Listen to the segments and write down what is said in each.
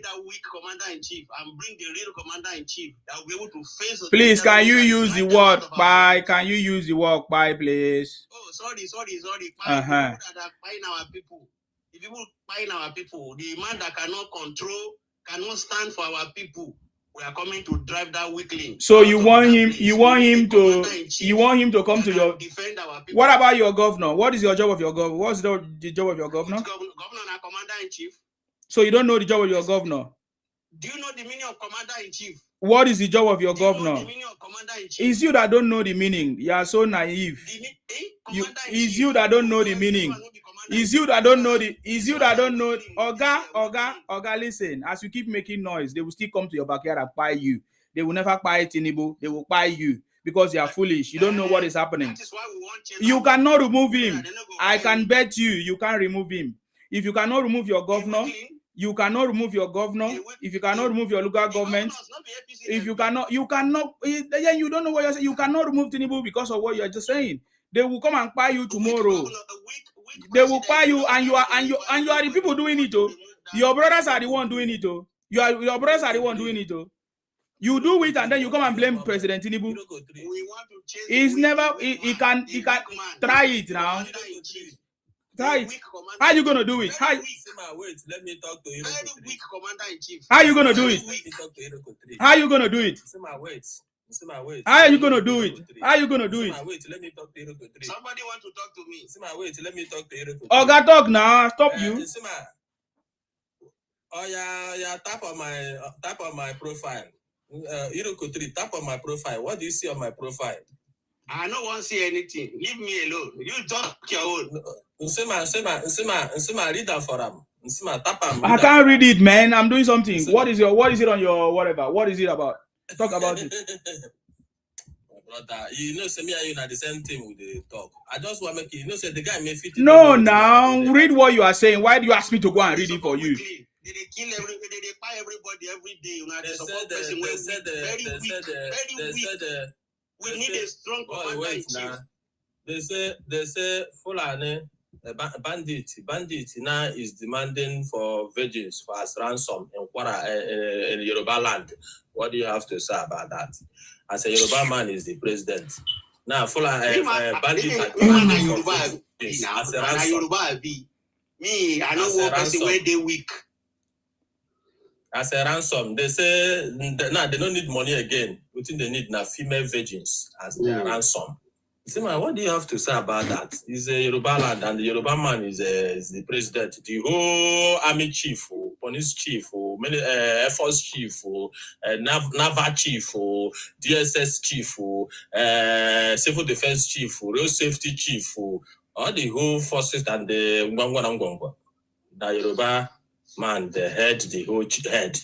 that weak commander-in-chief and bring the real commander-in-chief that will be able to face... Please, can you use the word by? Can you use the word by, please? Oh, sorry. Uh-huh. The people that are buying our people. The people buying our people. The man that cannot control, cannot stand for our people. We are coming to drive that weakling. So you want him to come to your... defend our people. What about your governor? What is your job of your governor? What's the job of your governor? Governor and commander-in-chief. So you don't know the job of your governor? Do you know the meaning of commander-in-chief? What is the job of your governor? Do you know the meaning of commander-in-chief? It's you that don't know the mening. You are so naive. It's you that don't know the meaning. It's you that don't know the... It's you that don't know... Oga, listen. As you keep making noise, they will still come to your backyard and buy you. They will never buy Tinubu. They will buy you because you are foolish. You don't know what is happening. That is why we want you cannot remove him. I can bet you can't remove him. If you cannot remove your governor, you cannot remove your governor. If you cannot remove your local government, if you cannot, then you don't know what you're saying. You cannot remove Tinubu because of what you're just saying. They will come and buy you tomorrow. They will buy you, and you are the people doing it. Oh, your brothers are the one doing it. Oh, your brothers are the one doing it. Oh, you do it, and then you come and blame President Tinubu. He's never. He can try it now. Try it. How are you gonna do it? How are you gonna do it? How are you gonna do it? How are you gonna do it? How are you gonna do it? Somebody want to talk to me. Let me talk to you. Oga, talk now. Stop you. Oh yeah. Tap on my profile. Tap on my profile. What do you see on my profile? I don't want to see anything. Leave me alone. You talk your own. Read that for him. I can't read it, man. I'm doing something. What is it on your whatever? What is it about? Talk about it. Brother, say me and you are the same thing with the talk. I just want to make you say the guy may fit. No, now read what you are saying. Why do you ask me to go and read it for you? They kill everybody. They buy everybody every day. Very weak. We need a strong commander. They say Fulani bandit now is demanding for virgins for as ransom in Yoruba land. What do you have to say about that? As a Yoruba man is the president. Now Fulani bandit are demanding for virgins as a ransom. Me, I know what person where they weak. As a ransom, they say now they don't need money again. What they need now female virgins as their ransom. See, man, what do you have to say about that? He's a Yoruba land, and the Yoruba man is the president. The whole army chief, police chief, Air Force chief, naval chief, DSS chief, civil defense chief, road safety chief, all the whole forces and the Ngwangwa. The Yoruba man, the head, the whole head.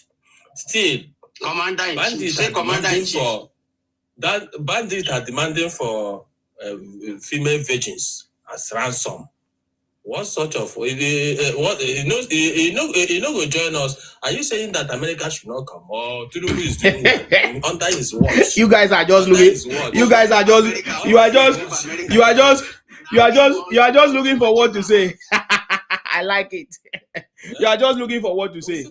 Still, bandits are demanding for female virgins as ransom. What sort of what you know go join us? Are you saying that America should not come, or Tinubu is doing under his watch? You guys are just looking. You are just looking for what to say. I like it. You are just looking for what to say.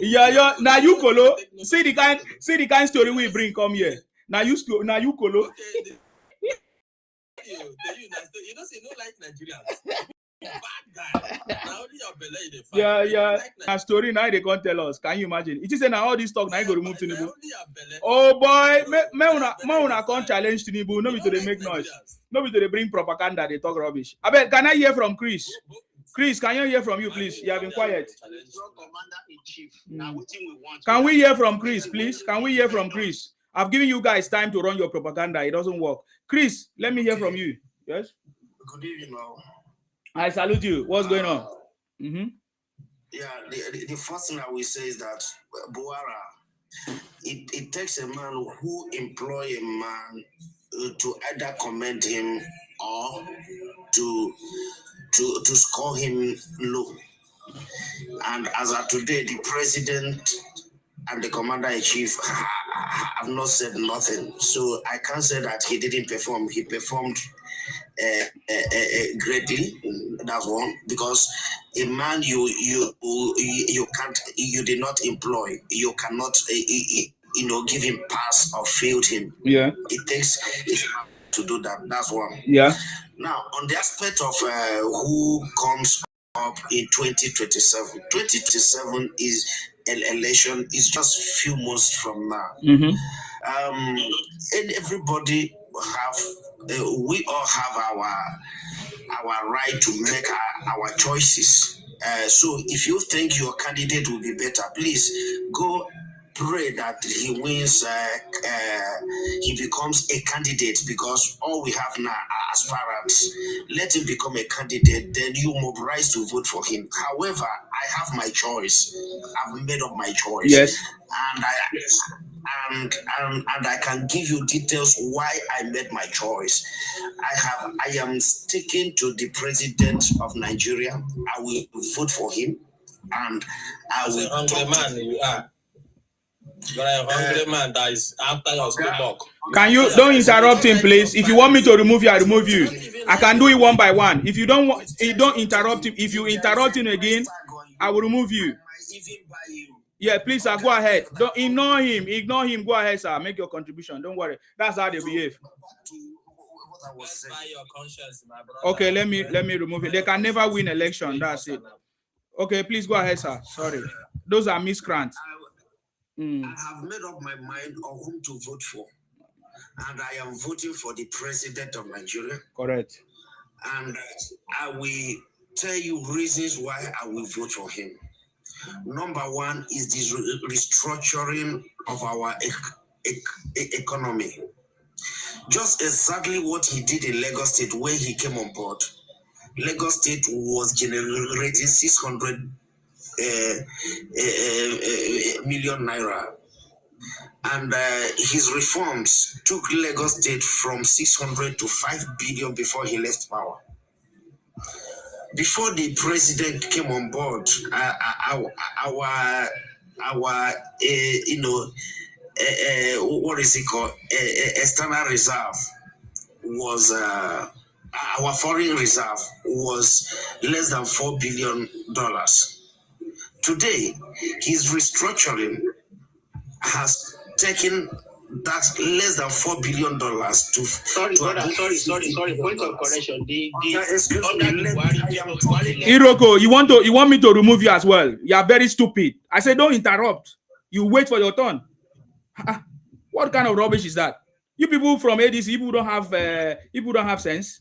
Yeah. Now you colo. See the kind story we bring. Come here. Now you colo. You don't say no like Nigerians. Bad guy. Now only your belly. Yeah. A story now they can't tell us. Can you imagine? It is now all this talk now you go remove Tinubu. Oh boy, me can't challenge Tinubu. No be to they make noise. No be to they bring propaganda. They talk rubbish. I bet. Can I hear from Chris? Chris, can you hear from you, please? You have been quiet. Can we hear from Chris, please? Can we hear from Chris? I've given you guys time to run your propaganda. It doesn't work. Chris, let me hear from you. Yes? Good evening, man. I salute you. What's going on? Yeah, the first thing I will say is that Buhari, it takes a man who employ a man to either commend him or to score him low. And as of today, the president and the commander-in-chief have not said nothing. So I can't say that he didn't perform. He performed greatly. That's one, because a man you did not employ, you cannot give him pass or failed him. Yeah. It takes to do that. That's one. Yeah. Now, on the aspect of who comes up in 2027, 2027 is an election. It's just a few months from now. Mm-hmm. And everybody we all have our right to make our choices. So if you think your candidate will be better, please go pray that he wins, he becomes a candidate, because all we have now are aspirants. Let him become a candidate, then you mobilize to vote for him. However, I have my choice. I've made up my choice. Yes. And I can give you details why I made my choice. I am sticking to the president of Nigeria. I will vote for him, and I will. A hungry man, you are. You're a hungry man that is after your stomach. Can you don't interrupt him, please? If you want me to remove you, I remove you. I can do it one by one. If you don't interrupt him. If you interrupt him again, I will remove you. Yeah, please, sir, go ahead. Don't ignore him. Ignore him. Go ahead, sir. Make your contribution. Don't worry. That's how they behave. Okay, let me remove it. They can never win election. That's it. Okay, please go ahead, sir. Sorry. Those are miscreants. I have made up my mind on whom to vote for. And I am voting for the president of Nigeria. Correct. And I will tell you reasons why I will vote for him. Number one is this restructuring of our economy. Just exactly what he did in Lagos State when he came on board. Lagos State was generating 600 million naira. And his reforms took Lagos State from 600 to 5 billion before he left power. Before the president came on board, what is it called? External reserve was our foreign reserve was less than $4 billion. Today, his restructuring has taken that less than $4 billion to. Sorry. Point of correction. Iroko, you want me to remove you as well? You are very stupid. I said don't interrupt. You wait for your turn. What kind of rubbish is that? You people from ADC, people don't have sense.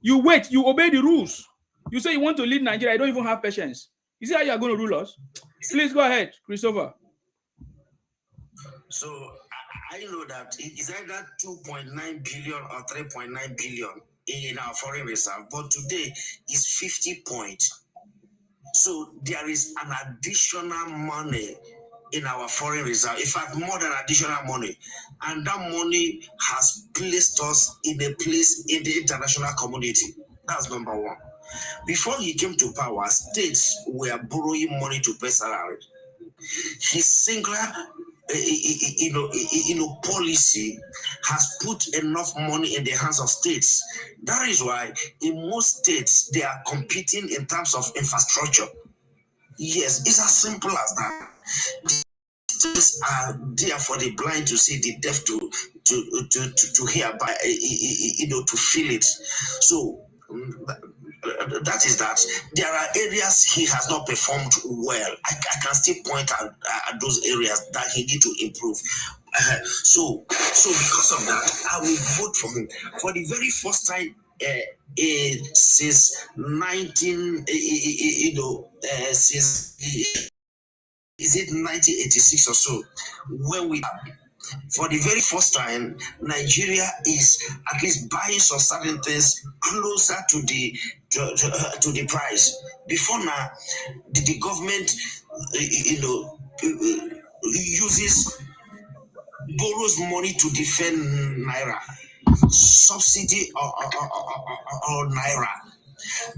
You wait. You obey the rules. You say you want to lead Nigeria. You don't even have patience. Is it how you are going to rule us? Please go ahead, Christopher. So I know that it's either 2.9 billion or 3.9 billion in our foreign reserve, but today is 50 points. So there is an additional money in our foreign reserve. In fact, more than additional money. And that money has placed us in a place in the international community. That's number one. Before he came to power, states were borrowing money to pay salary. His singular policy has put enough money in the hands of states. That is why in most states they are competing in terms of infrastructure. Yes, it's as simple as that. States are there for the blind to see, the deaf to hear, by to feel it. So that is that. There are areas he has not performed well. I can still point at those areas that he need to improve. So because of that, I will vote for him for the very first time since 1986 or so, when we. For the very first time, Nigeria is at least buying some certain things closer to the price. Before now, the government, borrows money to defend naira, subsidy or naira.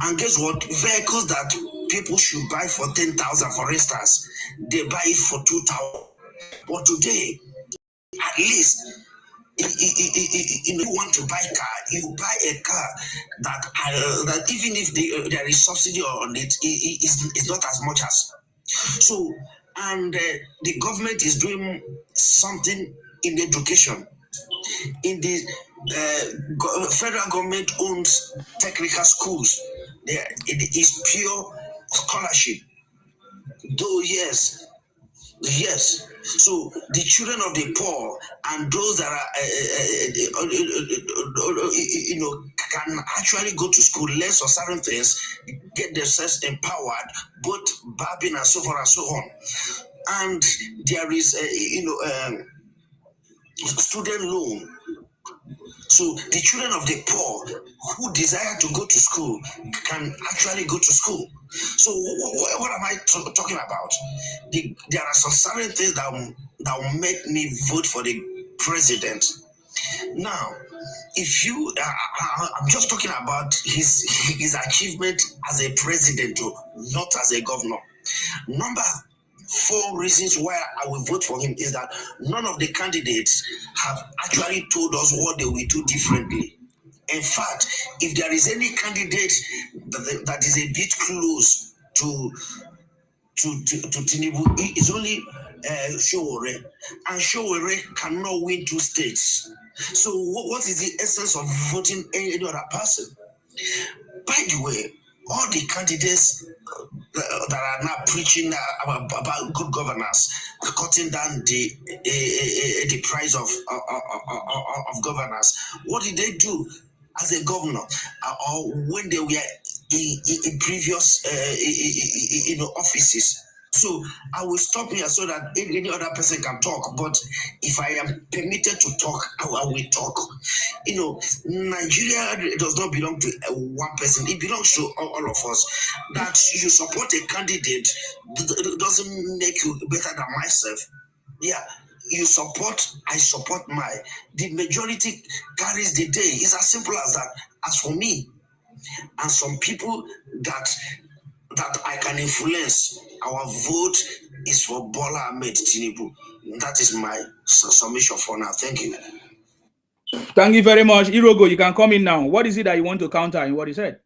And guess what? Vehicles that people should buy for 10,000, for instance, they buy it for 2,000. But today, at least you want to buy a car, you buy a car that even if there is subsidy on it, it's not as much as. So, and the government is doing something in education. In the federal government owns technical schools. It is pure scholarship. Though yes. So the children of the poor and those that are, can actually go to school, learn some certain things, get themselves empowered, both babbing and so forth and so on. And there is, student loan. So the children of the poor who desire to go to school can actually go to school. So what am I talking about? There are some certain things that will make me vote for the president. Now, if you, I'm just talking about his achievement as a president, not as a governor. Number 4 reasons why I will vote for him is that none of the candidates have actually told us what they will do differently. In fact, if there is any candidate that is a bit close to Tinubu, it's only Showore, and Showore cannot win 2 states. So what is the essence of voting any other person? By the way, all the candidates that are now preaching about good governance, cutting down the price of governance, what did they do as a governor, or when they were in previous offices? So I will stop here so that any other person can talk. But if I am permitted to talk, I will talk. Nigeria does not belong to one person. It belongs to all of us. That you support a candidate doesn't make you better than myself. Yeah. You support, I support the majority carries the day. It's as simple as that. As for me, and some people that I can influence, our vote is for Bola Ahmed Tinubu. That is my submission for now. Thank you. Thank you very much. Irogo, you can come in now. What is it that you want to counter in what he said?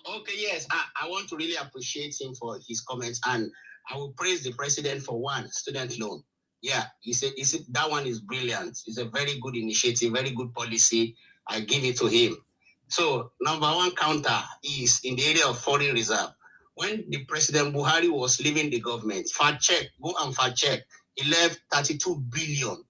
Okay, yes. I want to really appreciate him for his comments, and I will praise the president for one, student loan. Yeah, he said that one is brilliant. It's a very good initiative, very good policy. I give it to him. So, number 1 counter is in the area of foreign reserve. When the President Buhari was leaving the government, go and fact check, he left $32 billion.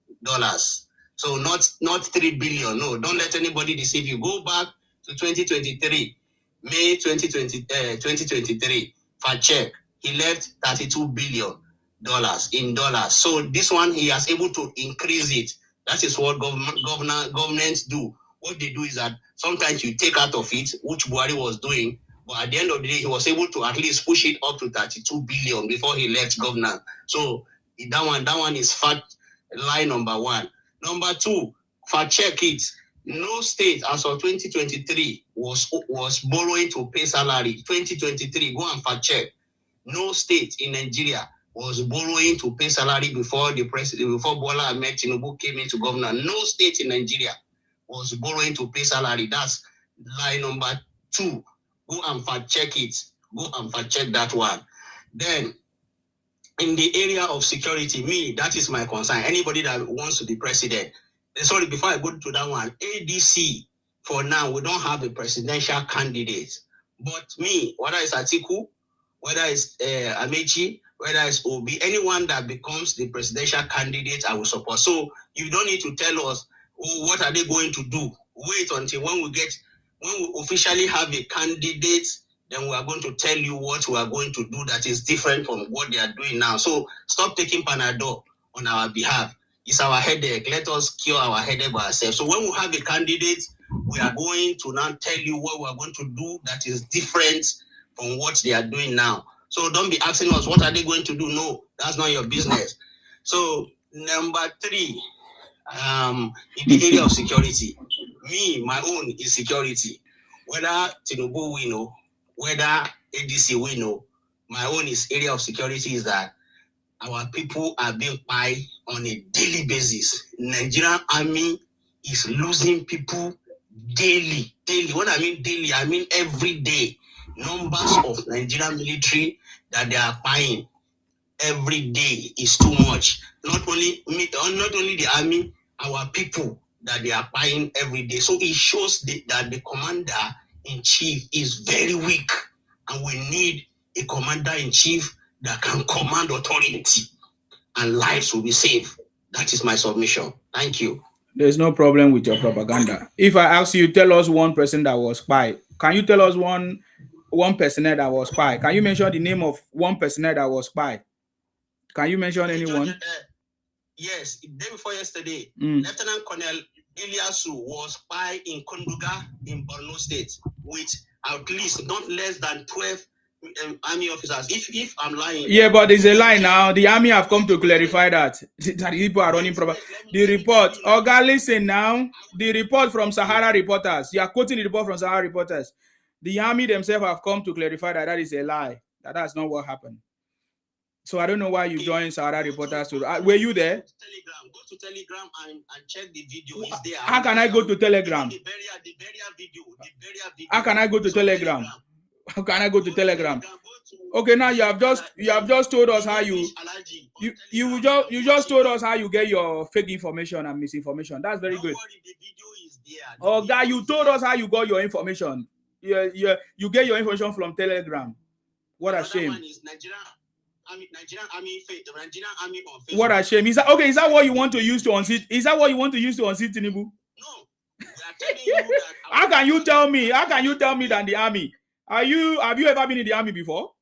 So not 3 billion. No, don't let anybody deceive you. Go back to 2023, May 2023, fact check. He left $32 billion in dollars. So this one, he has able to increase it. That is what governments do. What they do is that sometimes you take out of it, which Buhari was doing, but at the end of the day, he was able to at least push it up to 32 billion before he left governance. So that one is fact line number 1. Number 2, fact check it. No state as of 2023 was borrowing to pay salary. 2023, go and fact check. No state in Nigeria was borrowing to pay salary before Bola Ahmed Tinubu came into government. No state in Nigeria was borrowing to pay salary. That's line number 2. Go and fact check it. Go and fact check that one. Then, in the area of security, that is my concern. Anybody that wants to be president. Sorry, before I go to that one, ADC, for now, we don't have a presidential candidate. But whether it's Atiku, whether it's Amechi, whether it's Obi, anyone that becomes the presidential candidate, I will support. So you don't need to tell us, what are they going to do? Wait until when we officially have a candidate, then we are going to tell you what we are going to do that is different from what they are doing now. So stop taking Panadol on our behalf. It's our headache. Let us cure our headache by ourselves. So when we have a candidate, we are going to now tell you what we are going to do that is different from what they are doing now. So don't be asking us, what are they going to do? No, that's not your business. So number 3, in the area of security, my own is security. Whether Tinubu win, whether ADC win, my own is area of security is that our people are being spied on a daily basis. Nigerian army is losing people daily. When I mean daily, I mean every day. Numbers of Nigerian military that they are buying every day is too much. Not only the army, our people that they are buying every day. So it shows that the commander-in-chief is very weak, and we need a commander-in-chief that can command authority, and lives will be saved. That is my submission. Thank you. There's no problem with your propaganda. If I ask you, tell us one person that was spy. Can you tell us one personnel that was spy? Can you mention the name of one personnel that was spy? Can you mention anyone? Yes, the day before yesterday, Lieutenant Colonel Ilyasu was spy in Konduga in Borno State with at least not less than 12 army officers. If I'm lying. Yeah, but there's a lie now. The army have come to clarify that people are running proper. The report. Oh, God, listen now. The report from Sahara reporters. You are quoting the report from Sahara reporters. The army themselves have come to clarify that is a lie. That's not what happened. So I don't know why you joined Sahara reporters. Were you there? Go to Telegram and check the video. It's there. How can I go to Telegram? The burial video. How can I go to Telegram? How can I go to Telegram? Okay, now you have just told us how you just told us how you get your fake information and misinformation. That's very good. Oh, guy, you told us how you got your information. You get your information from Telegram. What a shame. Nigerian army on Facebook. What a shame. Is that okay? Is that what you want to use to unseat? Is that what you want to use to unseat Tinubu? No. We are telling you that. How can you tell me? How can you tell me that the army? Have you ever been in the army before?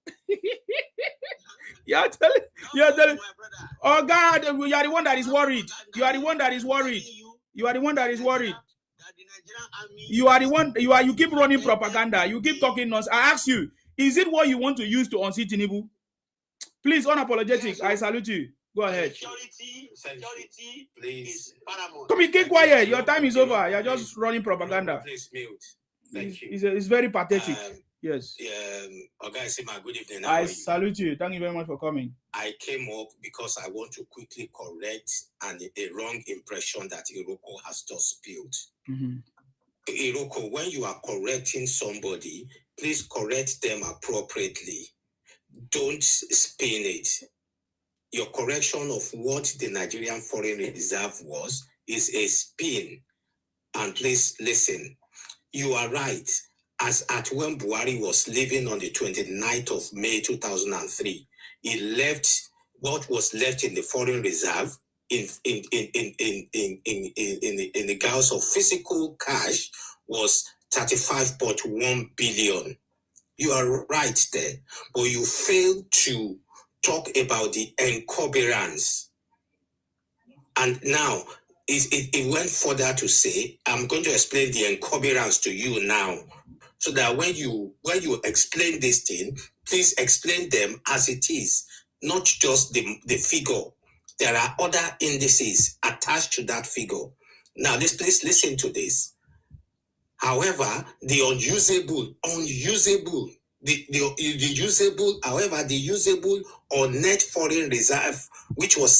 You're telling. Oh God, you are the one that is worried. You are the one that is worried. You are the one that is worried. You are the one. You keep running propaganda. You keep talking nonsense. I ask you, is it what you want to use to unseat Tinubu? Please, unapologetic. Yes, I salute you. Go ahead. Security please. Is paramount. Come in, keep quiet. Your time is over. You're just running propaganda. Please mute. Thank you. It's very pathetic. Yes. Okay, good evening. I salute you. Thank you very much for coming. I came up because I want to quickly correct a wrong impression that Iroko has just spilled. Iroko, when you are correcting somebody, please correct them appropriately. Don't spin it. Your correction of what the Nigerian Foreign Reserve was is a spin. And please listen. You are right. As at when Buhari was leaving on the 29th of May 2003, he left what was left in the Foreign Reserve in the gauge of physical cash was 35.1 billion. You are right there, but you failed to talk about the encumbrance. And now it went further to say, I'm going to explain the encumbrance to you now, so that when you explain this thing, please explain them as it is, not just the figure. There are other indices attached to that figure. Now, please listen to this. However, the usable or net foreign reserve, which was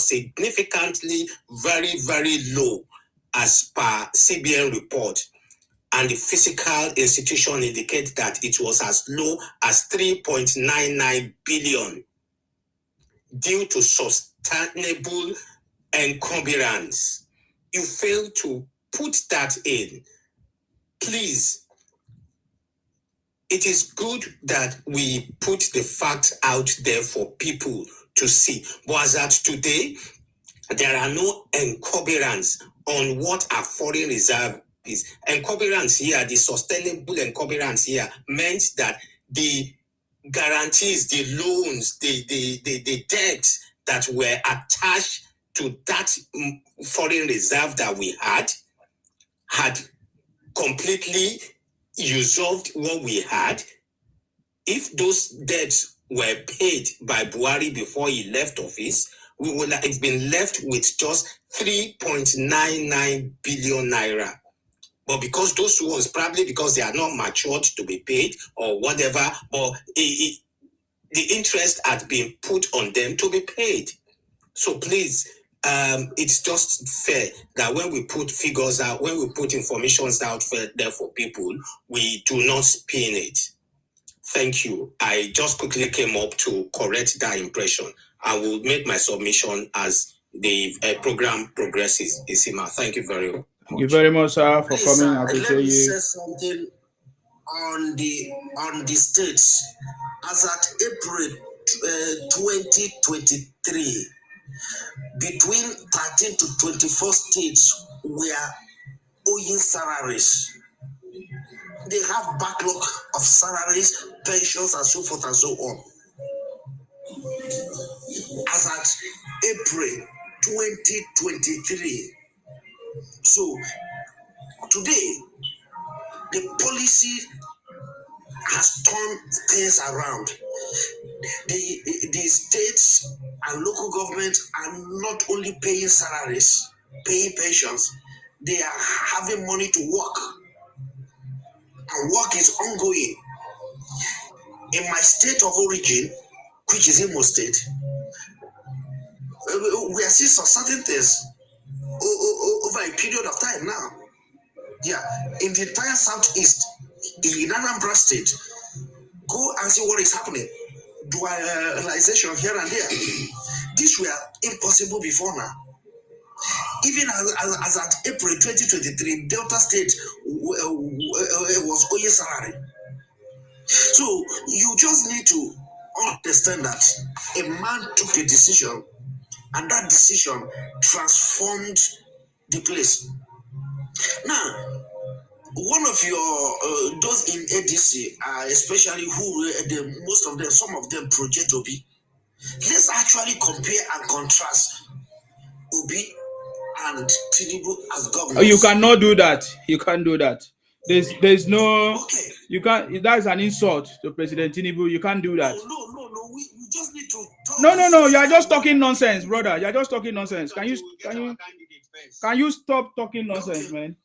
significantly very, very low as per CBN report, and the physical institution indicate that it was as low as 3.99 billion due to sustainable encumbrance. You fail to put that in. Please, it is good that we put the facts out there for people to see. But as at today, there are no encumbrance on what a foreign reserve is. Encumbrance here, the sustainable encumbrance here, meant that the guarantees, the loans, the debts that were attached to that foreign reserve that we had completely usurped what we had. If those debts were paid by Buhari before he left office, we would have been left with just 3.99 billion naira. But because those ones, probably because they are not matured to be paid or whatever, but the interest had been put on them to be paid. So please, it's just fair that when we put figures out, when we put informations out there for people, we do not spin it. Thank you. I just quickly came up to correct that impression. I will make my submission as the program progresses. Isima, thank you very much. Thank you very much, sir, for Please, coming. I let appreciate me you. say something on the states. As at April 2023, between 13 to 24 states were owing salaries. They have backlog of salaries, pensions, and so forth and so on. As at April 2023. So today, the policy has turned things around. The states and local governments are not only paying salaries, paying pensions, they are having money to work. And work is ongoing. In my state of origin, which is Imo State, we are seeing some certain things over a period of time now. Yeah, in the entire southeast, in Anambra State, go and see what is happening. Dualization here and there. These were impossible before now. Even as at April 2023, Delta State was owing salary. So you just need to understand that a man took a decision, and that decision transformed the place. Now, one of your those in ADC, especially who most of them, some of them project Obi. Let's actually compare and contrast Obi and Tinubu as governors. You cannot do that. You can't do that. There's no. Okay. You can't. That is an insult to President Tinubu. You can't do that. No. We just need to talk. No. You are just talking nonsense, brother. You are just talking nonsense. Can you stop talking nonsense, man?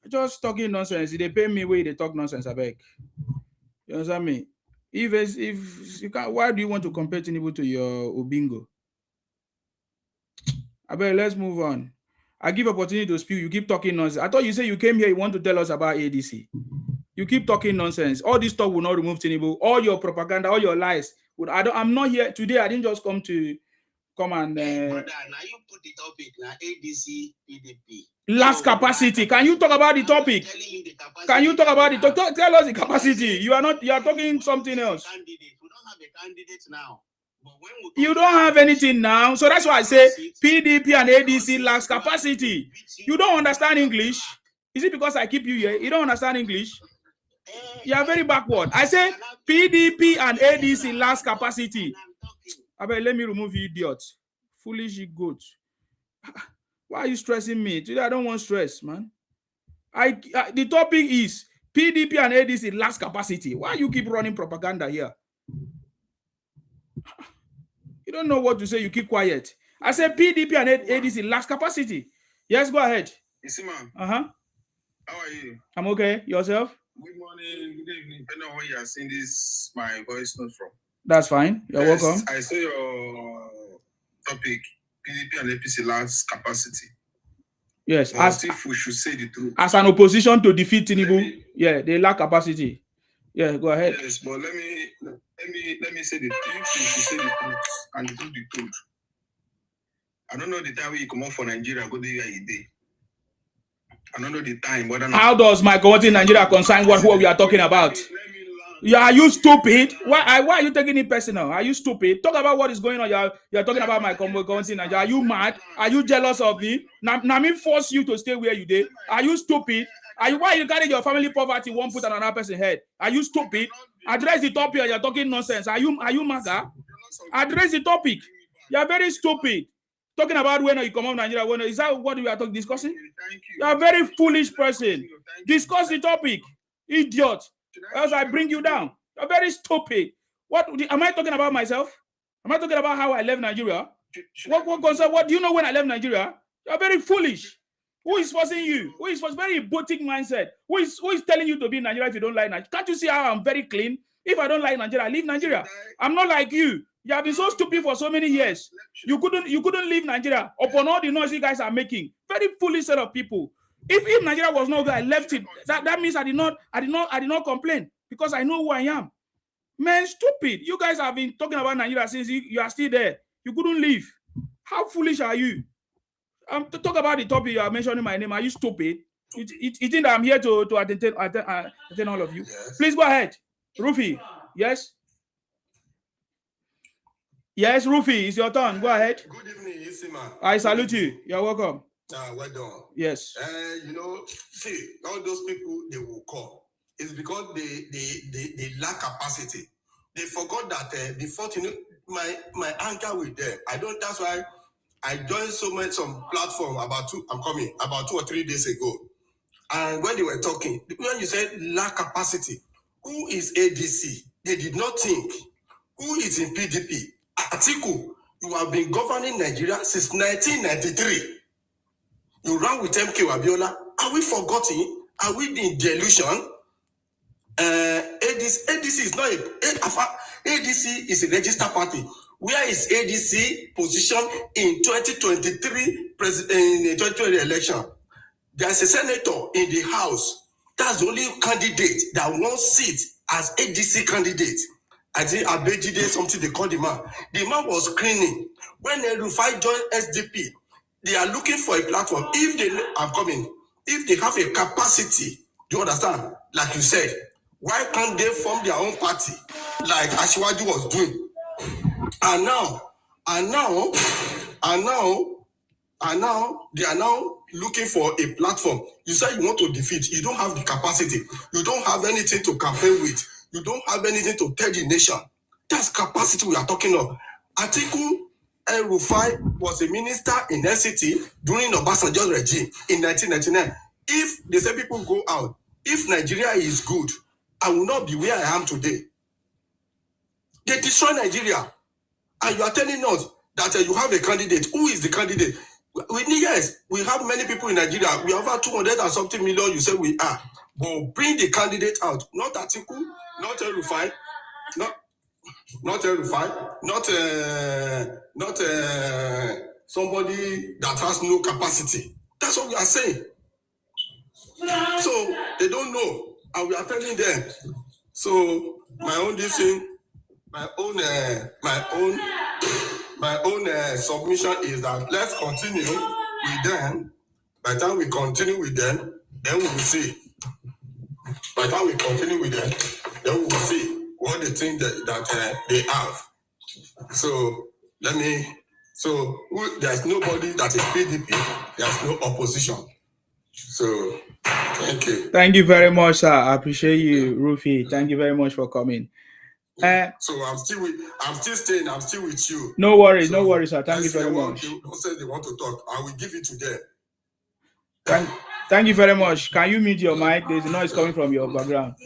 Just talking nonsense. They pay me where they talk nonsense. I beg. You understand me? If you can't, why do you want to compare Tinubu to your Obingo? I beg. Let's move on. I give opportunity to speak. You keep talking nonsense. I thought you said you came here. You want to tell us about ADC. You keep talking nonsense. All this talk will not remove Tinubu. All your propaganda, all your lies. I'm not here today. I didn't just come and. Brother, now you put the topic now. ADC, PDP. Last capacity. Can you talk about the topic? Can you talk about the topic? Tell us the capacity. You are talking something else. We don't have a candidate now. But when you don't have anything now. So that's why I say PDP and ADC lacks capacity. You don't understand English. Is it because I keep you here? You don't understand English? You are very backward. I say PDP and ADC lacks capacity. Let me remove you, idiot. Foolish goat. Why are you stressing me? Today I don't want stress, man. The topic is PDP and ADC lacks capacity. Why you keep running propaganda here? You don't know what to say. You keep quiet. I said PDP and ADC lacks capacity. Yes, go ahead. Isima. How are you? I'm okay. Yourself? Good morning, good evening. Depending on where you are seeing this, my voice note from. That's fine. You're welcome. I saw your topic, PDP and APC lacks capacity. Yes. As if we should say the truth. As an opposition to defeat Tinubu, they lack capacity. Yeah, go ahead. Yes, but let me say the truth. If you should say the truth and do the truth. I don't know the time when you come out for Nigeria, go there a day. I don't know the time. But how does my community in Nigeria concern what we are talking about? Yeah, are you stupid? Why are you taking it personal? Are you stupid? Talk about what is going on. You're talking about my community in Nigeria. Are you mad? Are you jealous of me? Now me force you to stay where you did. Are you stupid? Why you carry your family poverty won't put on another person's head? Are you stupid? Address the topic. You're talking nonsense. Are you maga? Address the topic. You're very stupid. Talking about when you come out of Nigeria. Is that what we are discussing? You're a very foolish person. Discuss the topic, idiot. Else I bring you down. You're very stupid. What am I talking about myself? Am I talking about how I left Nigeria? What do you know when I left Nigeria? You're very foolish. Who is forcing you? Who is very boutique mindset? Who is telling you to be in Nigeria if you don't like Nigeria? Can't you see how I'm very clean? If I don't like Nigeria, I leave Nigeria. I'm not like you. You have been so stupid for so many years. You couldn't leave Nigeria upon all the noise you guys are making. Very foolish set of people. If Nigeria was not good, I left it. That means I did not complain because I know who I am. Man, stupid. You guys have been talking about Nigeria since you are still there. You couldn't leave. How foolish are you? To talk about the topic you are mentioning my name. Are you stupid? You think that I'm here to entertain all of you? Yes. Please go ahead. Rufy. Yes? Yes, Rufy, it's your turn. Go ahead. Good evening, Isima. I salute you. You're welcome. Well done. Yes. See, all those people they will call. It's because they lack capacity. They forgot that before my anger with them. That's why I joined some platform about 2 or 3 days ago. And when they were talking, when you said lack capacity, who is ADC? They did not think. Who is in PDP? Atiku, you have been governing Nigeria since 1993. You ran with MK Abiola. Are we forgotten? Are we in delusion? ADC is not ADC is a registered party. Where is ADC position in 2023 in the 2020 election? There's a senator in the House. That's the only candidate that won't sit as ADC candidate. I think Abejide something they call the man. The man was screening. When Rufai joined SDP, they are looking for a platform. If they have a capacity, do you understand? Like you said, why can't they form their own party like Ashwaju was doing? And now they are now looking for a platform. You say you want to defeat. You don't have the capacity. You don't have anything to campaign with. You don't have anything to tell the nation. That's capacity we are talking of. Atiku Rufai was a minister in FCT during Obasanjo's regime in 1999. If they say people go out, if Nigeria is good, I will not be where I am today. They destroy Nigeria. And you are telling us that you have a candidate. Who is the candidate? We have many people in Nigeria. We have over 200 and something million, you say we are. But bring the candidate out. Not Atiku, not Rufai, not somebody that has no capacity. That's what we are saying. So they don't know, and we are telling them. So my own submission is that let's continue with them. By the time we continue with them, then we will see. By the time we continue with them, then we will see what they think that they have. So there's nobody that is PDP. There's no opposition. So thank you. Thank you very much, sir. I appreciate you, Rufy. Thank you very much for coming. So I'm still staying. I'm still with you. No worries, sir. Thank you very much. Don't say they want to talk. I will give it to them. Thank you very much. Can you mute your mic? There's a noise coming from your background.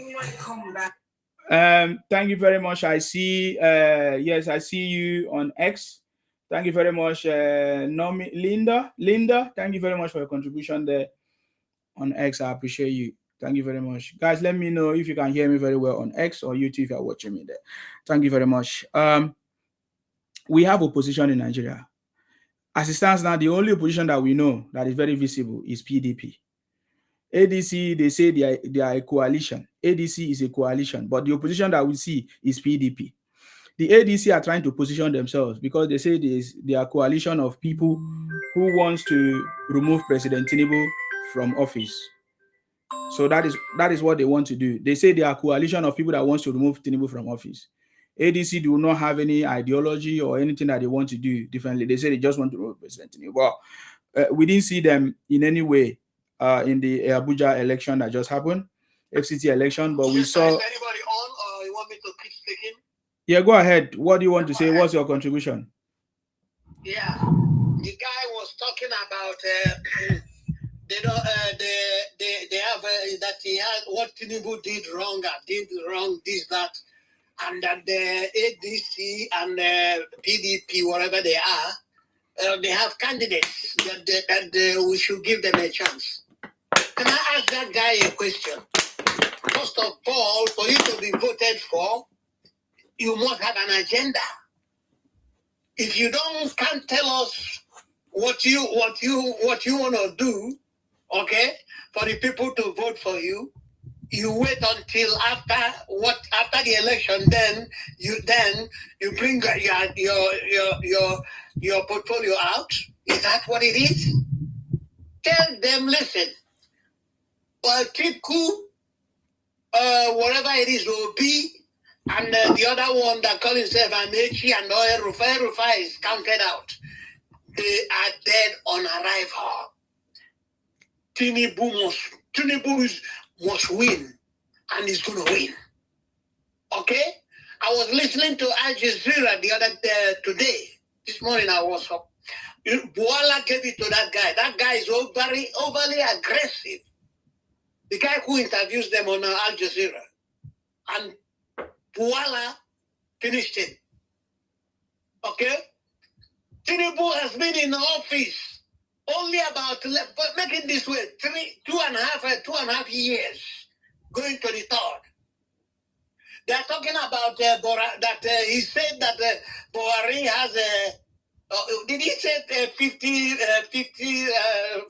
Thank you very much. I see. Yes, I see you on X. Thank you very much, Linda. Thank you very much for your contribution there on X. I appreciate you. Thank you very much. Guys, let me know if you can hear me very well on X or YouTube if you're watching me there. Thank you very much. We have opposition in Nigeria. As it stands now, the only opposition that we know that is very visible is PDP. ADC, they say they are a coalition. ADC is a coalition, but the opposition that we see is PDP. The ADC are trying to position themselves because they say they are a coalition of people who wants to remove President Tinubu from office. So that is what they want to do. They say they are a coalition of people that wants to remove Tinubu from office. ADC do not have any ideology or anything that they want to do differently. They say they just want to remove President Tinubu. Well, we didn't see them in any way in the Abuja election that just happened, FCT election, but we saw. Is anybody on, or you want me to keep speaking? Yeah, go ahead. What do you want to say? What's your contribution? Yeah, the guy was talking about they have that he had what Tinubu did wrong, this, that, and that the ADC and PDP, whatever they are, they have candidates that we should give them a chance. Can I ask that guy a question? First of all, for you to be voted for, you must have an agenda. If you can't tell us what you want to do, okay, for the people to vote for you, you wait until after the election. Then you bring your portfolio out. Is that what it is? Tell them, listen. Tiku, whatever it is, will be, and the other one that call himself Amechi and Rufai is counted out. They are dead on arrival. Tinubu must win, and he's going to win. Okay? I was listening to Al Jazeera the other today. This morning I was up. Buala gave it to that guy. That guy is overly aggressive. The guy who interviews them on Al Jazeera. And Buala finished him. Okay? Tinubu has been in office only about, but make it this way, 2.5 years, going to the third. They're talking about he said that Buhari has did he say 50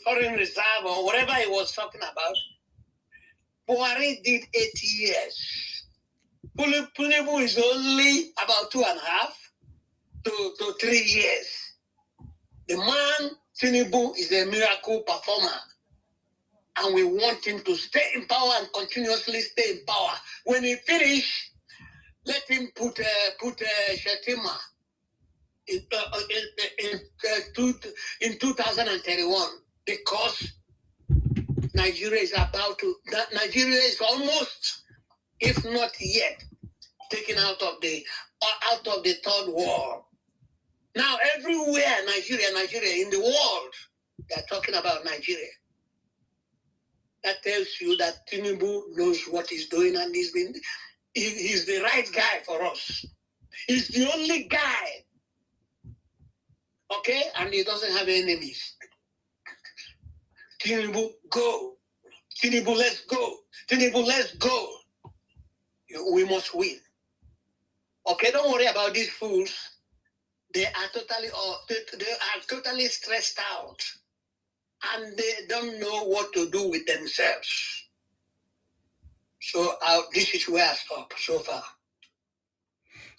foreign reserve or whatever he was talking about? Buhari did 8 years. Tinubu is only about 2.5 to 3 years. The man, Tinubu, is a miracle performer. And we want him to stay in power and continuously stay in power. When he finish, let him put Shetima in 2031, because Nigeria is almost, if not yet, taken out of the third world. Now everywhere Nigeria in the world, they're talking about Nigeria. That tells you that Tinubu knows what he's doing, and he's the right guy for us. He's the only guy. Okay? And he doesn't have enemies. Tinubu, go. Tinubu, let's go. Tinubu, let's go. We must win. Okay, don't worry about these fools. They are totally stressed out. And they don't know what to do with themselves. So this is where I stop so far.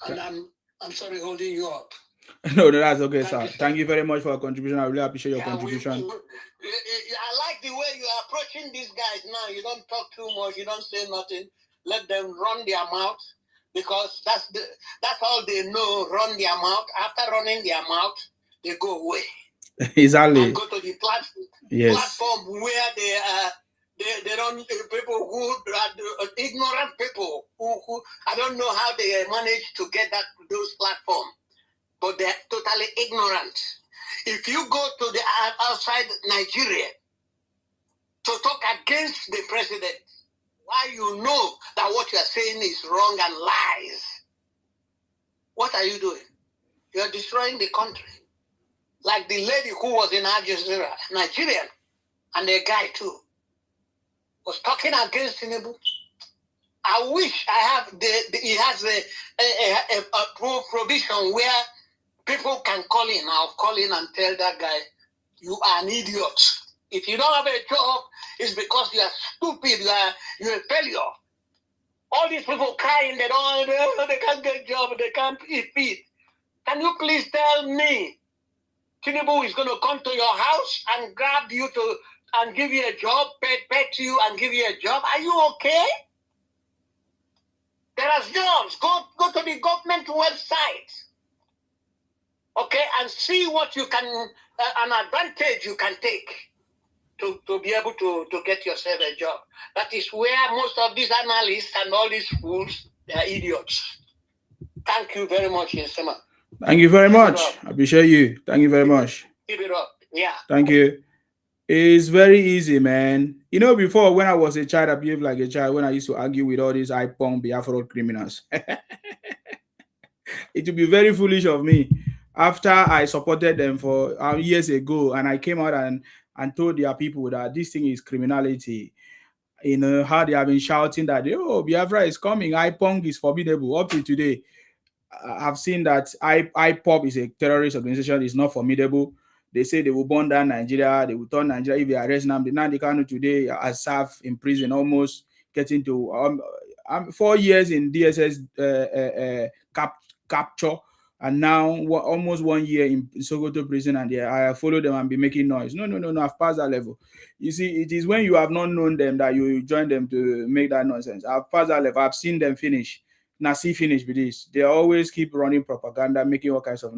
And I'm sorry holding you up. No, that's okay, sir. Thank you very much for your contribution. I really appreciate your contribution. I like the way you are approaching these guys now. You don't talk too much. You don't say nothing. Let them run their mouth, because that's all they know. Run their mouth. After running their mouth, they go away. Exactly. And go to the platform. Yes. Platform where they don't, people who are ignorant people who I don't know how they manage to get those platforms, but they're totally ignorant. If you go to the outside Nigeria to talk against the president, why you know that what you are saying is wrong and lies, what are you doing? You are destroying the country. Like the lady who was in Al Jazeera, Nigerian, and the guy too, was talking against Tinubu. I wish I have he has a provision where people can call in. I'll call in and tell that guy, you are an idiot. If you don't have a job, it's because you are stupid. You're a failure. All these people crying, they can't get a job, they can't eat. Can you please tell me, Tinubu is going to come to your house and grab you and give you a job, pet you and give you a job? Are you okay? There are jobs. Go to the government website, okay, and see what you can, an advantage you can take to be able to get yourself a job. That is where most of these analysts and all these fools, they are idiots. Thank you very much, Yesema. Thank you very much. I appreciate you. Thank you very much. Keep it up. Yeah. Thank you. It's very easy, man. You know, before, when I was a child, I behaved like a child when I used to argue with all these IPONG Biafra criminals. It would be very foolish of me. After I supported them for years ago, and I came out and told their people that this thing is criminality. You know, how they have been shouting that, oh, Biafra is coming, IPONG is formidable up to today. I've seen that IPOB is a terrorist organization. It's not formidable. They say they will burn down Nigeria. They will turn Nigeria if they arrest Nnamdi Kanu today as served in prison, almost getting to 4 years in DSS capture, and now almost 1 year in Sokoto prison, and I follow them and be making noise. No, I've passed that level. You see, it is when you have not known them that you join them to make that nonsense. I've passed that level. I've seen them finish. Nasi finish with this. They always keep running propaganda, making all kinds of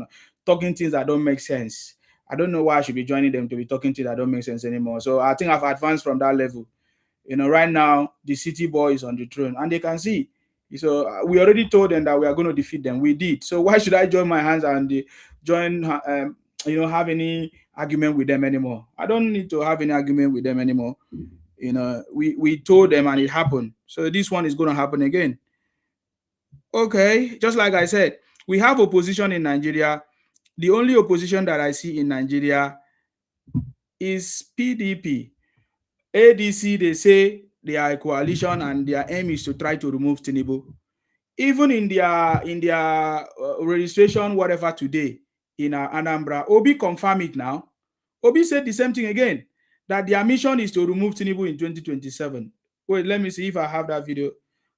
talking things that don't make sense. I don't know why I should be joining them to be talking things that don't make sense anymore. So I think I've advanced from that level. Right now the city boy is on the throne, and they can see. So we already told them that we are going to defeat them. We did. So why should I join my hands and have any argument with them anymore? I don't need to have any argument with them anymore. We told them and it happened. So this one is going to happen again. Okay, just like I said, we have opposition in Nigeria. The only opposition that I see in Nigeria is PDP. ADC, they say they are a coalition and their aim is to try to remove Tinubu. Even in their registration, whatever today in Anambra, Obi confirmed it now. Obi said the same thing again, that their mission is to remove Tinubu in 2027. Wait, let me see if I have that video.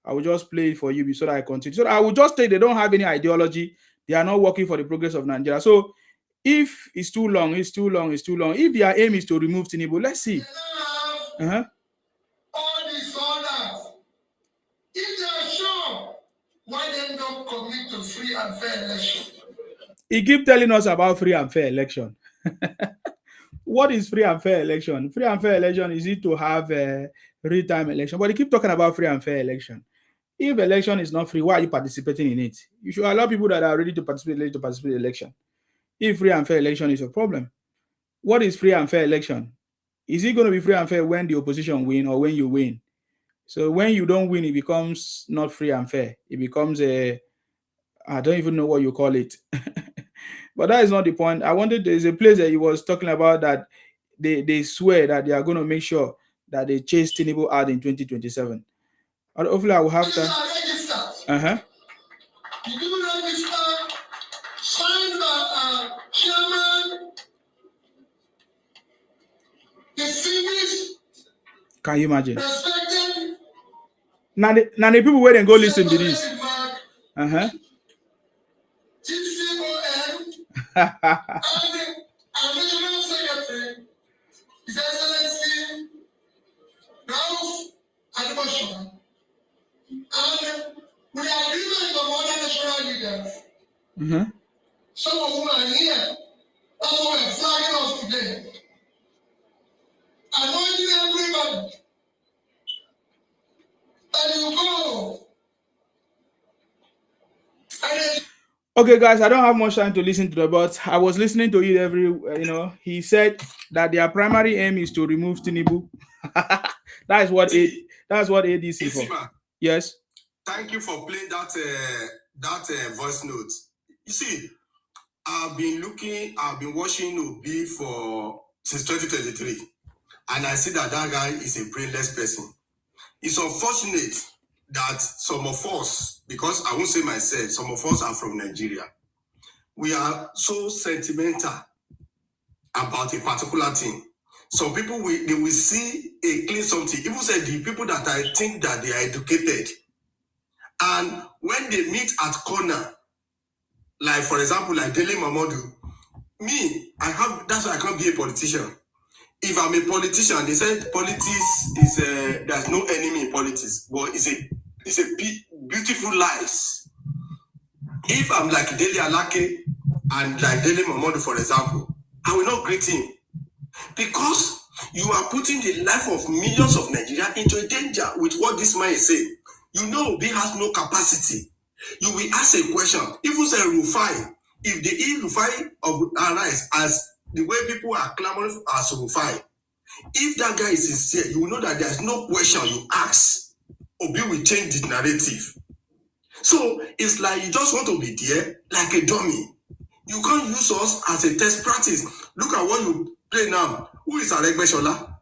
I will just play it for you so that I continue. So I will just say they don't have any ideology. They are not working for the progress of Nigeria. So if it's too long, it's too long, it's too long. If their aim is to remove Tinubu, let's see. All these orders, if they are sure, why they don't commit to free and fair election? He keep telling us about free and fair election. What is free and fair election? Free and fair election is it to have a real-time election? But they keep talking about free and fair election. If election is not free, why are you participating in it? You should allow people that are ready to participate in the election. If free and fair election is a problem, what is free and fair election? Is it going to be free and fair when the opposition win or when you win? So when you don't win, it becomes not free and fair. It becomes I don't even know what you call it. But that is not the point. There's a place that he was talking about that they swear that they are going to make sure that they chase Tinubu out in 2027. And hopefully I will have that. You do register, signed by chairman. The finish. Can you imagine? Now the people where they go listen to this. And Regional Secretary, His Excellency Ralph Adibosho, and we are agreement of other national leaders. Some of whom are here, that's why we're flagging us today. Anointing everybody. And you go. Okay, guys, I don't have much time to listen to the, but I was listening to it he said that their primary aim is to remove Tinubu. That's what ADC for. Yes. Thank you for playing that voice note. You see, I've been watching Obi since 2023, and I see that guy is a brainless person. It's unfortunate that some of us, because I won't say myself, some of us are from Nigeria. We are so sentimental about a particular thing. Some people, they will see a clean something. Even say the people that I think that they are educated. And when they meet at corner, like for example, like Dele Mamadou, that's why I can't be a politician. If I'm a politician, they said politics is there's no enemy in politics, but it's a beautiful lies. If I'm like Dele Alake and like Dele Mamadou, for example, I will not greet him because you are putting the life of millions of Nigerians into a danger with what this man is saying. You know, he has no capacity. You will ask a question. If you say Rufai, if the Rufai of arise as the way people are clamoring as Rufai, if that guy is sincere, you will know that there's no question you ask. Obi will change the narrative. So it's like you just want to be there like a dummy. You can't use us as a test practice. Look at what you play now. Who is Aregbesola?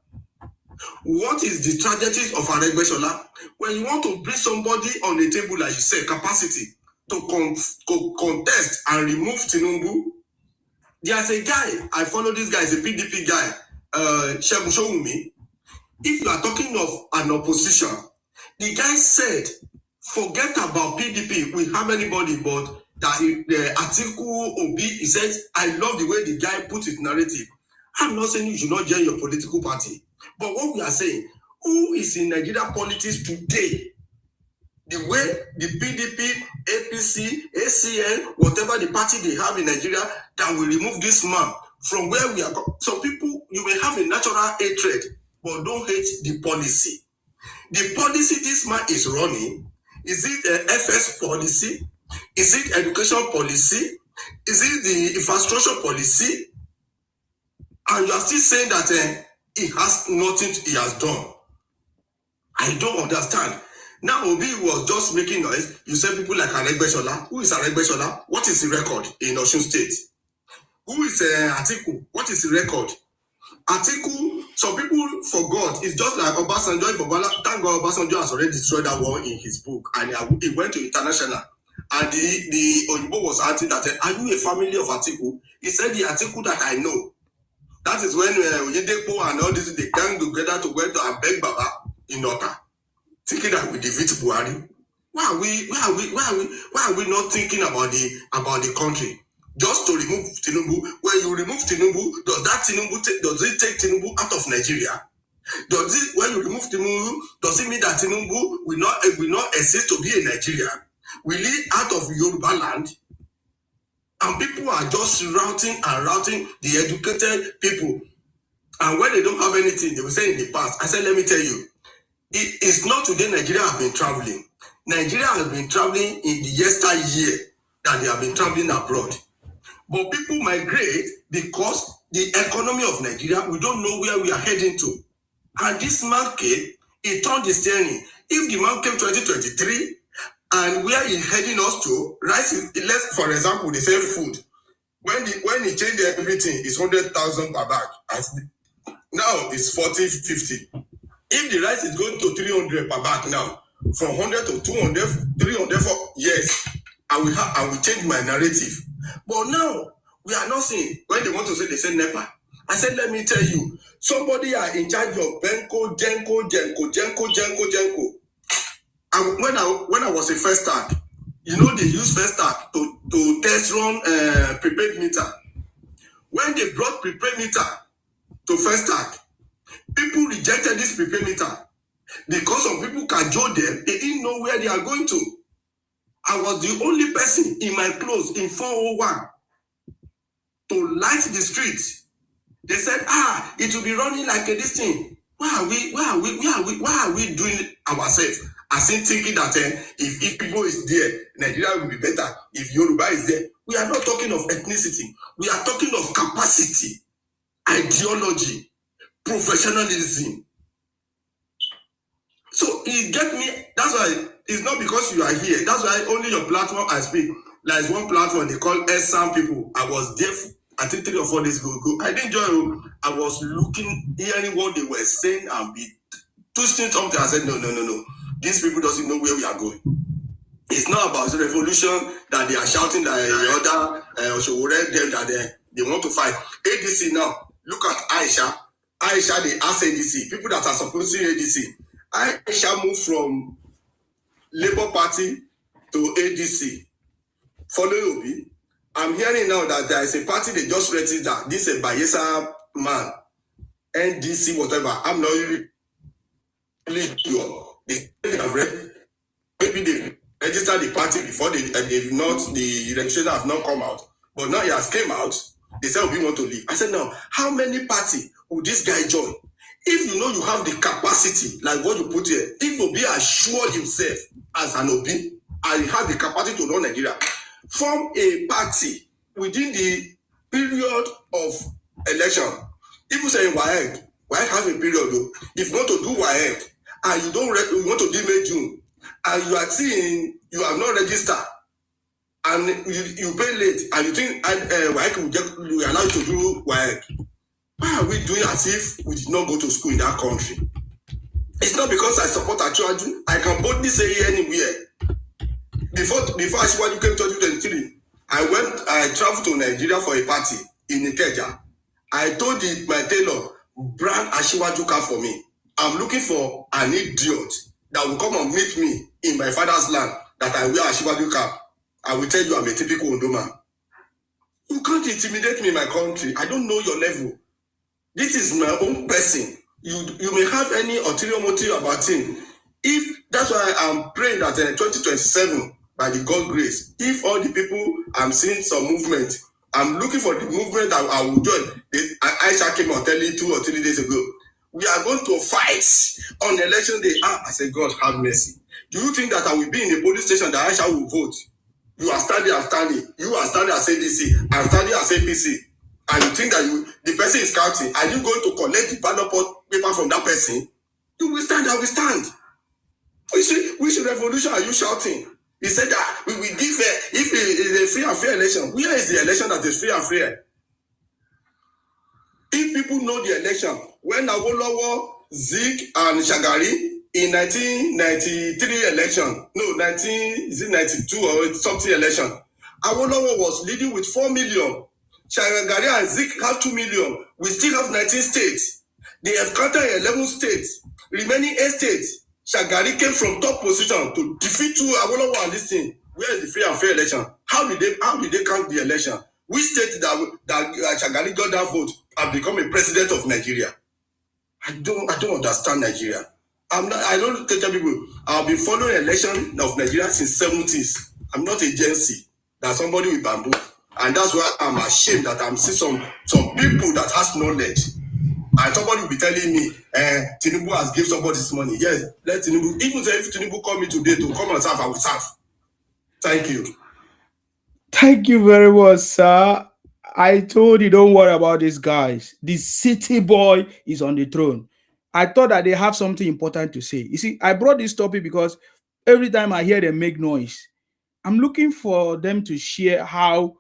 What is the tragedy of Aregbesola? When you want to bring somebody on the table, like you said, capacity, to contest and remove Tinubu. There's a guy, I follow this guy, he's a PDP guy, Shewumi. If you are talking of an opposition, the guy said, forget about PDP, we have anybody, but that the article Obi, he says, I love the way the guy put his narrative. I'm not saying you should not join your political party, but what we are saying, who is in Nigeria politics today? The way the PDP, APC, ACN, whatever the party they have in Nigeria, that will remove this man from where we are. Some people, you may have a natural hatred, but don't hate the policy. The policy this man is running, is it an FS policy? Is it education policy? Is it the infrastructure policy? And you are still saying that he has nothing he has done. I don't understand. Now Obi was just making noise. You say people like Aregbesola. Who is Aregbesola? What is the record in Osun State? Who is Atiku? What is the record? Atiku, some people forgot. It's just like Obasanjo. Thank God Obasanjo has already destroyed that war in his book. And he went to international. And the Oyibo was asking that, are you a family of Atiku? He said, the Atiku that I know. That is when Oyedepo and all this, they came together to go to Abeg Baba in Ota, thinking that we defeat Buhari. Why are we not thinking about the country? Just to remove Tinubu. When you remove Tinubu, does it take Tinubu out of Nigeria? When you remove Tinubu, does it mean that Tinubu will not exist to be in Nigeria? Will he out of Yoruba land? And people are just routing the educated people. And when they don't have anything, they will say in the past. I said, let me tell you, it's not today Nigeria have been traveling. Nigeria has been traveling in the yesteryear that they have been traveling abroad. But people migrate because the economy of Nigeria, we don't know where we are heading to. And this man came, he turned the steering. If the man came 2023, and where he's heading us to, rice is less, for example, the same food. When he changed everything, it's 100,000 per bag. Now it's 40, 50. If the rice is going to 300 per bag now, from 100 to 200, 300 for yes, I will change my narrative. But now we are not saying when they want to say they say NEPA. I said, let me tell you, somebody are in charge of Benko, Genko. And when I was a first tag, they use first tag to test run prepaid meter. When they brought prepaid meter to first tag, people rejected this prepaid meter because some people cajoled them. They didn't know where they are going to. I was the only person in my clothes in 401 to light the street. They said, it will be running like this thing. Why are we doing ourselves? As in thinking that if Igbo is there, Nigeria will be better. If Yoruba is there, we are not talking of ethnicity. We are talking of capacity, ideology, professionalism. So it get me. That's why it's not because you are here. That's why only your platform I speak. Like one platform they call Some people. I was there. I think 3 or 4 days ago. I didn't join. I was hearing what they were saying and be twisting something. I said no. These people doesn't know where we are going. It's not about the revolution that they are shouting that the other them that they want to fight. ADC now, look at Aisha. Aisha, they ask ADC. People that are supposed to ADC. Aisha moved from Labour Party to ADC. Follow Obi. I'm hearing now that there is a party they just registered. This is a Bayesa man. NDC, whatever. I'm not really sure. They have maybe they registered the party before the registration have not come out. But now he has came out. They said we want to leave. I said, now, how many party will this guy join? If you know you have the capacity, like what you put here, if Obi assured himself as an Obi, and he has the capacity to run Nigeria, form a party within the period of election. People say WAEC has a period though. If you want to do WAEC, and you want to do May June, and you are seeing you have not registered, and you pay late, and you think WAEC will allow you to do WAEC. Why are we doing as if we did not go to school in that country? It's not because I support Patriotic. I can boldly say it anywhere. Before Asiwaju came to 2023, I traveled to Nigeria for a party in Ikeja. I told my tailor, brand Asiwaju car for me. I'm looking for an idiot that will come and meet me in my father's land that I wear Asiwaju cap. I will tell you I'm a typical Ondo man. You can't intimidate me in my country. I don't know your level. This is my own person. You may have any ulterior motive about him. If that's why I'm praying that in 2027, by the God grace, if all the people I'm seeing some movement, I'm looking for the movement that I will join. Aisha came on telling 2 or 3 days ago. We are going to fight on election day. I said, God have mercy. Do you think that I will be in a police station that Aisha will vote? You are standing, I'm standing. You are standing as ADC. I'm standing as APC. And you think that the person is counting. Are you going to collect the ballot paper from that person? You will stand, I will stand. Which revolution are you shouting? He said that we will give if it is a free and fair election. Where is the election that is free and fair? If people know the election, when Awolowo, Zik, and Shagari in 1993 election, no, 1992 or something election, Awolowo was leading with 4 million. Shagari and Zik have 2 million. We still have 19 states. They have counted 11 states. Remaining 8 states. Shagari came from top position to defeat 2 Awolowo and this thing. Where is the free and fair election? How did they count the election? Which state that Shagari got that vote and become a president of Nigeria? I don't understand Nigeria. I don't tell people I've been following election of Nigeria since 70s. I'm not a Gen Z. That's somebody with bamboo. And that's why I'm ashamed that I'm seeing some people that has knowledge. And somebody will be telling me, Tinubu has given somebody this money. Yes, let Tinubu, even if Tinubu call me today to come and serve, I will serve. Thank you. Thank you very much, sir. I told you, don't worry about these guys. The city boy is on the throne. I thought that they have something important to say. You see, I brought this topic because every time I hear them make noise, I'm looking for them to share how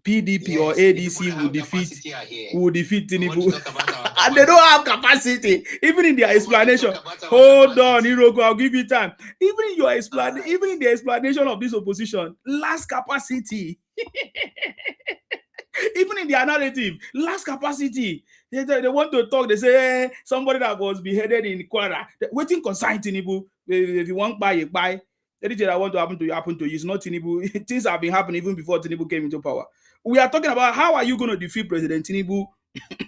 PDP or ADC will defeat Tinubu. And they don't have capacity. Even in their explanation. Hold on, Iroko, I'll give you time. Even in your explanation, even in the explanation of this opposition, last capacity. Even in their narrative, last capacity. They want to talk. They say somebody that was beheaded in Kwara. Waiting consign Tinubu. If you want buy. Anything that want to happen to you. It's not Tinubu. Things have been happening even before Tinubu came into power. We are talking about how are you going to defeat President Tinubu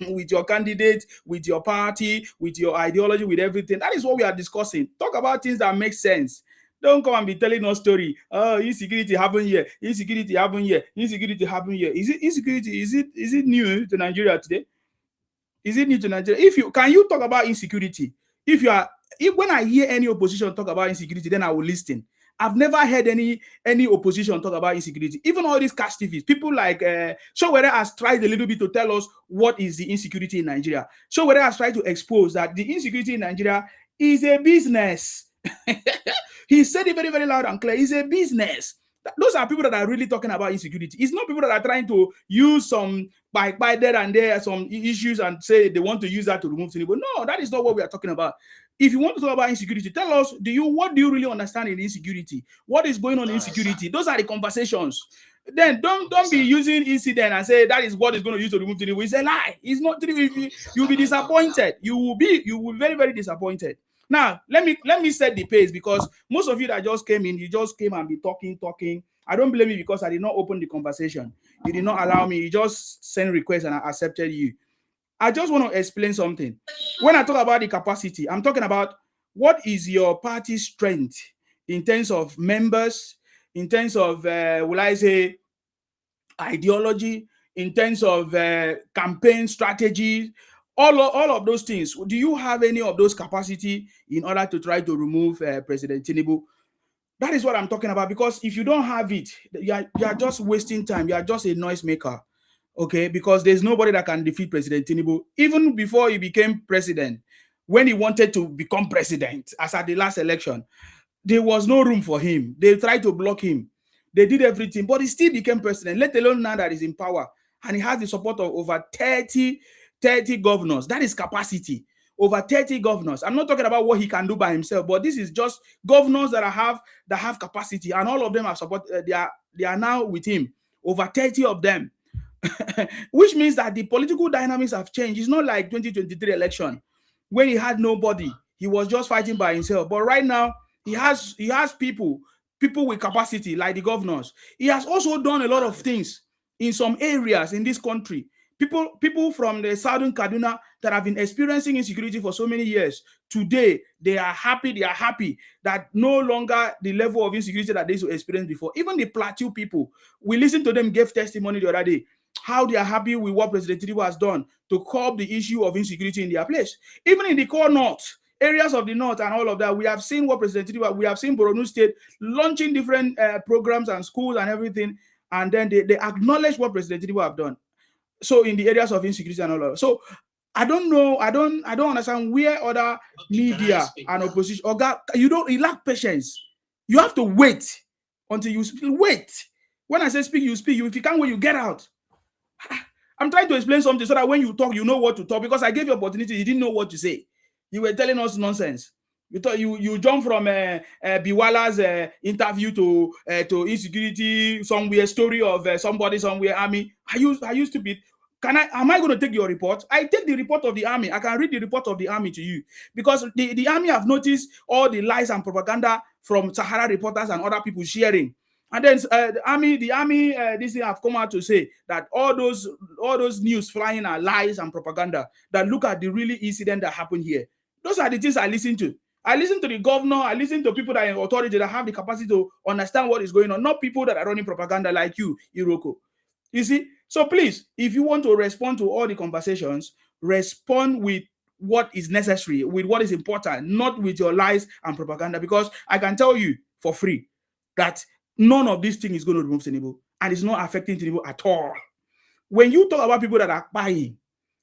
with your candidate, with your party, with your ideology, with everything. That is what we are discussing. Talk about things that make sense. Don't come and be telling us story. Oh, insecurity happened here. Insecurity happened here. Insecurity happened here. Is it insecurity? Is it new to Nigeria today? Is it new to Nigeria? Can you talk about insecurity? When I hear any opposition talk about insecurity, then I will listen. I've never heard any opposition talk about insecurity. Even all these cash TVs, people like Showere has tried a little bit to tell us what is the insecurity in Nigeria. Showere has tried to expose that the insecurity in Nigeria is a business. He said it very, very loud and clear. It's a business. Those are people that are really talking about insecurity. It's not people that are trying to use some by there and there some issues and say they want to use that to remove Tinubu. No, that is not what we are talking about. If you want to talk about insecurity, tell us, what do you really understand in insecurity? What is going on in insecurity? Those are the conversations. Then don't be using incident and say that is what is going to use to remove Tinubu. It's a lie. It's not Tinubu. You'll be disappointed. You will be very, very disappointed. Now, let me set the pace because most of you that just came in, you just came and be talking. I don't blame you because I did not open the conversation. You did not allow me. You just sent requests and I accepted you. I just want to explain something. When I talk about the capacity, I'm talking about what is your party's strength in terms of members, in terms of, will I say, ideology, in terms of campaign strategy, all of those things. Do you have any of those capacity in order to try to remove President Tinubu? That is what I'm talking about, because if you don't have it, you are just wasting time. You are just a noisemaker, okay? Because there's nobody that can defeat President Tinubu. Even before he became president, when he wanted to become president, as at the last election, there was no room for him. They tried to block him. They did everything, but he still became president, let alone now that he's in power. And he has the support of over 30 governors. That is capacity. over 30 governors. I'm not talking about what he can do by himself, but this is just governors that have capacity, and all of them are support. They are now with him. Over 30 of them. Which means that the political dynamics have changed. It's not like 2023 election when he had nobody. He was just fighting by himself. But right now, he has people with capacity, like the governors. He has also done a lot of things in some areas in this country. People from the southern Kaduna that have been experiencing insecurity for so many years, today they are happy. They are happy that no longer the level of insecurity that they used to experience before. Even the Plateau people, we listened to them give testimony the other day, how they are happy with what President Tinubu has done to curb the issue of insecurity in their place. Even in the core north, areas of the north and all of that, we have seen what President Tinubu, we have seen Borno State launching different programs and schools and everything, and then they acknowledge what President Tinubu have done. So in the areas of insecurity and all of that. So I don't know, I don't understand where other media and opposition, you lack patience. You have to wait until you wait. When I say speak, you speak. If you can't wait, you get out. I'm trying to explain something so that when you talk, you know what to talk, because I gave you opportunity, you didn't know what to say. You were telling us nonsense. You thought you jump from Biwala's interview to insecurity, somewhere story of somebody somewhere army. Are you stupid? Am I going to take your report? I take the report of the army. I can read the report of the army to you, because the army have noticed all the lies and propaganda from Sahara reporters and other people sharing. And then the army, this thing have come out to say that all those news flying are lies and propaganda. That look at the really incident that happened here. Those are the things I listen to. I listen to the governor. I listen to people that are in authority that have the capacity to understand what is going on, not people that are running propaganda like you, Iroko. You see? So please, if you want to respond to all the conversations, respond with what is necessary, with what is important, not with your lies and propaganda, because I can tell you for free that none of this thing is going to remove Tinubu, and it's not affecting Tinubu at all. When you talk about people that are buying,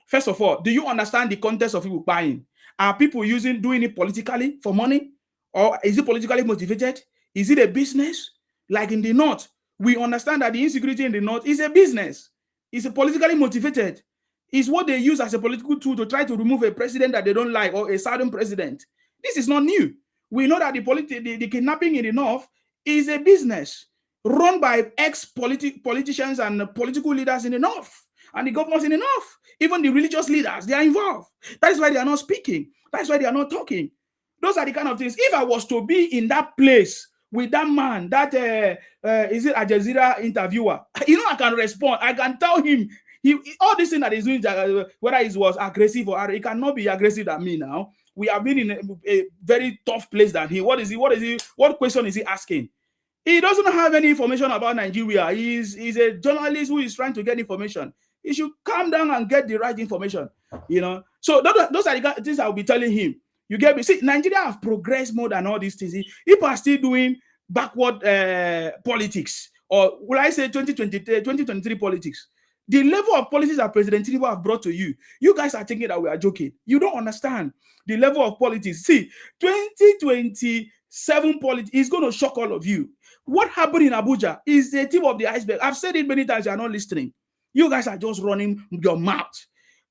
first of all, do you understand the context of people buying? Are people doing it politically for money? Or is it politically motivated? Is it a business? Like in the North, we understand that the insecurity in the North is a business. It's politically motivated. It's what they use as a political tool to try to remove a president that they don't like, or a certain president. This is not new. We know that the kidnapping in the North is a business run by ex-politicians and political leaders in the North, and the governors in the North. Even the religious leaders, they are involved. That is why they are not speaking. That is why they are not talking. Those are the kind of things. If I was to be in that place with that man, that is it Agitator interviewer, I can respond. I can tell him all this thing that he's doing, whether it was aggressive or he cannot be aggressive than me now. We have been in a very tough place than he. What question is he asking? He doesn't have any information about Nigeria. He's a journalist who is trying to get information. He should calm down and get the right information, So those are the things I will be telling him. You get me? See, Nigeria have progressed more than all these things. People are still doing backward politics, or will I say 2023 politics. The level of politics that President Tinubu have brought to you, you guys are thinking that we are joking. You don't understand the level of politics. See, 2027 politics is going to shock all of you. What happened in Abuja is the tip of the iceberg. I've said it many times. You are not listening. You guys are just running your mouth.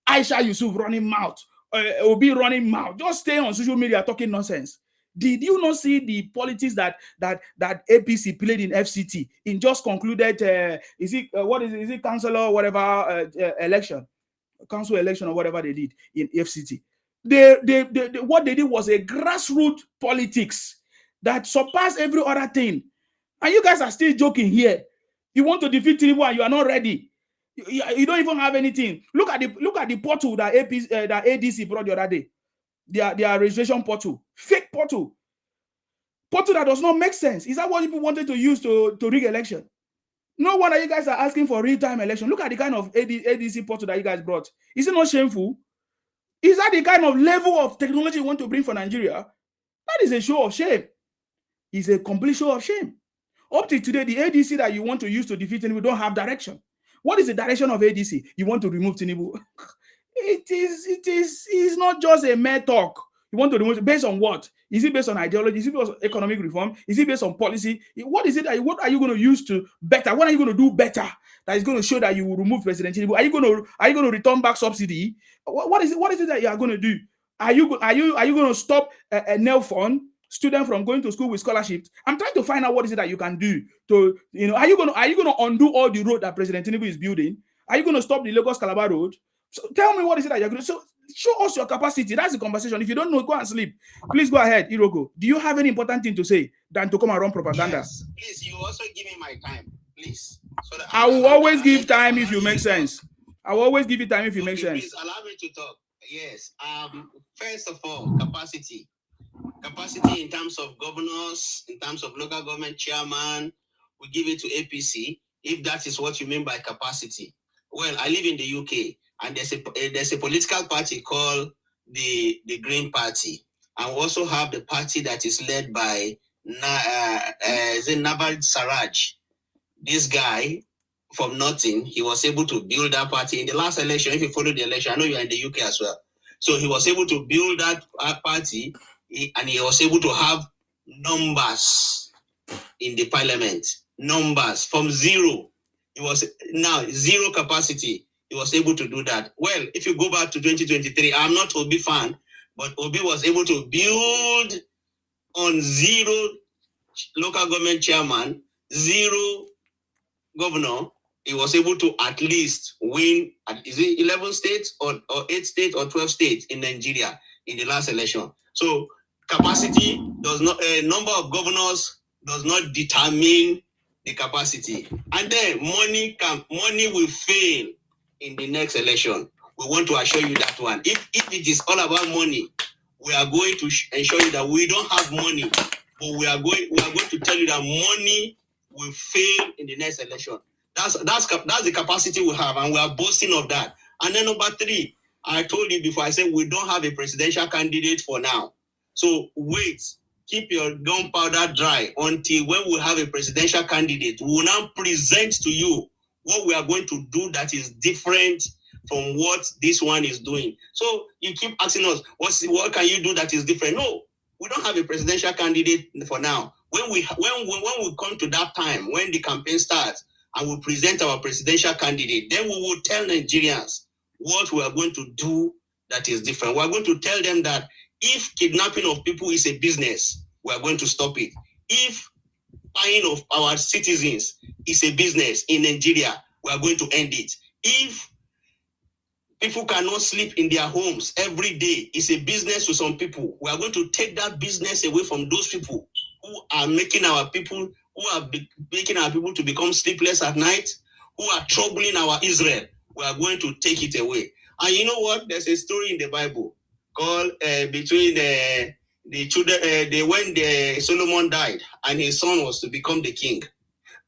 Aisha Yusuf running mouth. Obi running mouth. Just stay on social media talking nonsense. Did you not see the politics that APC played in FCT in just concluded? Is it council or whatever election, council election or whatever they did in FCT? What they did was a grassroots politics that surpassed every other thing. And you guys are still joking here. You want to defeat Tinubu and you are not ready. You don't even have anything. Look at the portal that ADC brought the other day. Their registration portal, fake portal that does not make sense. Is that what people wanted to use to rig election? No wonder you guys are asking for real-time election. Look at the kind of ADC portal that you guys brought. Is it not shameful? Is that the kind of level of technology you want to bring for Nigeria? That is a show of shame. It's a complete show of shame. Up to today, the ADC that you want to use to defeat Tinubu don't have direction. What is the direction of ADC? You want to remove Tinubu? It is not just a mere talk. You want to remove it based on what? Is it based on ideology? Is it based on economic reform? Is it based on policy? What is it what are you going to use to better? What are you going to do better that is going to show that you will remove President Tinubu? Are you going to return back subsidy? What is it that you are going to do? Are you going to stop a nail fund student from going to school with scholarships? I'm trying to find out what is it that you can do to, you know, are you going to undo all the road that President Tinubu is building? Are you going to stop the Lagos Calabar road? So tell me what is it that you're going to do. So show us your capacity. That's the conversation. If you don't know, go and sleep. Please go ahead, Iroko. Do you have any important thing to say than to come and run propaganda? Yes. Please, you also give me my time, please. So that I will always give time if you make sense. I will always give you time if you make sense. Please allow me to talk. Yes. First of all, capacity. Capacity in terms of governors, in terms of local government chairman, we give it to APC, if that is what you mean by capacity. Well, I live in the UK, and there's a political party called the Green Party. And we also have the party that is led by Nawal Sarraj. This guy from nothing, he was able to build that party. In the last election, if you follow the election, I know you're in the UK as well. So he was able to build that party, and he was able to have numbers in the parliament. Numbers from zero. It was now zero capacity. He was able to do that. Well, if you go back to 2023, I'm not Obi fan, but Obi was able to build on zero local government chairman, zero governor. He was able to at least win, is it 11 states or 8 states or 12 states in Nigeria in the last election. So capacity does not, number of governors does not determine the capacity. And then money will fail in the next election. We want to assure you that one. If it is all about money, we are going to ensure you that we don't have money, but we are going to tell you that money will fail in the next election. That's the capacity we have, and we are boasting of that. And then number 3, I told you before, I said we don't have a presidential candidate for now. So wait, keep your gunpowder dry until when we have a presidential candidate. We will now present to you what we are going to do that is different from what this one is doing. So you keep asking us, what can you do that is different? No, we don't have a presidential candidate for now. When we come to that time, when the campaign starts, and we present our presidential candidate, then we will tell Nigerians what we are going to do that is different. We are going to tell them that if kidnapping of people is a business, we are going to stop it. If buying of our citizens is a business in Nigeria, we are going to end it. If people cannot sleep in their homes every day, it's a business to some people, we are going to take that business away from those people who are making our people to become sleepless at night, who are troubling our Israel. We are going to take it away. And you know what? There's a story in the Bible called between the children, when Solomon died and his son was to become the king.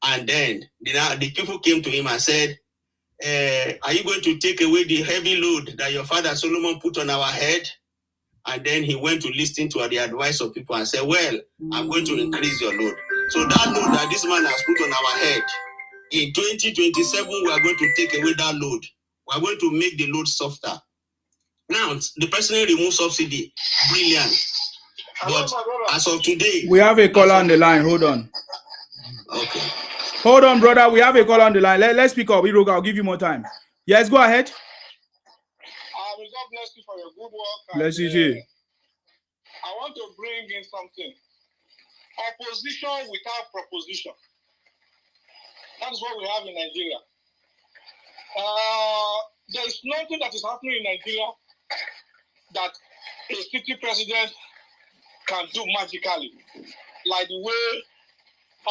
And then the people came to him and said, are you going to take away the heavy load that your father Solomon put on our head? And then he went to listen to the advice of people and said, well, I'm going to increase your load. So that load that this man has put on our head, in 2027, we are going to take away that load. We are going to make the load softer. Now, the president removed subsidy. Brilliant. But as of today... We have a caller on the line. Hold on. Okay. Hold on, brother. We have a caller on the line. Let's speak up. Iroga, I'll give you more time. Yes, go ahead. God bless you for your good work. Bless you too. I want to bring in something. Opposition without proposition. That's what we have in Nigeria. There is nothing that is happening in Nigeria that a city president can do magically, like the way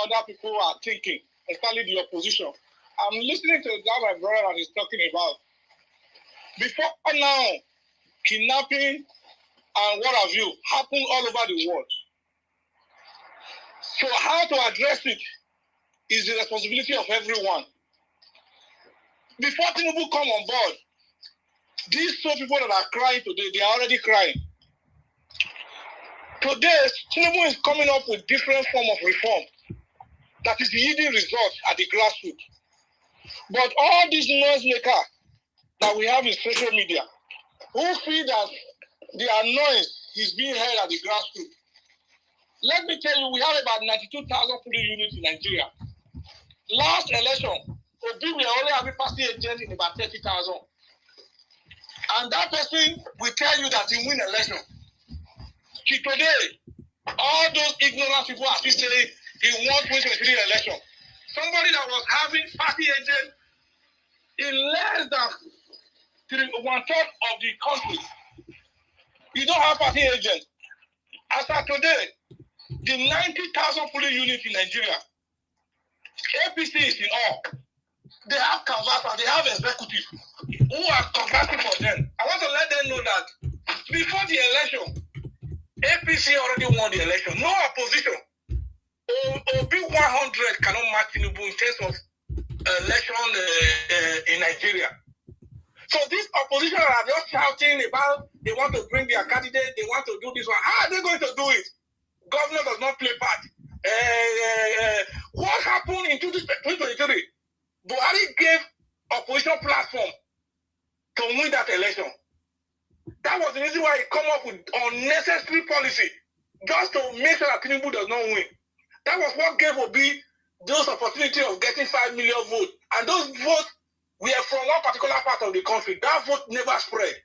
other people are thinking, especially the opposition. I'm listening to that my brother that is talking about. Before now, kidnapping and what have you happen all over the world. So how to address it is the responsibility of everyone. Before Tinubu come on board, these two people that are crying today, they are already crying. Today, Tinubu is coming up with different form of reform that is yielding results at the grassroots. But all these noise makers that we have in social media, who feel that their noise is being heard at the grassroots. Let me tell you, we have about 92,000 polling units in Nigeria. Last election, we were only having party agents in about 30,000. And that person will tell you that he win election. Today, all those ignorant people are still saying he won 2023 election. Somebody that was having party agent in less than 1/3 of the country. You don't have party agent. As of today, the 90,000 polling units in Nigeria, APC is in all. They have canvassers, they have executives who are conversing for them. I want to let them know that before the election, APC already won the election. No opposition. Obi 100 cannot match Tinubu in terms of election in Nigeria. So these opposition are just shouting about they want to bring their candidate, they want to do this one. How are they going to do it? Governor does not play part. What happened in 2023? Buhari gave opposition platform to win that election. That was the reason why he come up with unnecessary policy just to make sure that Tinubu does not win. That was what gave Obi those opportunity of getting 5 million votes. And those votes were from one particular part of the country. That vote never spread.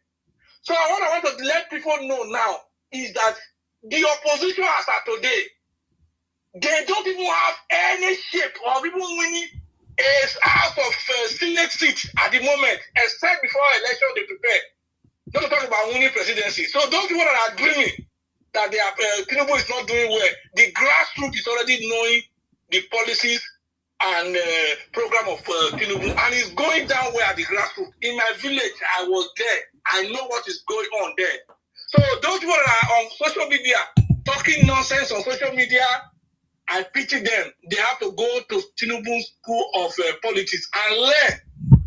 So what I want to let people know now is that the opposition as of today, they don't even have any shape of even winning is out of Senate seats at the moment, except before election they prepare. Don't talk about winning presidency. So those people that are dreaming that they are Tinubu is not doing well, the grassroots is already knowing the policies and program of Tinubu, and it's going down well at the grassroots. In my village, I was there. I know what is going on there. So those people that are on social media talking nonsense on social media, I pity them. They have to go to Tinubu's school of politics and learn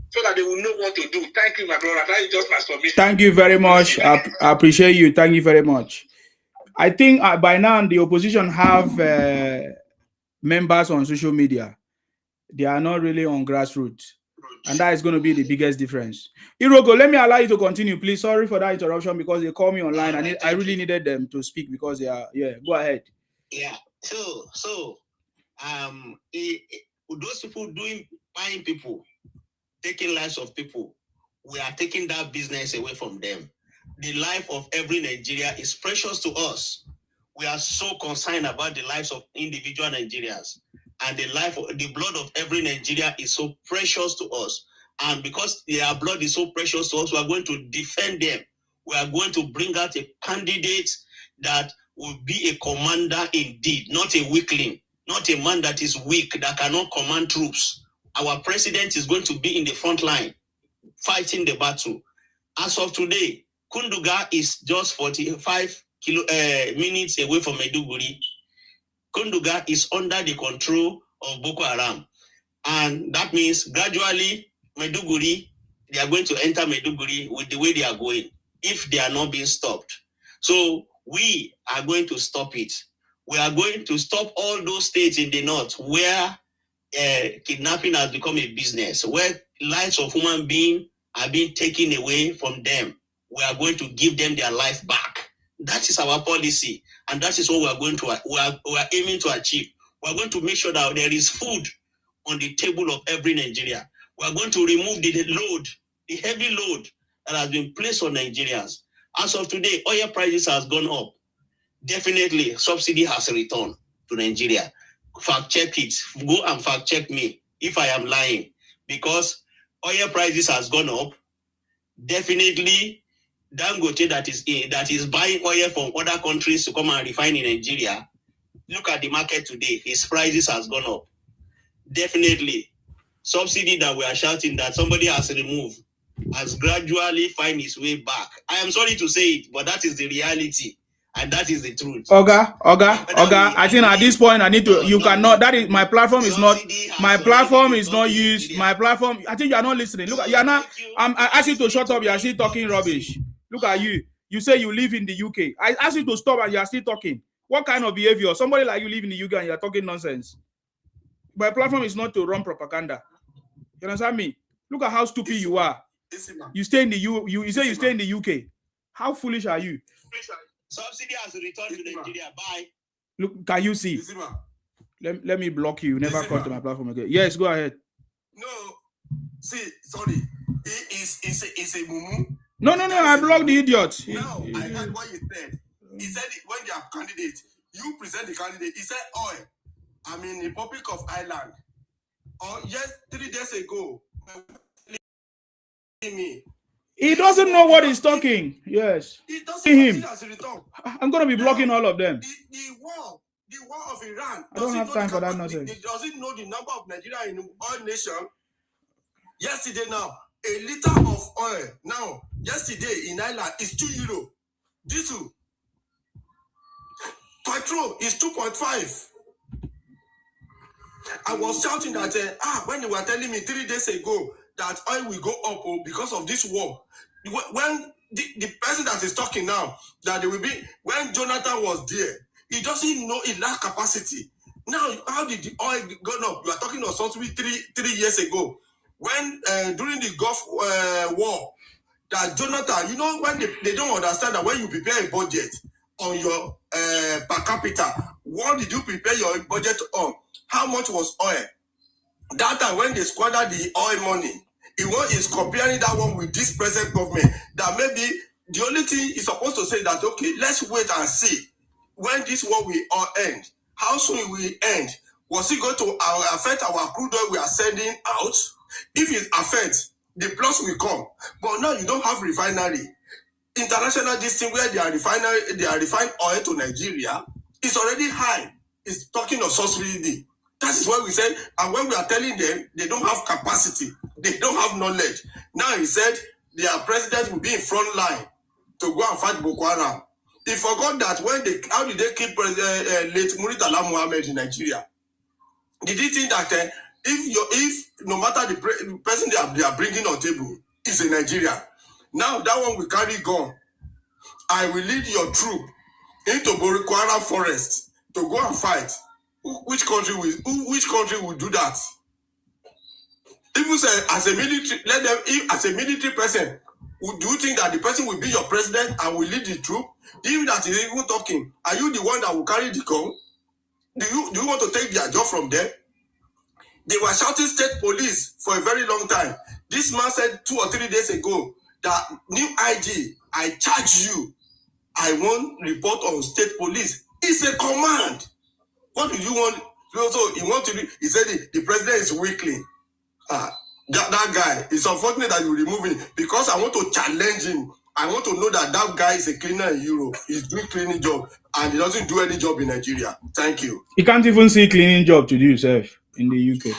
so that they will know what to do. Thank you, my brother. That is just my submission. Thank you very much. I appreciate you. Thank you very much. I think by now the opposition have members on social media. They are not really on grassroots. And that is going to be the biggest difference. Irogo, let me allow you to continue, please. Sorry for that interruption because they called me online and I really needed them to speak because they are, go ahead. Yeah. So those people buying people, taking lives of people, we are taking that business away from them. The life of every Nigerian is precious to us. We are so concerned about the lives of individual Nigerians, and the blood of every Nigerian is so precious to us. And because their blood is so precious to us, we are going to defend them. We are going to bring out a candidate that will be a commander indeed, not a weakling, not a man that is weak, that cannot command troops. Our president is going to be in the front line, fighting the battle. As of today, Kunduga is just 45 minutes away from Maiduguri. Kunduga is under the control of Boko Haram. And that means gradually Maiduguri, they are going to enter Maiduguri with the way they are going, if they are not being stopped. So we are going to stop it. We are going to stop all those states in the north where kidnapping has become a business, where lives of human beings are being taken away from them. We are going to give them their life back. That is our policy, and that is what we are going to. We are aiming to achieve. We are going to make sure that there is food on the table of every Nigerian. We are going to remove the heavy load that has been placed on Nigerians. As of today, oil prices has gone up. Definitely, subsidy has returned to Nigeria. Fact check it. Go and fact check me if I am lying, because oil prices has gone up. Definitely, Dangote that is buying oil from other countries to come and refine in Nigeria. Look at the market today. His prices has gone up. Definitely, subsidy that we are shouting that somebody has removed has gradually find its way back. I am sorry to say it, but that is the reality. And that is the truth. Oga. I think at this point I need to. You cannot. That is my platform is not. My platform is not used. My platform. I think you are not listening. Look, you are not. I asked you to shut up. You are still talking rubbish. Look at you. You say you live in the UK. I asked you to stop and you are still talking. What kind of behavior? Somebody like you live in the UK and you are talking nonsense. My platform is not to run propaganda. You understand me? Look at how stupid you are. You stay in the you say you stay in the UK. How foolish are you? Subsidy has returned to Nigeria. Bye. Look, can you see? Let me block you. Never come to my platform again. Yes, go ahead. No, see, sorry. It's a mumu. No, I blocked the idiot. Now, I heard what he said. He said when they are candidates, you present the candidate. He said, "Oh, I'm in the Republic of Ireland." Or yes, 3 days ago, me. He doesn't know what he's talking. Yes. He doesn't See him. as a return. I'm going to be blocking all of them. The war of Iran. I don't have time for that nonsense. Does it know the number of Nigeria in oil nation? Yesterday now, a liter of oil now, yesterday in Ireland is €2. Diesel. Petrol is 2.5. I was shouting that when they were telling me 3 days ago that oil will go up because of this war. When the person that is talking now, that they will be, when Jonathan was there, he doesn't know in that capacity. Now, how did the oil go up? You are talking of something 3 years ago. When during the Gulf War, that Jonathan, you know, when they don't understand that when you prepare a budget on your per capita, what did you prepare your budget on? How much was oil? That time when they squandered the oil money, is comparing that one with this present government. That maybe the only thing is supposed to say that, okay, let's wait and see when this war will all end. How soon it will end? Was it going to affect our crude oil we are sending out? If it affects, the plus will come. But now you don't have refinery. International distance where they are refined oil to Nigeria is already high. It's talking of subsidy. That is why we said, and when we are telling them they don't have capacity, they don't have knowledge. Now he said their president will be in front line to go and fight Boko Haram. He forgot that how did they keep late Muritala Muhammad in Nigeria? Did he think that if no matter the person they are bringing on table is a Nigerian, now that one will carry gun. I will lead your troop into Boko Haram forest to go and fight. Which country will do that? Even say as a military, let them. If as a military person, do you think that the person will be your president and will lead the troop? Even that is even talking, are you the one that will carry the gun? Do you want to take their job from them? They were shouting state police for a very long time. This man said 2 or 3 days ago that new IG, I charge you. I won't report on state police. It's a command. What do you want? He said the president is weakling. That guy, it's unfortunate that you remove him because I want to challenge him. I want to know that guy is a cleaner in Europe. He's doing cleaning job and he doesn't do any job in Nigeria. Thank you. He can't even see cleaning job to do himself in the UK.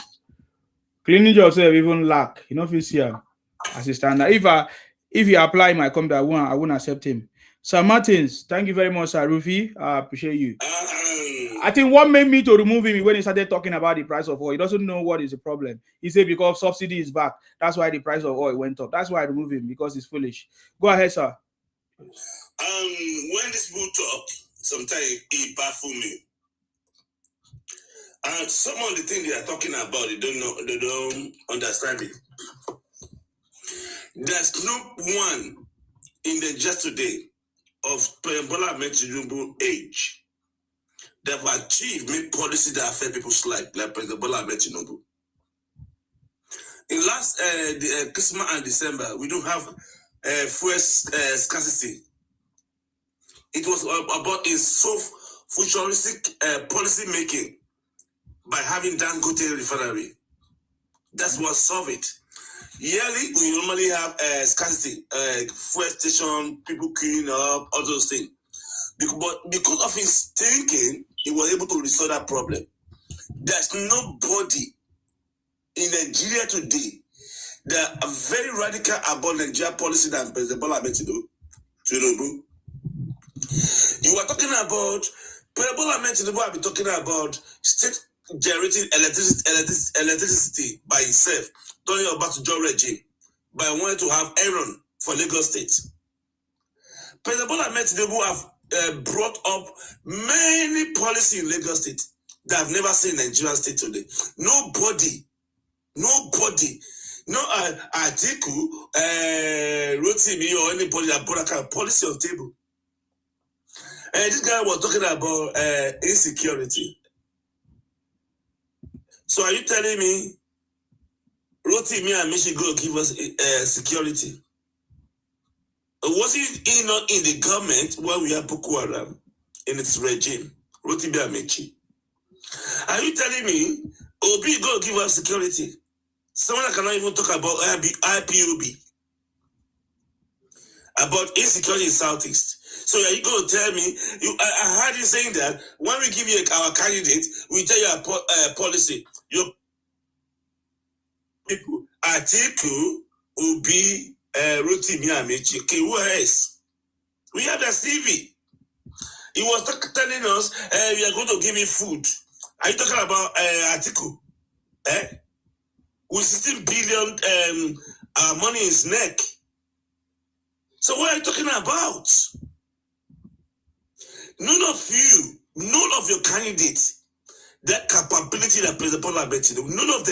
Cleaning job self even lack. You know if you see him as a standard. If you apply my company, I won't accept him. Sir Martins, thank you very much, Sir Rufi. I appreciate you. I think what made me to remove him when he started talking about the price of oil. He doesn't know what is the problem. He said because subsidy is back. That's why the price of oil went up. That's why I removed him, because he's foolish. Go ahead, sir. When this people talk, sometimes it baffles me. And some of the things they are talking about, they don't understand it. There's no one in the just today of Bola Ahmed Tinubu age that have achieved make policy that affect people's life, like President Bola Ahmed Tinubu. In last Christmas and December, we don't have fuel scarcity. It was about his so futuristic policy making by having Dangote refinery. That's what solved it. Yearly, we normally have scarcity, fuel station, people queuing up, all those things. But because of his thinking, he was able to resolve that problem. There's nobody in Nigeria today that are very radical about Nigeria policy than President Bola Ahmed Tinubu. You are talking about President Bola Ahmed Tinubu. I've been talking about state generating electricity by itself, turning your back to John regime by wanting to have Aaron for Lagos State. President Bola Ahmed Tinubu have brought up many policies in Lagos State that I've never seen in Nigerian state today. Nobody, no Atiku, Rotimi, or anybody that brought a kind of policy on the table. And this guy was talking about insecurity. So are you telling me Rotimi and Michi go give us security? Was he not in the government when we had Boko Haram in its regime? Rotimi Amechi. Are you telling me Obi go give us security? Someone that cannot even talk about IPOB, about insecurity in Southeast. So are you going to tell me? I heard you saying that when we give you our candidate, we tell you our policy. Your people, Atiku, Obi, Rotimi Amechi. Okay, who else? We have the CV. He was telling us we are going to give you food. Are you talking about Atiku? With 16 billion money in his neck. So what are you talking about? None of your candidates, that capability that President Bola Ahmed Tinubu, none of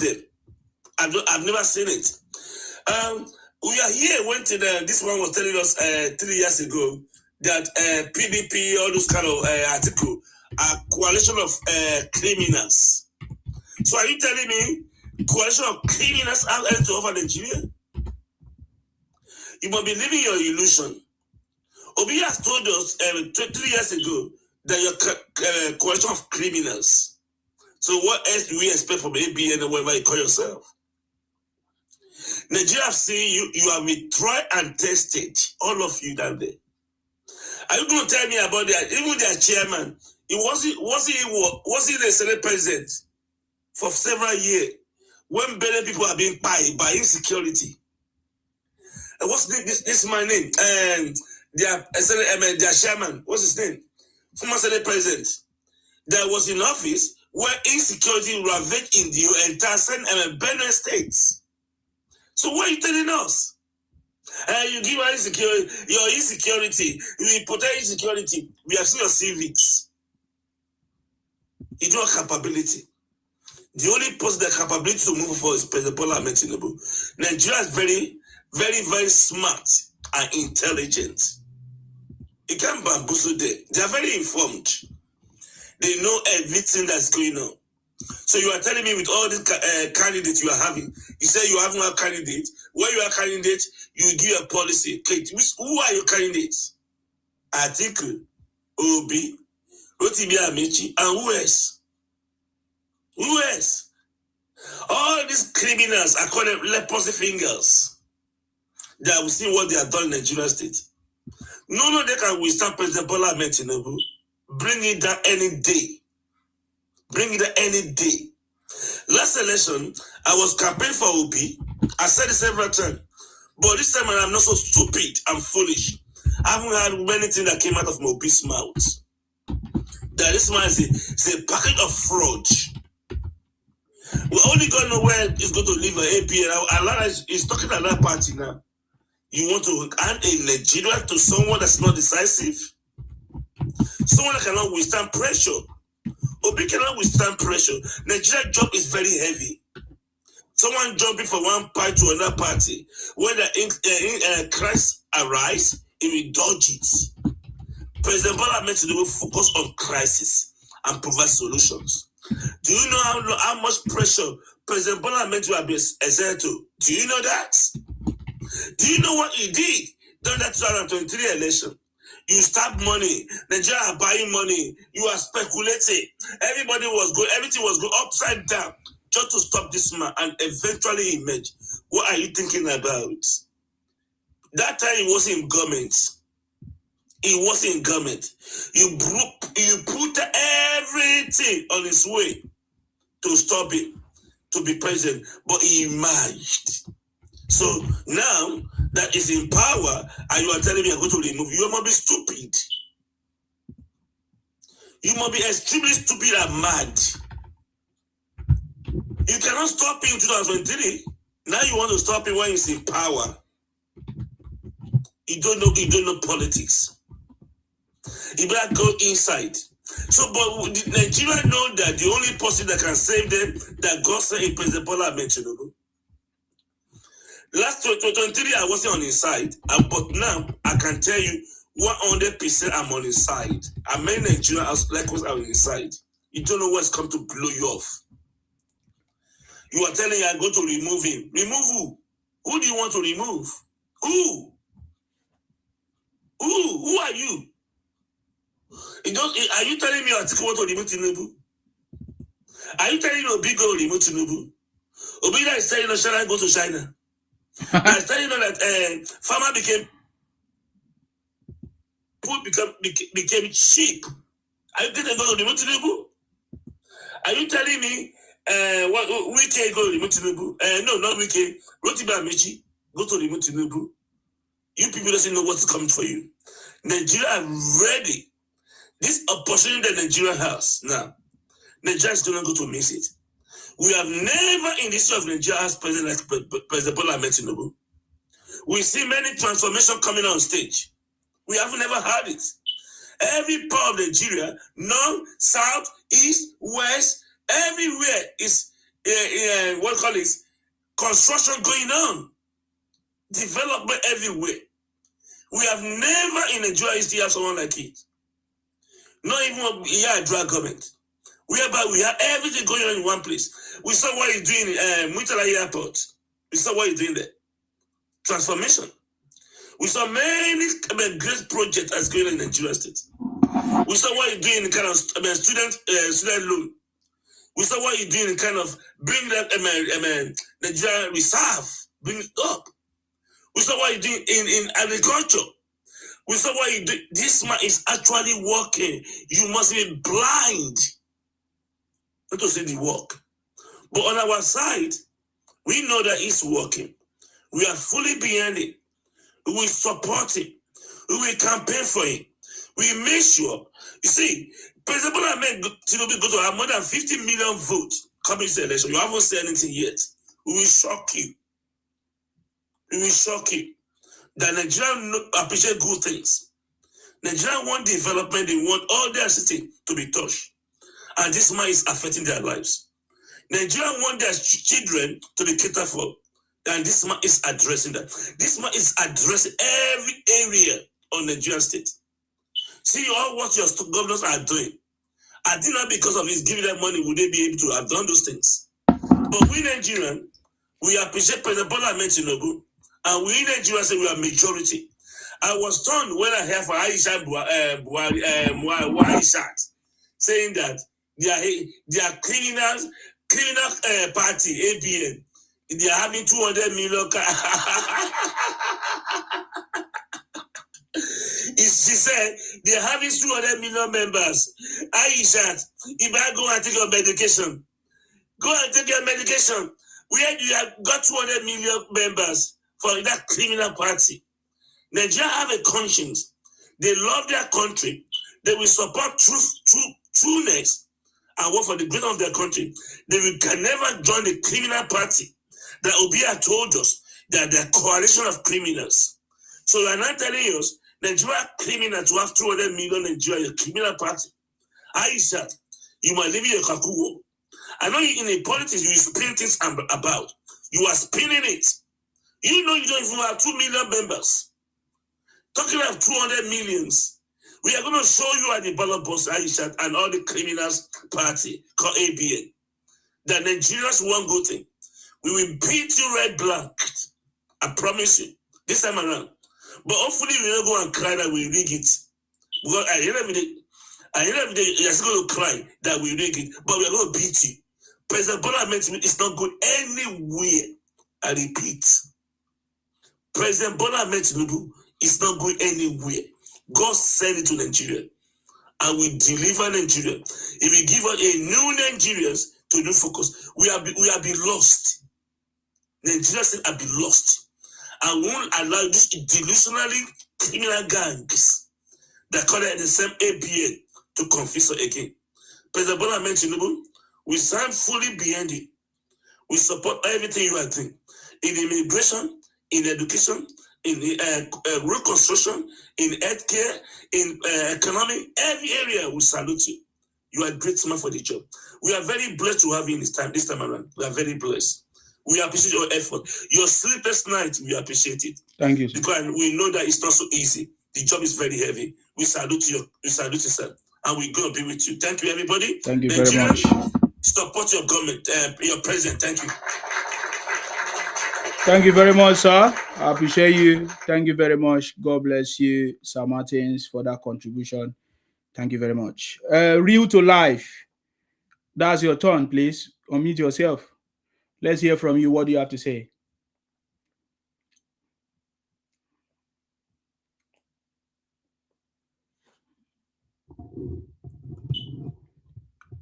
them. I've never seen it. We are here when this one was telling us 3 years ago that PDP, all those kind of article, are coalition of criminals. So are you telling me coalition of criminals have anything to offer Nigeria? You must be living your illusion. Obi has told us 3 years ago that you're coalition of criminals. So what else do we expect from ABN or whatever you call yourself? Nigeria have seen you have been tried and tested, all of you down there. Are you going to tell me about that? Even their chairman, was he the Senate president for several years when many people are being paid by insecurity? And what's this my name? Their chairman, what's his name? Former Senate president that was in office where insecurity ravaged in the entire Benue states. So what are you telling us? You give us insecurity, your insecurity, you protect insecurity. We have seen your civics. You don't have capability. The only person that capability to move forward is President Bola Ahmed Tinubu. Nigeria is very, very, very smart and intelligent. You can't bamboozle them. They are very informed. They know everything that's going on. So you are telling me with all these candidates you are having, you say you have no candidate. When you are candidate, you give a policy. Okay, who are your candidates? Atiku, Obi, Rotimi Amechi, and who else? Who else? All these criminals are called leprosy fingers. They have seen what they have done in Nigeria state. None of them can withstand President Bola Ahmed Tinubu. Bring it down any day. Bring it down any day. Last election, I was campaigning for Obi. I said it several times. But this time I'm not so stupid and foolish. I haven't heard many things that came out of my Obi's mouth. That this man is a packet of fraud. We only going to know where he's going to leave an AP. And he's talking to another party now. You want to hand a Nigeria to someone that's not decisive? Someone that cannot withstand pressure. Obi cannot withstand pressure. Nigeria's job is very heavy. Someone jumping from one party to another party. When the crisis arise, he will dodge it. President Bola Ahmed Tinubu focus on crisis and provide solutions. Do you know how much pressure President Bola Ahmed Tinubu will be exerted to? Do you know that? Do you know what he did during that 2023 election? You start money. Nigeria are buying money. You are speculating. Everything was going upside down just to stop this man and eventually emerge. What are you thinking about? That time he was in government. He was in government. You put everything on his way to stop him, to be president, but he emerged. So now that is in power, and you are telling me I'm going to remove you, must be stupid. You must be extremely stupid and mad. You cannot stop him in 2023. Now you want to stop him when he's in power. You don't know politics. You better go inside. So, but Nigeria know that the only person that can save them, that God sent is President Bola Ahmed Tinubu. Last 2023, I wasn't on his side, but now I can tell you 100% I'm on his side. And many Nigerians likewise are on his side. You don't know what's come to blow you off. You are telling you I'm going to remove him. Remove who? Who do you want to remove? Who? Who are you? Are you telling me Atiku want to remove Tinubu? Are you telling me Obi go remove Tinubu? Obi is telling us China go to China. I telling you that farmer became cheap. Are you getting go to remove Tinubu? Are you telling me what Wike go to remove Tinubu? No, not Wike. Rotiba Michi go to remove Tinubu. You people doesn't know what's coming for you. Nigeria are ready. This opportunity that Nigeria has now, Nigeria is going to go to miss it. We have never in the history of Nigeria as President like President Bola Ahmed Tinubu. We see many transformations coming on stage. We have never had it. Every part of Nigeria, north, south, east, west, everywhere is construction going on, development everywhere. We have never in Nigeria history have someone like it. Not even a drug government. Whereby we have everything going on in one place. We saw what he's doing in Murtala Airport. We saw what he's doing there. Transformation. We saw many great projects that's going on in Nigeria state. We saw what he's doing in kind of student loan. We saw what he's doing in kind of bring that Nigeria reserve, bring it up. We saw what he's doing in agriculture. We saw what he did. This man is actually working. You must be blind not to see the work. But on our side, we know that he's working. We are fully behind it. We will support him. We will campaign for him. We make sure. You see, President Bola Ahmed Tinubu going to have more than 50 million votes coming to the election. You haven't said anything yet. We will shock you. We will shock you. That Nigeria appreciate good things. Nigeria want development. They want all their city to be touched. And this man is affecting their lives. Nigeria want their children to be catered for. And this man is addressing that. This man is addressing every area on Nigeria state. See all what your governors are doing. I did not because of his giving them money would they be able to have done those things. But we Nigerians, we appreciate President Bola Ahmed Tinubu. And we in Nigeria say we are majority. I was stunned when I heard for Aisha saying that they are criminal party, ABN. They are having 200 million. She said they are having 200 million members. Aisha, if I go and take your medication, go and take your medication. Where you have got 200 million members for that criminal party. Nigeria have a conscience. They love their country. They will support trueness and work for the good of their country. They can never join the criminal party that Obiya told us that they're a coalition of criminals. So we are not telling us Nigeria criminal to have 200 million Nigeria, a criminal party. Aisha, you might live in your kakuwo. I know in a politics you spin things about. You are spinning it. You know you don't even have 2 million members. Talking of 200 millions. We are going to show you at the ballot box, Aisha, and all the criminals party called ABN. That Nigerians won't go thing. We will beat you red blank. I promise you. This time around. But hopefully we don't go and cry that we rig it. Because at the end of the day, you're still going to cry that we rig it. But we're going to beat you. President Bola Ahmed Tinubu is not good anywhere. I repeat. President Bola Ahmed Tinubu is not going anywhere. God sent it to Nigeria. And we deliver Nigeria. If we give us a new Nigerians to do focus, we have been lost. Nigerians have been lost. And we won't allow these delusionally criminal gangs that call it the same ABN to confuse us again. President Bola Ahmed Tinubu, we stand fully behind it. We support everything you are doing. In immigration, in education, in reconstruction, in healthcare, in economy, every area we salute you. You are a great man for the job. We are very blessed to have you in this time around. We are very blessed. We appreciate your effort. Your sleepless night, we appreciate it. Thank you, sir. Because we know that it's not so easy. The job is very heavy. We salute you. We salute you, sir. And we're going to be with you. Thank you, everybody. Thank you very much. Support your government, your president. Thank you. Thank you very much, sir. I appreciate you. Thank you very much. God bless you, Sir Martins, for that contribution. Thank you very much. Real to life. That's your turn, please. Unmute yourself. Let's hear from you. What do you have to say?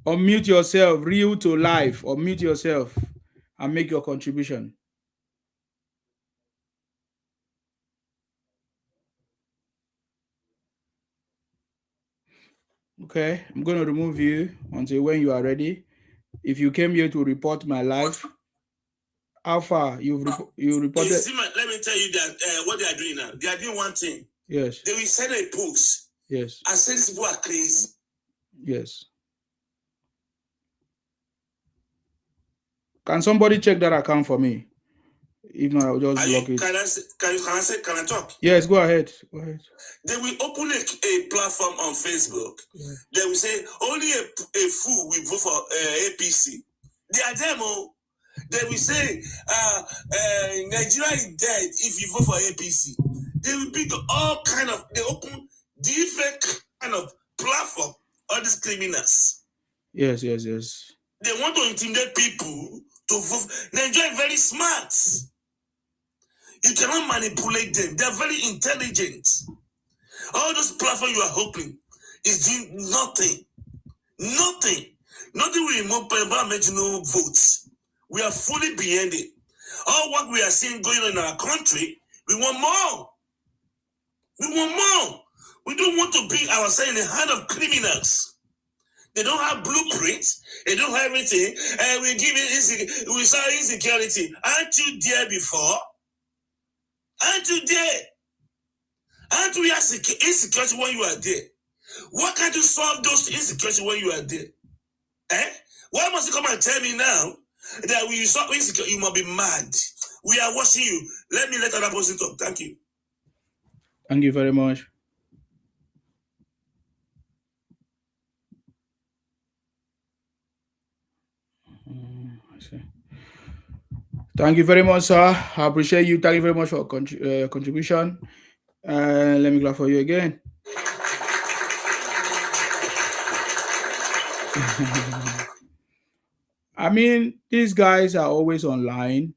Unmute yourself. Real to life. Unmute yourself and make your contribution. Okay, I'm going to remove you until when you are ready. If you came here to report my life, how far you reported? Let me tell you that what they are doing now. They are doing one thing. Yes. They will send a post. Yes. And say these people are crazy. Yes. Can somebody check that account for me? If not, I'll just block it. Can I talk? Yes, go ahead. Go ahead. They will open a platform on Facebook. Yeah. They will say only a fool will vote for APC. They are them. They will say Nigeria is dead if you vote for APC. They will pick all kind of. They open different kind of platform. All these criminals. Yes, yes, yes. They want to intimidate people to vote. Nigeria is very smart. You cannot manipulate them. They are very intelligent. All those platforms you are opening is doing nothing. Nothing. Nothing will remove parliamentary votes. We are fully behind it. All what we are seeing going on in our country, we want more. We want more. We don't want to be ourselves in the hand of criminals. They don't have blueprints. They don't have everything. And we give it we saw insecurity. Aren't you there before? Aren't you there? Aren't we have insecurity when you are there? What can you solve those insecurity when you are there? Why must you come and tell me now that when you solve insecurity, you must be mad? We are watching you. Let other person talk. Thank you. Thank you very much. Thank you very much, sir. I appreciate you. Thank you very much for contribution. Let me clap for you again. I mean, these guys are always online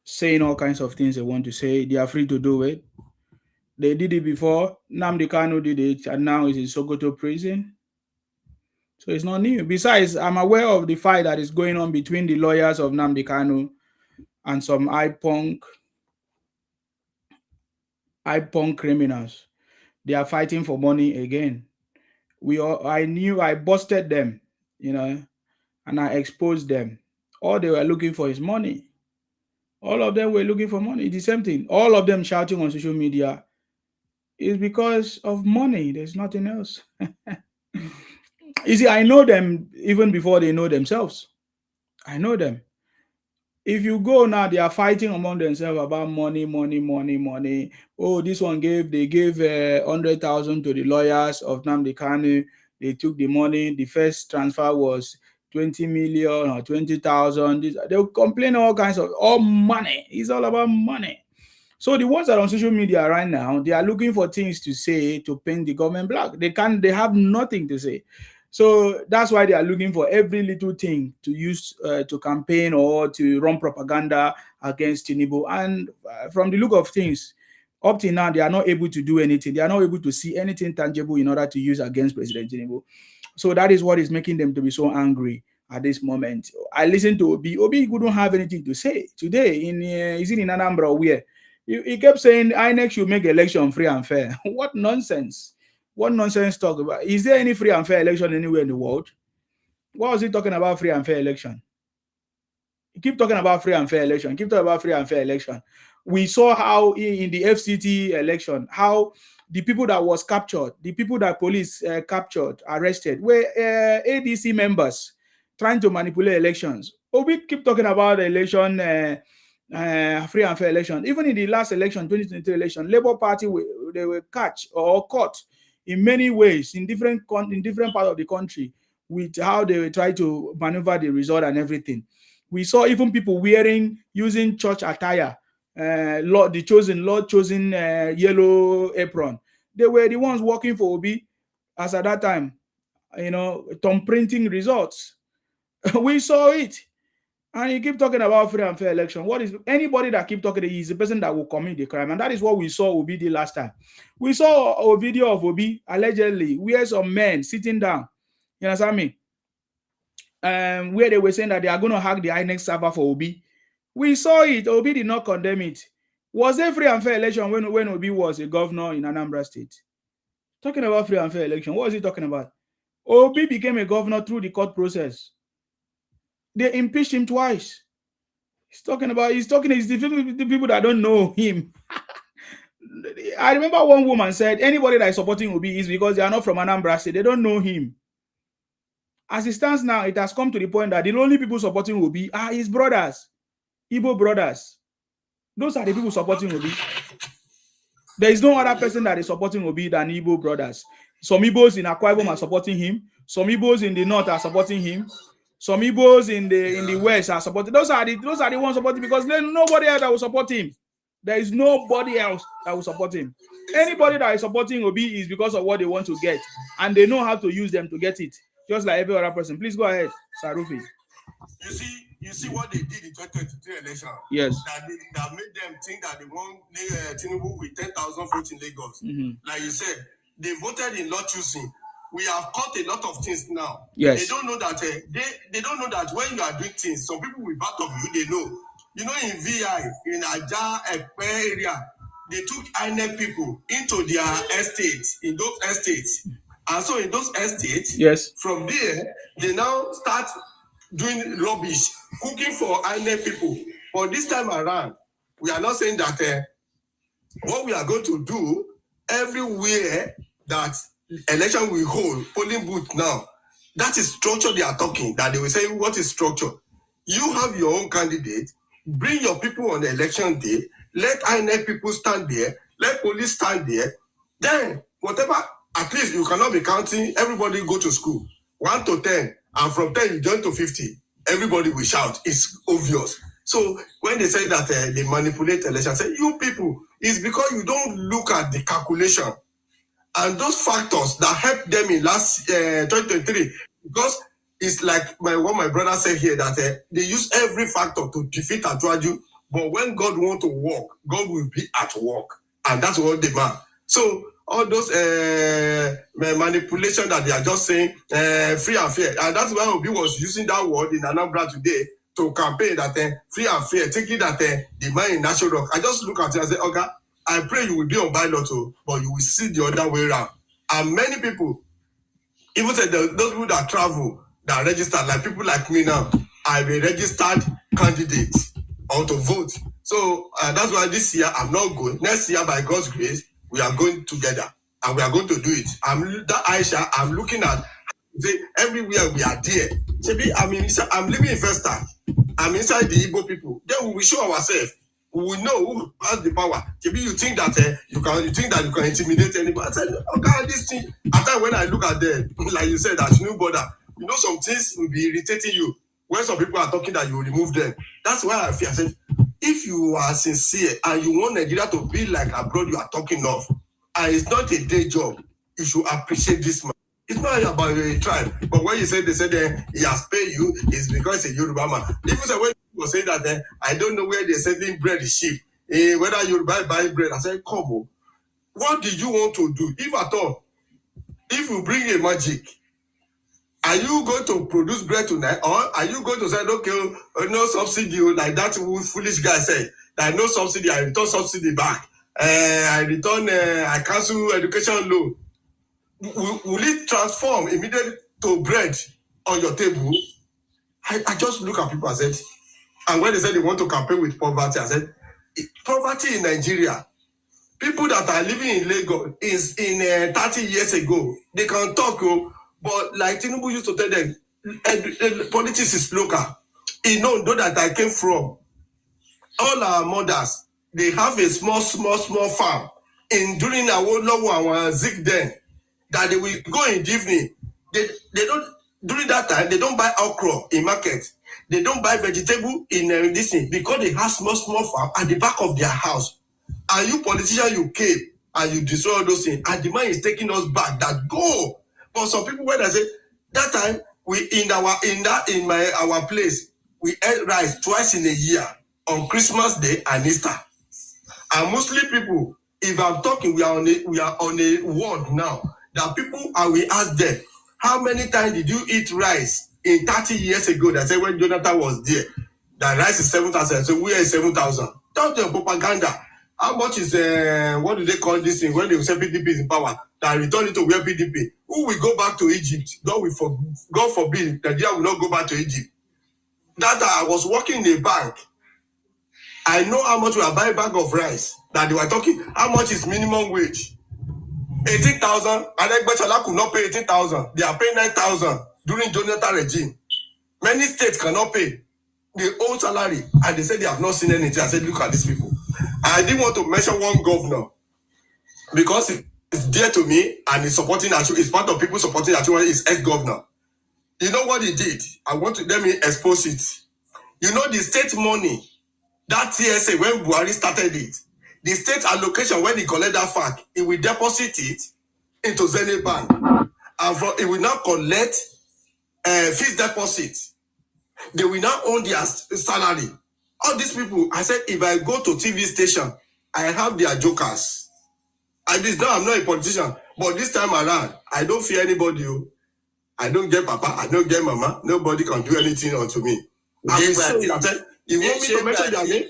saying all kinds of things they want to say. They are free to do it. They did it before. Nnamdi Kanu did it, and now he's in Sokoto prison. So it's not new. Besides, I'm aware of the fight that is going on between the lawyers of Nnamdi Kanu and some IPONC criminals. They are fighting for money again. I busted them, and I exposed them. All they were looking for is money. All of them were looking for money. It's the same thing. All of them shouting on social media is because of money. There's nothing else. You see, I know them even before they know themselves. I know them. If you go now, they are fighting among themselves about money. Oh, this one they gave 100,000 to the lawyers of Nnamdi Kanu. They took the money. The first transfer was 20 million or 20,000. They'll complain all kinds of money. It's all about money. So the ones that are on social media right now, they are looking for things to say to paint the government black. They have nothing to say. So that's why they are looking for every little thing to use to campaign or to run propaganda against Tinubu. And from the look of things, up till now, they are not able to do anything. They are not able to see anything tangible in order to use against President Tinubu. So that is what is making them to be so angry at this moment. I listened to Obi. Obi couldn't have anything to say today. Is it in Anambra where he kept saying INEC should make election free and fair. What nonsense! What nonsense talk about? Is there any free and fair election anywhere in the world? What was he talking about free and fair election? He keep talking about free and fair election. Keep talking about free and fair election. We saw how in the FCT election, how the people that was captured, the people that police captured, arrested, were ADC members trying to manipulate elections. We keep talking about the election, free and fair election. Even in the last election, 2023 election, Labour Party, they were caught in many ways in different parts of the country with how they try to maneuver the result and everything. We saw even people using church attire, Lord chosen yellow apron. They were the ones working for Obi as at that time, thumb printing results. We saw it. And you keep talking about free and fair election. What is anybody that keep talking? Is the person that will commit the crime, and that is what we saw Obi did last time. We saw a video of Obi allegedly where some men sitting down. You understand me? Where they were saying that they are going to hack the INEC server for Obi. We saw it. Obi did not condemn it. Was there free and fair election when Obi was a governor in Anambra State? Talking about free and fair election, what was he talking about? Obi became a governor through the court process. They impeached him twice. He's the people that don't know him. I remember one woman said, anybody that is supporting Obi is because they are not from Anambra State. They don't know him. As it stands now, it has come to the point that the only people supporting Obi are his brothers, Igbo brothers. Those are the people supporting Obi. There is no other person that is supporting Obi than Igbo brothers. Some Igbos in Akwa Ibom are supporting him. Some Igbos in the north are supporting him. Some Igbos in the west are supporting. Those are the ones supporting, because there's nobody else that will support him. There is nobody else that will support him. Anybody that is supporting Obi is because of what they want to get, and they know how to use them to get it. Just like every other person. Please go ahead, Sarufi. You see what they did in 2023 election? Yes. That made them think that they won Tinubu with 10,000 votes in Lagos. Like you said, they voted in not choosing. We have caught a lot of things now. Yes. They don't know that they don't know that when you are doing things, some people will back of you, they know. You know, in VI, in Aja area, they took INEC people into their estates, in those estates. And so in those estates, yes, from there, they now start doing rubbish, cooking for INEC people. But this time around, we are not saying that what we are going to do everywhere that election will hold, polling booth now, that is structure they are talking, that they will say, what is structure? You have your own candidate, bring your people on the election day, let INEC people stand there, let police stand there, then whatever, at least you cannot be counting, everybody go to school, 1 to 10, and from 10 you join to 50, everybody will shout, it's obvious. So when they say that they manipulate election, say, you people, it's because you don't look at the calculation and those factors that helped them in last 2023, because it's like what my brother said here, that they use every factor to defeat Atuaju, but when God wants to work, God will be at work, and that's what they mean. So all those manipulation that they are just saying, free and fair, and that's why Obi was using that word in Anambra today to campaign that free and fair, thinking that the man in National Rock. I just look at it and say, okay, I pray you will be on ballot, but you will see the other way around. And many people, even say those people that travel, that register, like people like me now, I'm a registered candidate or to vote. So that's why this year I'm not going. Next year, by God's grace, we are going together and we are going to do it. I'm looking at everywhere we are there. I'm living in First Time. I'm inside the Igbo people. Then we will show ourselves. We will know who has the power. Maybe you think that you can intimidate anybody. I said, okay, this thing. At times when I look at them, like you said, that's new border. You know, some things will be irritating you when some people are talking that you remove them. That's why I feel. I said, if you are sincere and you want Nigeria to be like abroad, you are talking of, and it's not a day job, you should appreciate this man. It's not about a tribe, but when you say they said he has paid you, it's because it's a Yoruba man. Even when people say that I don't know where they're sending bread is cheap, whether you buy bread, I said, come on, what do you want to do? If at all, if you bring a magic, are you going to produce bread tonight, or are you going to say, okay, no subsidy, like that foolish guy said, that no subsidy, I return subsidy back, I cancel education loan. Will it transform immediately to bread on your table? I just look at people and said, and when they said they want to campaign with poverty, I said, poverty in Nigeria, people that are living in Lagos is in 30 years ago, they can talk, but like Tinubu used to tell them, politics is local. You know that I came from, all our mothers, they have a small farm during our Zik den, that they will go in the evening. They don't, during that time, they don't buy okra in market. They don't buy vegetable in this thing because they have small farm at the back of their house. And you politician, you came and you destroy all those things. And the man is taking us back. That go. But some people when I say that time we our place we eat rice twice in a year on Christmas Day and Easter. And Muslim people, if I'm talking, we are on a word now that people and we ask them, how many times did you eat rice in 30 years ago? They said when Jonathan was there, that rice is 7,000. So we are 7,000. Don't do propaganda. How much is what do they call this thing when they say PDP is in power? That return it to where PDP? Who will go back to Egypt? God forbid, Nigeria will not go back to Egypt. That I was working in a bank. I know how much we are buying bag of rice. That they were talking. How much is minimum wage? 18,000. And Electoral could not pay 18,000. They are paying 9,000 during Jonathan regime. Many states cannot pay their own salary, and they said they have not seen anything. I said, look at these people. I didn't want to mention one governor because it's dear to me and it's supporting Achu. It's part of people supporting Achu. Is ex-governor. You know what he did? I want to let me expose it. You know the state money, that TSA when Buhari started it, the state allocation when he collect that fact, he will deposit it into Zenith Bank, and it will now collect fixed deposit. They will now own their salary. All these people, I said, if I go to TV station, I have their jokers. I'm not a politician, but this time around, I don't fear anybody. I don't get papa, I don't get mama. Nobody can do anything unto me. You want me to mention their name?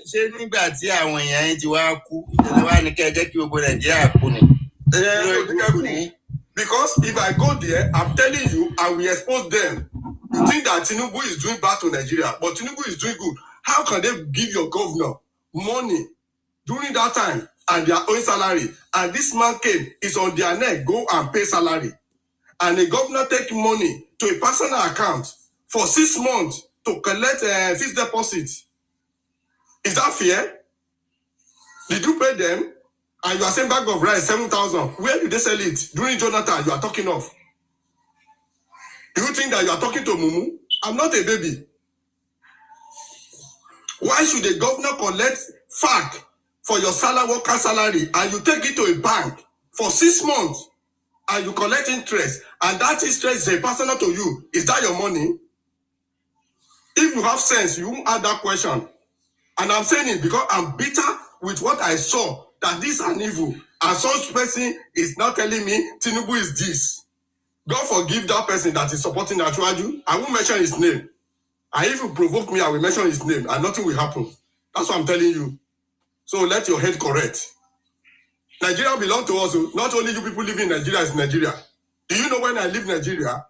Because if I go there, I'm telling you, I will expose them. You think that Tinubu is doing bad to Nigeria, but Tinubu is doing good. How can they give your governor money during that time and their own salary? And this man came, is on their neck, go and pay salary. And the governor take money to a personal account for 6 months to collect fixed deposit. Is that fair? Did you pay them? And you are saying bag of rice, 7,000. Where did they sell it? During Jonathan, you are talking of. Do you think that you are talking to Mumu? I'm not a baby. Why should the governor collect FAC for your worker salary and you take it to a bank for 6 months and you collect interest and that interest is personal to you? Is that your money? If you have sense, you won't ask that question. And I'm saying it because I'm bitter with what I saw, that this is an evil. And such person is not telling me Tinubu is this. God forgive that person that is supporting Atuaju. I won't mention his name. And if you provoke me, I will mention his name and nothing will happen. That's what I'm telling you. So let your head correct. Nigeria belongs to us. Not only you people living in Nigeria is Nigeria. Do you know when I leave Nigeria?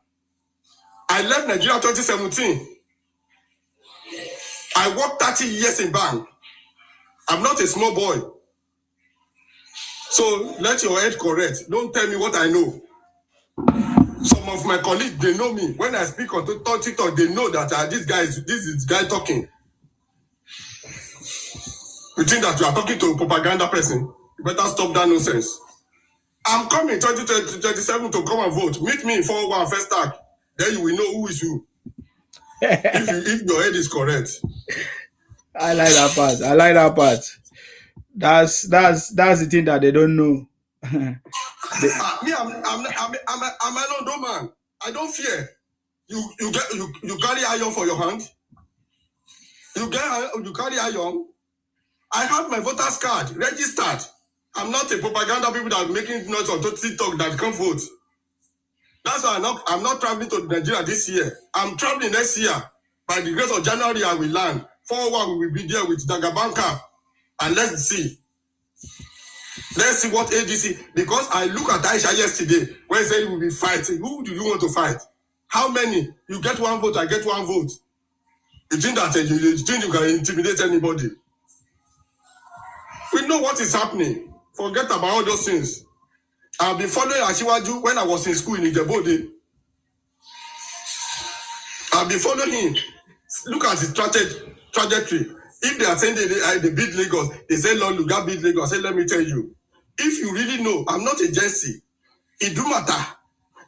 I left Nigeria 2017. I worked 30 years in bank. I'm not a small boy. So let your head correct. Don't tell me what I know. Some of my colleagues, they know me. When I speak on TikTok, they know that this is guy talking. You think that you are talking to a propaganda person? You better stop that nonsense. I'm coming 2027 to come and vote. Meet me in 401 first tag. Then you will know who is who. if your head is correct. I like that part. That's the thing that they don't know. Me, I'm an old man. I don't fear. You carry iron for your hand. You carry iron. I have my voter's card registered. I'm not a propaganda people that are making noise on TikTok that can't vote. That's why I'm not traveling to Nigeria this year. I'm traveling next year. By the grace of January, I will land. 401 we will be there with Dagabanka. And let's see. Let's see what ADC, because I look at Aisha yesterday when he said he will be fighting. Who do you want to fight? How many? You get one vote, I get one vote. You think that you think you can intimidate anybody? We know what is happening. Forget about all those things. I've been following Ashiwaju when I was in school in Ijebode. I've been following him. Look at his trajectory. If they are saying they beat Lagos, they say, Lord, Luga beat Lagos. I say, let me tell you. If you really know, I'm not a Jesse. It do matter.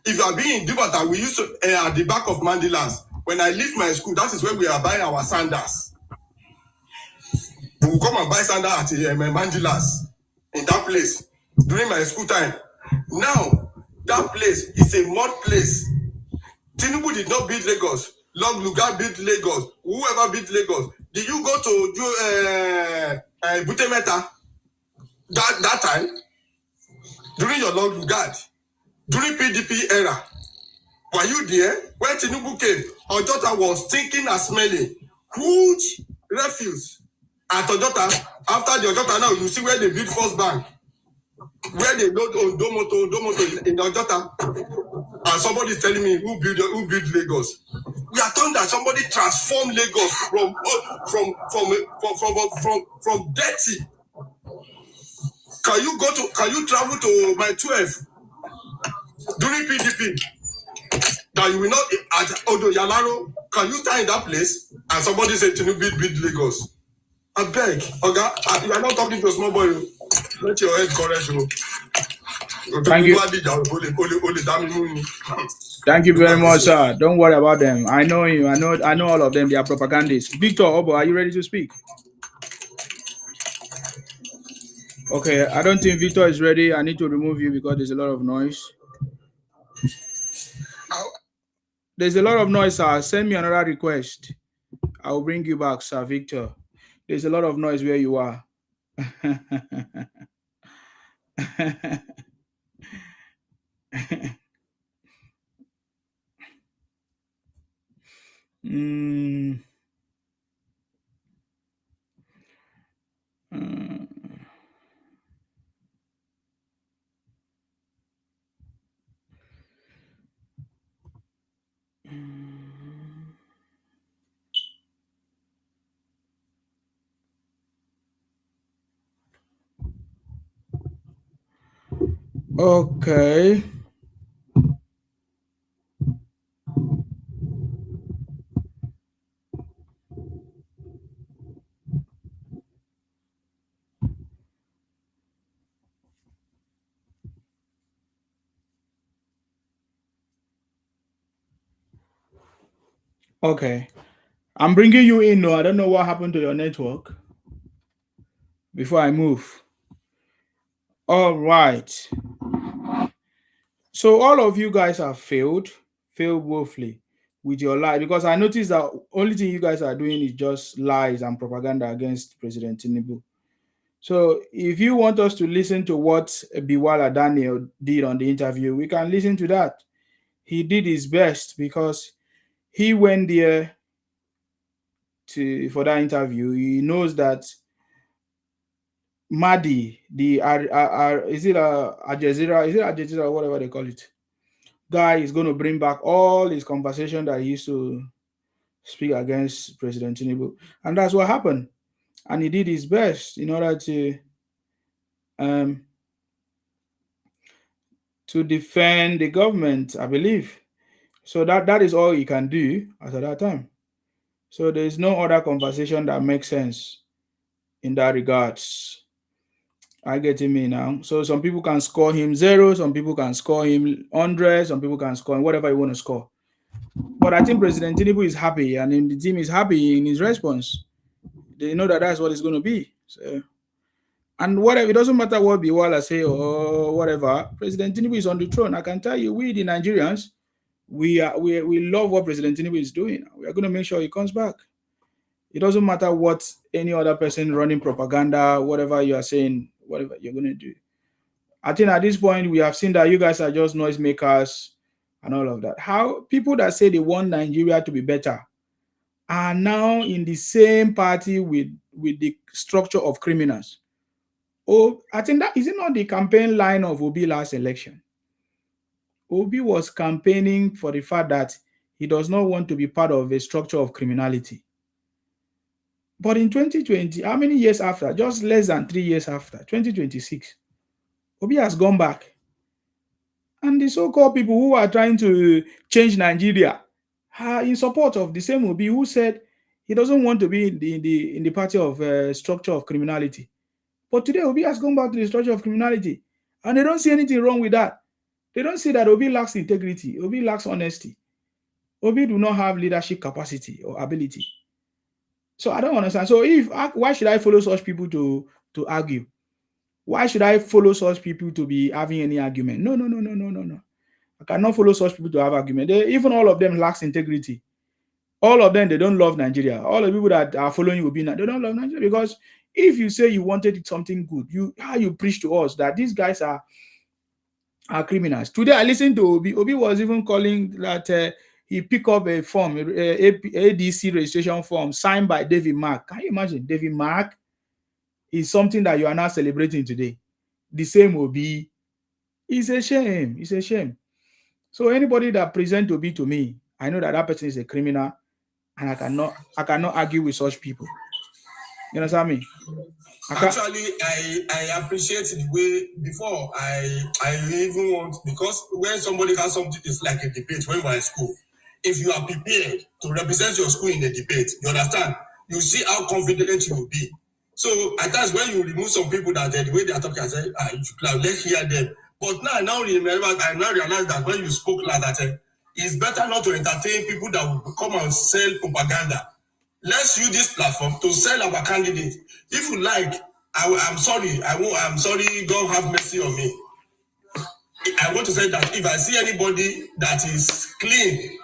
If you are being in Dubata, we used to at the back of Mandilas. When I leave my school, that is where we are buying our sandals. We will come and buy sandals at Mandilas in that place during my school time. Now, that place is a mud place. Tinubu did not build Lagos. Long Luga built Lagos. Whoever built Lagos. Did you go to Butemeta that time? During your Long Lugard? During PDP era? Were you there? When Tinubu came, Ojota was thinking and smelling. Huge refuse at Ojota. After the Ojota now, you see where they built First Bank. Where they built Odomoto in Ojota. And somebody is telling me who built Lagos. We are told that somebody transformed Lagos from dirty. Can you travel to my 12 during PDP? That you will not at Odo Yalaro? Can you stand in that place and somebody said to you build Lagos? I beg, Oga, you are not talking to a small boy. Let your head correct you. Thank you. Thank you very much, sir. Don't worry about them. I know you. I know all of them. They are propagandists. Victor Obo, are you ready to speak? Okay, I don't think Victor is ready. I need to remove you because there's a lot of noise. There's a lot of noise, sir. Send me another request. I will bring you back, sir, Victor. There's a lot of noise where you are. Okay. Okay. I'm bringing you in now. I don't know what happened to your network before I move. All right. So all of you guys have failed woefully with your lie, because I noticed that only thing you guys are doing is just lies and propaganda against President Tinubu. So if you want us to listen to what Biwala Daniel did on the interview, we can listen to that. He did his best because he went there for that interview. He knows that Mahdi, is it Agitator or whatever they call it, guy is going to bring back all his conversation that he used to speak against President Tinubu. And that's what happened. And he did his best in order to defend the government, I believe. So that is all he can do at that time. So there is no other conversation that makes sense in that regards. I get me now. So some people can score him 0, some people can score him 100, some people can score him whatever you want to score. But I think President Tinubu is happy, and the team is happy in his response. They know that that's what it's going to be. So, and whatever, it doesn't matter what Biwala say or whatever. President Tinubu is on the throne. I can tell you, we the Nigerians, we love what President Tinubu is doing. We are going to make sure he comes back. It doesn't matter what any other person running propaganda, whatever you are saying, whatever you're going to do. I think at this point, we have seen that you guys are just noisemakers and all of that. How people that say they want Nigeria to be better are now in the same party with the structure of criminals. Oh, I think that is it not the campaign line of Obi last election? Obi was campaigning for the fact that he does not want to be part of a structure of criminality. But in 2020, how many years after? Just less than 3 years after, 2026, Obi has gone back. And the so-called people who are trying to change Nigeria are in support of the same Obi who said he doesn't want to be in the party of structure of criminality. But today, Obi has gone back to the structure of criminality. And they don't see anything wrong with that. They don't see that Obi lacks integrity. Obi lacks honesty. Obi do not have leadership capacity or ability. So I don't understand. So why should I follow such people to argue? Why should I follow such people to be having any argument? No. I cannot follow such people to have argument. Even all of them lacks integrity. All of them, they don't love Nigeria. All the people that are following Obi, they don't love Nigeria, because if you say you wanted something good, how you preach to us that these guys are criminals. Today I listened to Obi. Obi was even calling that he picked up a form, ADC registration form signed by David Mark. Can you imagine? David Mark is something that you are now celebrating today. The same Obi. It's a shame. It's a shame. So anybody that presents Obi to me, I know that person is a criminal, and I cannot argue with such people. You understand me? Actually, I appreciate the way before I even want, because when somebody has something, it's like a debate when we're in school. If you are prepared to represent your school in a debate, you understand, you see how confident you will be. So at times when you remove some people that the way they are talking, I say, let's hear them. But now I now realize that when you spoke like that, it's better not to entertain people that will come and sell propaganda. Let's use this platform to sell our candidate. If you like, I'm sorry. I'm sorry. God have mercy on me. I want to say that if I see anybody that is clean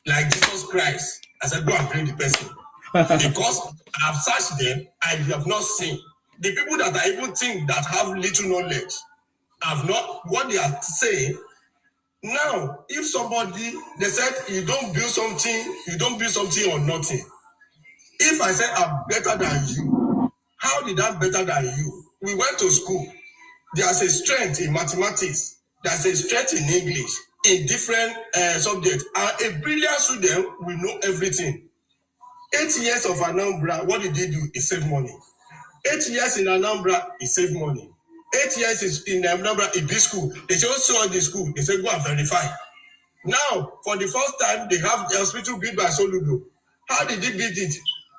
like Jesus Christ, I said, go and bring the person. Because I've searched them, I have not seen. The people that I even think that have little knowledge have not what they are saying. Now, if somebody, they said, you don't build something or nothing. If I say I'm better than you, how did I better than you? We went to school. There's a strength in mathematics. There's a strength in English, in different subjects. A brilliant student will know everything. 8 years of Anambra, what did he do? He saved money. 8 years in Anambra, he saved money. 8 years in Anambra, he built school. They just saw the school. They said, go and verify. Now, for the first time, they have the hospital built by Soludo. How did he build it?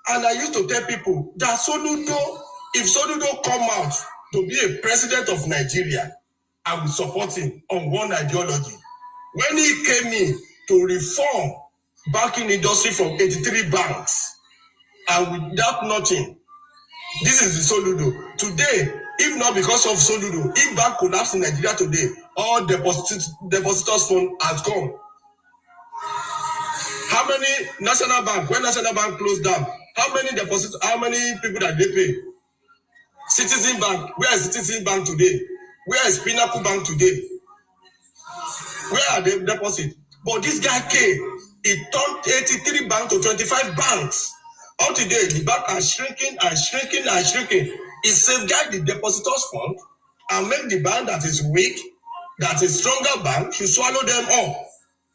And I used to tell people that Soludo, if Soludo come out to be a president of Nigeria, I will support him on one ideology. When he came in to reform banking industry from 83 banks, and without nothing, this is the Soludo. Today, if not because of Soludo, if bank collapsed in Nigeria today, all depositors fund has gone. How many national bank, when national bank closed down, how many deposits, how many people that they pay? Citizen Bank, where is Citizen Bank today? Where is Pinnacle Bank today? Where are they deposit? But this guy came, he turned 83 banks to 25 banks. All today, the bank are shrinking and shrinking and shrinking. He safeguard the depositors fund and make the bank that is weak, that is stronger bank, should swallow them up.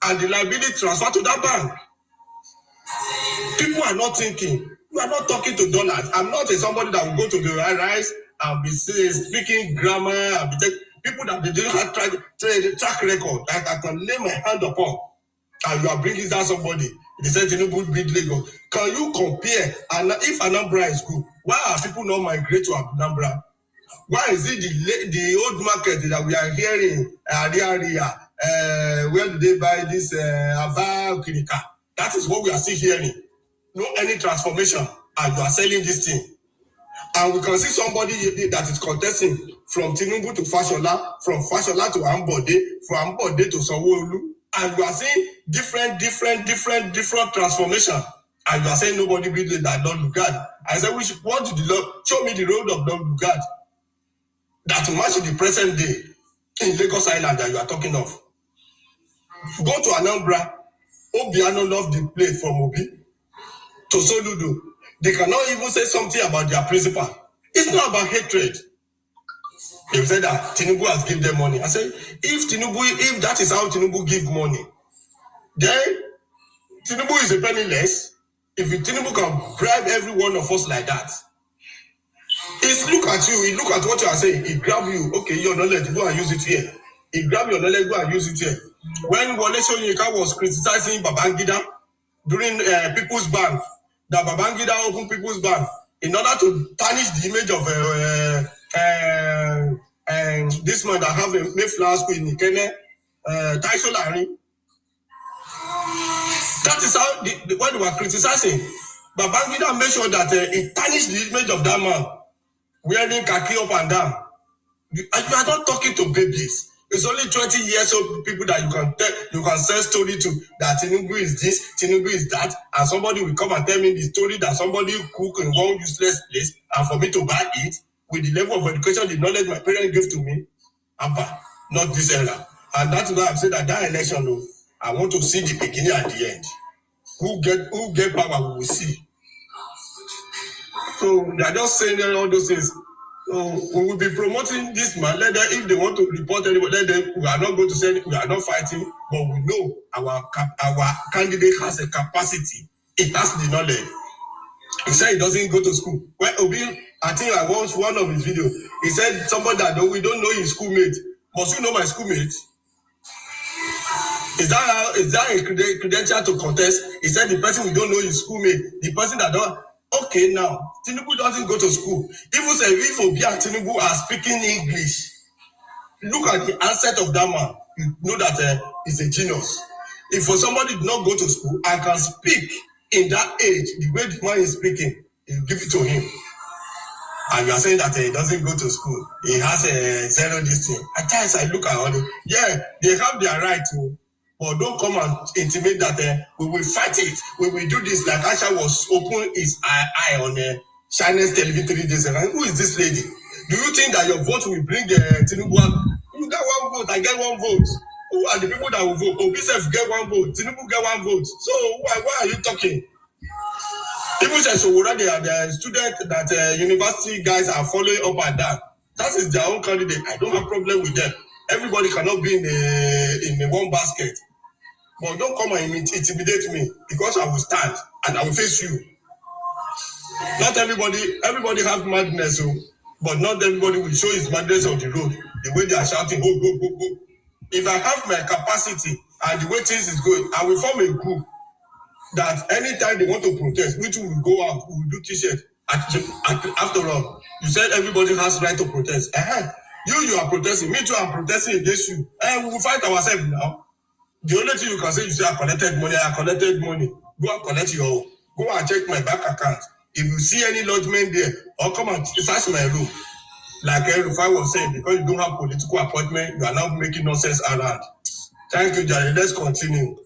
And the liability transfer to that bank. People are not thinking. You are not talking to dollars. I'm not somebody that will go to the rise and be speaking grammar and be people that they don't have track record that I can lay my hand upon. And you are bringing down somebody. They said Tinubu build Lagos. Can you compare? And if Anambra is good, why are people not migrate to Anambra? Why is it the old market that we are hearing where do they buy this Aba Kinika? That is what we are still hearing. No any transformation, and you are selling this thing. And we can see somebody that is contesting from Tinubu to Fashola, from Fashola to Ambode, from Ambode to Sanwo-Olu, and you are seeing different transformation. And you are saying nobody built that Lord Lugard. I said, what did the Lord show me the road of Lord Lugard that match the present day in Lagos Island that you are talking of? Go to Anambra. Obiano love the place from Obi to Soludo. They cannot even say something about their principal. It's not about hatred. They said that Tinubu has given them money. I say, if that is how Tinubu give money, then Tinubu is a penniless. If Tinubu can bribe every one of us like that, it's look at you, he look at what you are saying, he grab you, okay, your knowledge, go and use it here. He grab your knowledge, go and use it here. When Wole Soyinka was criticizing Babangida during People's Bank, that Babangida opened People's Bank in order to tarnish the image of this man that have a Mayflower school in Ikene, Taisolari. That is how when they were criticizing, Babangida made sure that it tarnished the image of that man wearing khaki up and down. You are not talking to babies. It's only 20 years old people that you can sell story to, that Tinubu is this, Tinubu is that, and somebody will come and tell me the story that somebody cook in one useless place, and for me to buy it with the level of education, the knowledge my parents gave to me. Abba, not this era. And that's why I'm saying that election, though, I want to see the beginning and the end. Who get power, we will see. So they are just saying all those things. So we will be promoting this man. Let them, if they want to report anybody, let them. We are not going to say we are not fighting, but we know our candidate has a capacity. It has the knowledge. He said he doesn't go to school. Well, Obi, I think I watched one of his videos. He said somebody that we don't know his schoolmate. Must you know my schoolmate? Is that a credential to contest? He said the person we don't know his schoolmate, the person that don't. Okay, now Tinubu doesn't go to school. Even if Obi and Tinubu are speaking English, look at the answer of that man. You know that he's a genius. If for somebody did not go to school, I can speak in that age the way the man is speaking. You give it to him. And you are saying that he doesn't go to school. He has a zero this thing. At times I look at all. Yeah, they have their right to. But don't come and intimate that we will fight it. We will do this. Like Asha was open his eye on Chinese television 3 days ago. Who is this lady? Do you think that your vote will bring Tinubu? You get one vote, I get one vote. Who are the people that will vote? Obisef get one vote, Tinubu get one vote. So why are you talking? People say so already the students that university guys are following up and down. That is their own candidate. I don't have problem with them. Everybody cannot be in one basket. But don't come and intimidate me, because I will stand and I will face you. Not everybody have madness, but not everybody will show his madness on the road. The way they are shouting, go, go, go, go. If I have my capacity and the way things is going, I will form a group that anytime they want to protest, which will go out, we will do t-shirt. After all, you said everybody has right to protest. You are protesting. Me too, I'm protesting against you. We will fight ourselves now. The only thing you can say is I collected money. Go and collect your own. Go and check my bank account. If you see any lodgement there, or come and search my room. Like Rufai was saying, because you don't have political appointment, you are now making nonsense around. Thank you, Jerry. Let's continue.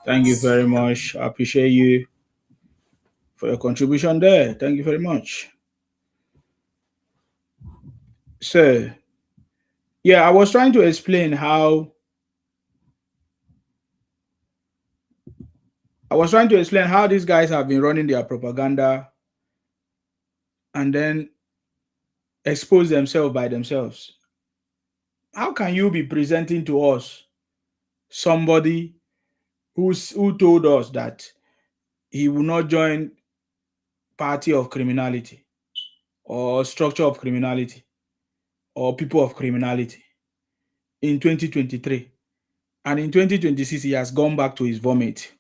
Thank you very much. I appreciate you for your contribution there. Thank you very much. So, yeah, I was trying to explain how these guys have been running their propaganda and then expose themselves by themselves. How can you be presenting to us somebody who told us that he will not join party of criminality or structure of criminality or people of criminality in 2023, and in 2026 he has gone back to his vomit?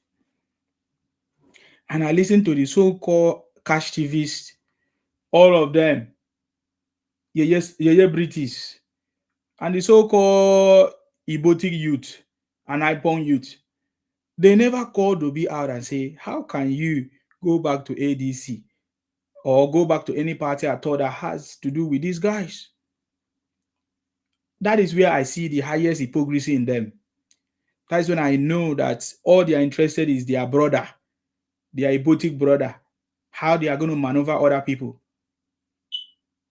And I listened to the so-called cash TVs, all of them, British, and the so-called Ibotic youth and IPON youth. They never called Obi out and say, how can you go back to ADC or go back to any party at all that has to do with these guys? That is where I see the highest hypocrisy in them. That is when I know that all they are interested is their brother, their Ibotic brother, how they are going to maneuver other people.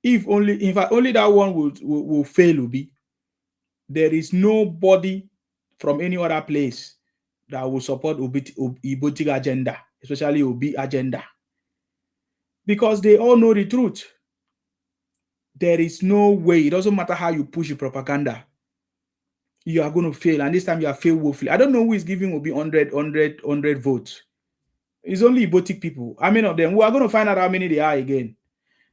In fact, only that one will fail, Obi. There is nobody from any other place that will support Ibotic agenda, especially Obi agenda. Because they all know the truth. There is no way, it doesn't matter how you push the propaganda, you are going to fail. And this time you have failed woefully. I don't know who is giving Obi 100 votes. It's only Ibotic people. How many of them? We are going to find out how many they are again.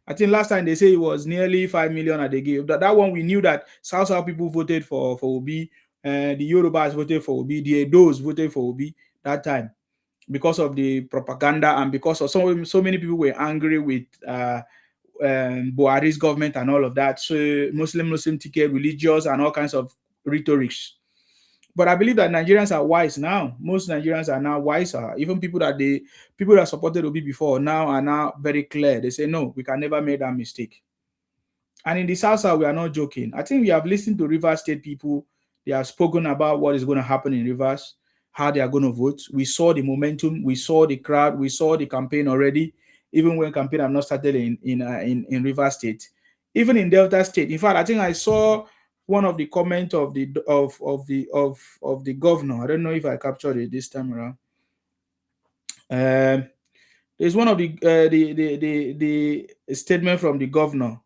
I think last time they say it was nearly 5 million that they gave. That one we knew that South people voted for Obi, the Yorubas voted for Obi, the Edos voted for Obi that time because of the propaganda and because of so many people were angry with Buhari's government and all of that. So Muslim ticket, religious and all kinds of rhetorics. But I believe that Nigerians are wise now. Most Nigerians are now wiser. Even people that supported Obi before now are now very clear. They say, no, we can never make that mistake. And in the South, we are not joking. I think we have listened to Rivers State people. They have spoken about what is going to happen in Rivers, how they are going to vote. We saw the momentum. We saw the crowd. We saw the campaign already, even when campaign have not started in Rivers State. Even in Delta State. In fact, I think I saw one of the comments of the governor. I don't know if I captured it this time around. There's one of the statement from the governor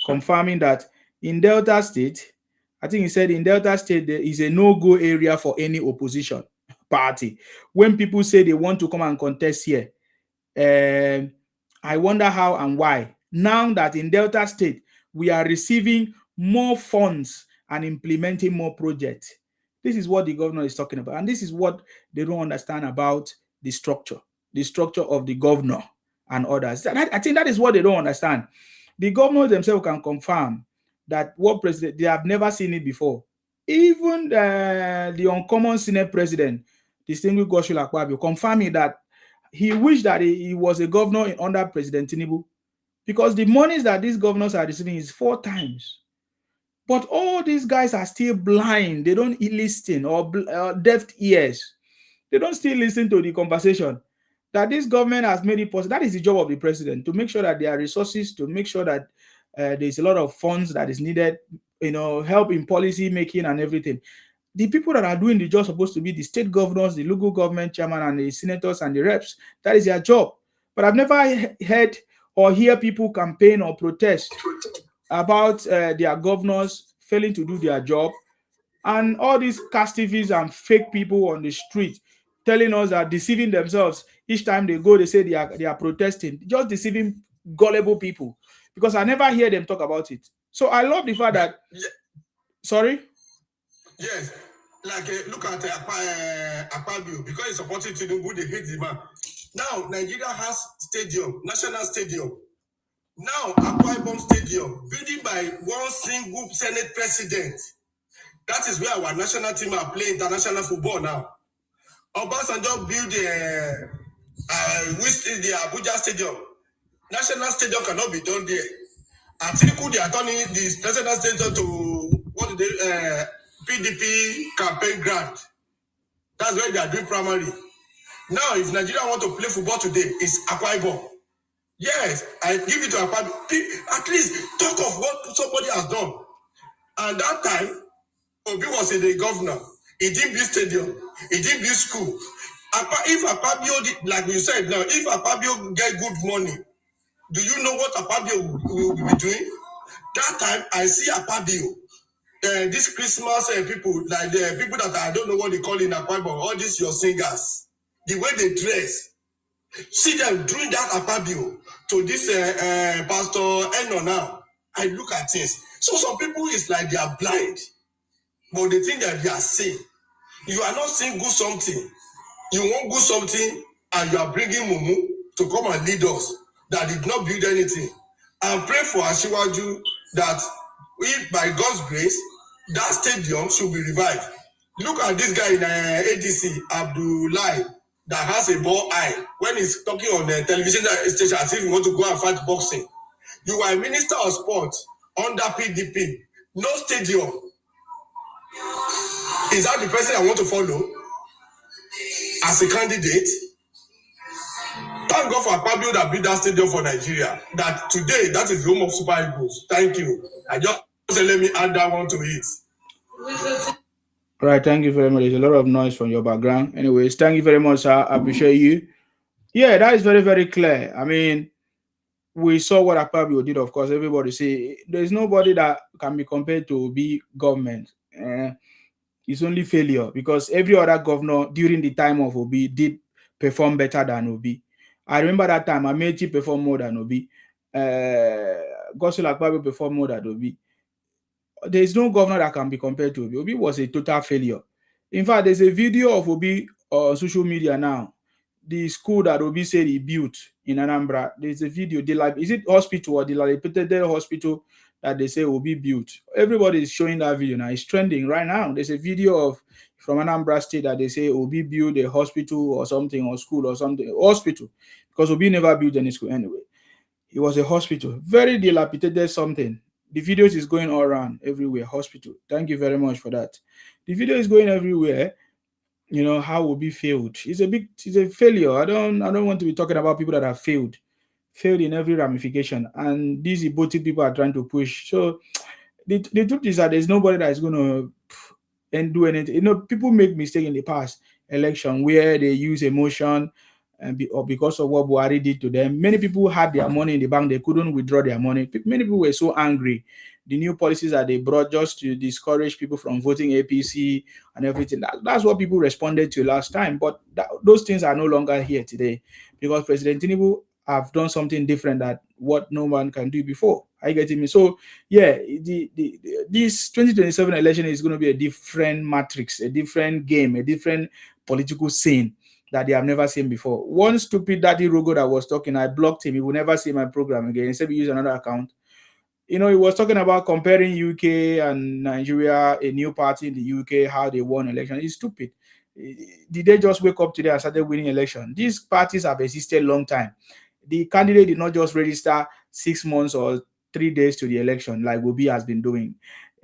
confirming that in Delta State, I think he said in Delta State there is a no-go area for any opposition party. When people say they want to come and contest here, I wonder how and why. Now that in Delta State we are receiving more funds and implementing more projects. This is what the governor is talking about. And this is what they don't understand about the structure of the governor and others. I think that is what they don't understand. The governors themselves can confirm that what president, they have never seen it before. Even the uncommon Senate president, distinguished Godswill Akpabio, confirming that he wished that he was a governor under President Tinubu, because the monies that these governors are receiving is 4 times. But all these guys are still blind. They don't listen, or deaf ears. They don't still listen to the conversation that this government has made it possible. That is the job of the president, to make sure that there are resources, to make sure that there's a lot of funds that is needed, help in policy making and everything. The people that are doing the job are supposed to be the state governors, the local government chairman, and the senators and the reps. That is their job. But I've never heard or hear people campaign or protest about their governors failing to do their job, and all these castivies and fake people on the street telling us that deceiving themselves each time they go. They say they are protesting, just deceiving gullible people, because I never hear them talk about it. So I love the fact that sorry. Yes, like look at Akpabio, because he's supporting Tinubu, they hate the man. Now Nigeria has stadium, national stadium. Now Akwa Ibom Stadium, built by one single Senate president. That is where our national team are playing international football now. Obasanjo built the Abuja Stadium. National stadium cannot be done there. Atiku, they are turning the national stadium to what they PDP campaign ground. That's where they are doing primary. Now, if Nigeria want to play football today, it's Akwa Ibom. Yes, I give it to Akwa. At least talk of what somebody has done. And that time, Obi was the governor. He didn't build stadium. He didn't build school. If Akpabio, like you said now, if Akpabio get good money, do you know what Akpabio will be doing? That time, I see Akpabio. This Christmas people, like the people that I don't know what they call in Akwa Ibom, all these your singers, the way they dress. See them doing that Akpabio to this Pastor Eno now. I look at things. So some people is like they are blind, but they think that they are seeing. You are not seeing good something. You want good something, and you are bringing Mumu to come and lead us that did not build anything. And pray for Asiwaju that if by God's grace, that stadium should be revived. Look at this guy in ADC, Abdullahi, that has a ball eye when he's talking on the television station as if he want to go and fight boxing. You are a minister of sport under PDP, no stadium. Is that the person I want to follow as a candidate? Thank God for Akpabio that built that stadium for Nigeria. That today, that is the home of Super Eagles. Thank you. I just let me add that one to it. All right, thank you very much. There's a lot of noise from your background. Anyways, thank you very much, sir. I appreciate you. Yeah, that is very, very clear. I mean, we saw what Akpabio did, of course. Everybody say there's nobody that can be compared to be government. It's only failure, because every other governor during the time of Obi did perform better than Obi. I remember that time Amechi performed more than Obi. Godswill Akpabio performed more than Obi. There is no governor that can be compared to Obi. Obi was a total failure. In fact, there's a video of Obi on social media now. The school that Obi said he built in Anambra. There's a video. Is it hospital or the dilapidated hospital that they say will be built. Everybody is showing that video now. It's trending right now. There's a video of from Anambra State that they say Obi build a hospital or something, or school or something. Hospital, because Obi never built any school anyway. It was a hospital, very dilapidated something. The videos is going all around everywhere. Hospital. Thank you very much for that. The video is going everywhere. You know how Obi failed. It's a failure. I don't want to be talking about people that have failed in every ramification, and these Iboti people are trying to push. So the truth is that there's nobody that is going to do anything. You know, people make mistake in the past election where they use emotion or because of what Buhari did to them. Many people had their money in the bank, they couldn't withdraw their money. Many people were so angry. The new policies that they brought just to discourage people from voting APC and everything. That's what people responded to last time. But those things are no longer here today, because President Tinubu have done something different that what no one can do before. Are you getting me? So yeah, this 2027 election is going to be a different matrix, a different game, a different political scene that they have never seen before. One stupid daddy Rogo that was talking, I blocked him. He will never see my program again. Instead, we use another account. You know, he was talking about comparing UK and Nigeria, a new party in the UK, how they won election. It's stupid. Did they just wake up today and started winning election? These parties have existed a long time. The candidate did not just register 6 months or 3 days to the election like Obi has been doing.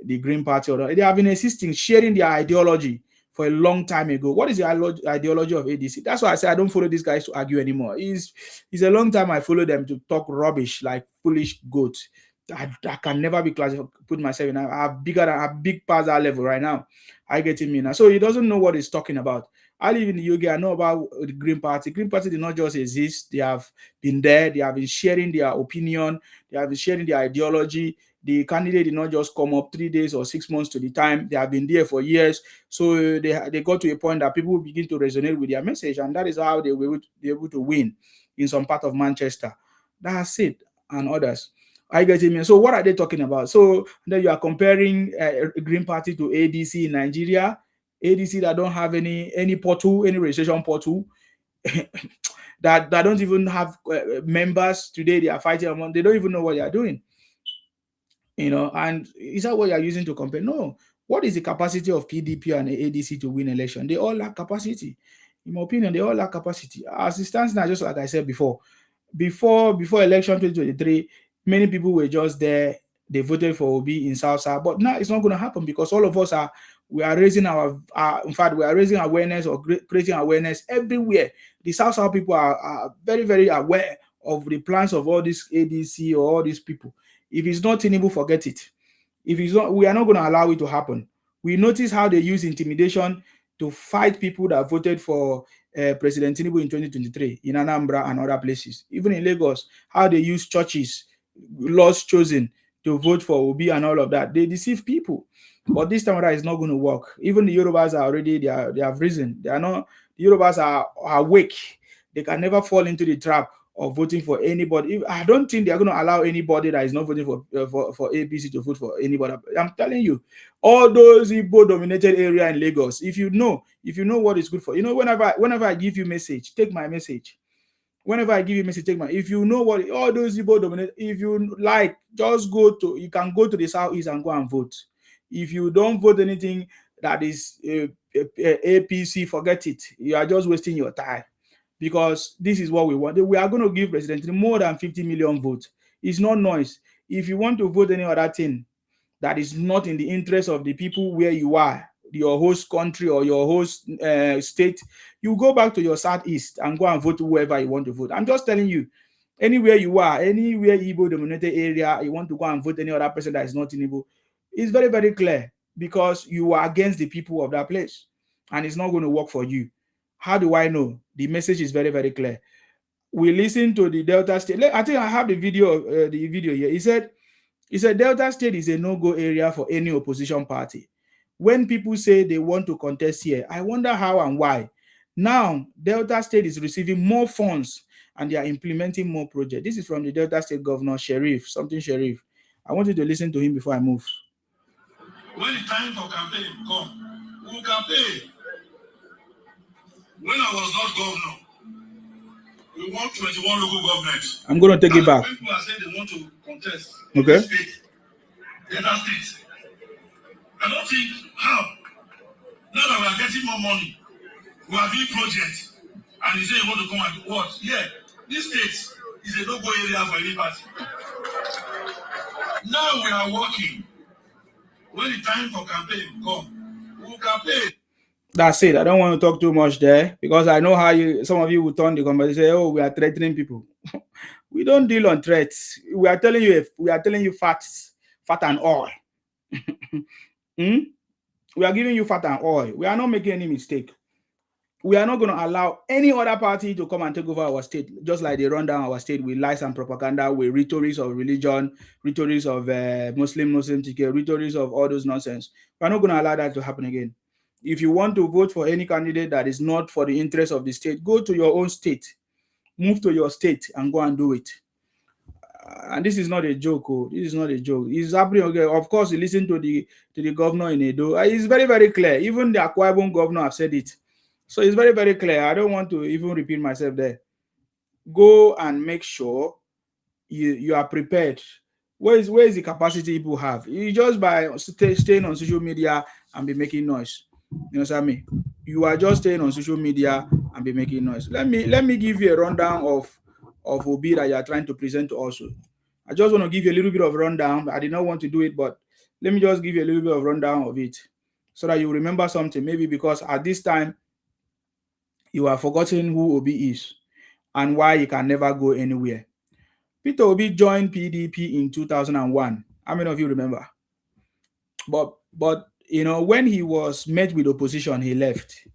The Green Party, or they have been existing, sharing their ideology for a long time ago. What is the ideology of ADC? That's why I say I don't follow these guys to argue anymore. It's a long time I follow them to talk rubbish like foolish goats. I can never be classified, put myself in. I have big past that level right now. I get him in now. So he doesn't know what he's talking about. I live in the UK. I know about the Green Party. Green Party did not just exist. They have been there. They have been sharing their opinion. They have been sharing their ideology. The candidate did not just come up 3 days or 6 months to the time. They have been there for years. So they got to a point that people begin to resonate with their message. And that is how they will be able to win in some part of Manchester. That's it. And others. I get it. So what are they talking about? So then you are comparing Green Party to ADC in Nigeria. ADC that don't have any portal, any registration portal, that don't even have members today. They are fighting among. They don't even know what they are doing. You know, and is that what you are using to compare? No. What is the capacity of PDP and ADC to win election? They all lack capacity. In my opinion, they all lack capacity. As it stands now, just like I said before election 2023, many people were just there. They voted for Obi in South. But now it's not going to happen, because all of us we are raising in fact, we are raising awareness or creating awareness everywhere. The South people are very, very aware of the plans of all these ADC or all these people. If it's not Tinubu, forget it. If it's not, we are not going to allow it to happen. We notice how they use intimidation to fight people that voted for President Tinubu in 2023 in Anambra and other places. Even in Lagos, how they use churches, laws chosen to vote for Obi and all of that. They deceive people. But this time around, it's not going to work. Even the Yorubas are already, they have risen. The Yorubas are awake. They can never fall into the trap of voting for anybody. I don't think they're going to allow anybody that is not voting for APC to vote for anybody. I'm telling you, all those Igbo-dominated area in Lagos, if you know what is good for, whenever I give you message, take my message. Whenever I give you a message, take my. If you know what all those Igbo dominate, if you like, just you can go to the Southeast and go and vote. If you don't vote anything that is APC, forget it. You are just wasting your time, because this is what we want. We are going to give President more than 50 million votes. It's not noise. If you want to vote any other thing that is not in the interest of the people where you are, your host country or your host state, you go back to your Southeast and go and vote whoever you want to vote. I'm just telling you, anywhere you are, anywhere Igbo dominated area, you want to go and vote any other person that is not in Igbo, it's very, very clear, because you are against the people of that place, and it's not going to work for you. How do I know? The message is very, very clear. We listen to the Delta State. I think I have the video here. He said Delta State is a no-go area for any opposition party. When people say they want to contest here, I wonder how and why. Now, Delta State is receiving more funds and they are implementing more projects. This is from the Delta State Governor, Sheriff. I want you to listen to him before I move. When the time for campaign come, we will campaign. When I was not governor, we want 21 local governments. I'm going to take it back. When people are saying they want to contest, okay, the other states. I don't think how. Now that we are getting more money, we are doing projects, and you say you want to come and do what? Yeah, this state is a no-go area for any party. Now we are working. When the time for campaign come, we will campaign. That's it. I don't want to talk too much there because I know how some of you will turn the conversation. Say, "Oh, we are threatening people." We don't deal on threats. We are telling you facts, fat and oil. We are giving you fat and oil. We are not making any mistake. We are not going to allow any other party to come and take over our state, just like they run down our state with lies and propaganda, with rhetorics of religion, rhetorics of Muslim ticket, rhetorics of all those nonsense. We are not going to allow that to happen again. If you want to vote for any candidate that is not for the interest of the state, go to your own state, move to your state and go and do it. And this is not a joke. Oh, this is not a joke. It's happening. Okay. Of course, you listen to the governor in Edo. It's very, very clear. Even the Akwa Ibom governor have said it. So it's very, very clear. I don't want to even repeat myself there. Go and make sure you are prepared. Where is the capacity people have? You just by staying on social media and be making noise. You understand me? You are just staying on social media and be making noise. Let me give you a rundown of Obi that you are trying to present to us. I just want to give you a little bit of rundown. I did not want to do it, but let me just give you a little bit of rundown of it so that you remember something. Maybe because at this time you are forgotten who Obi is and why he can never go anywhere. Peter Obi joined PDP in 2001. How many of you remember? But when he was met with opposition, he left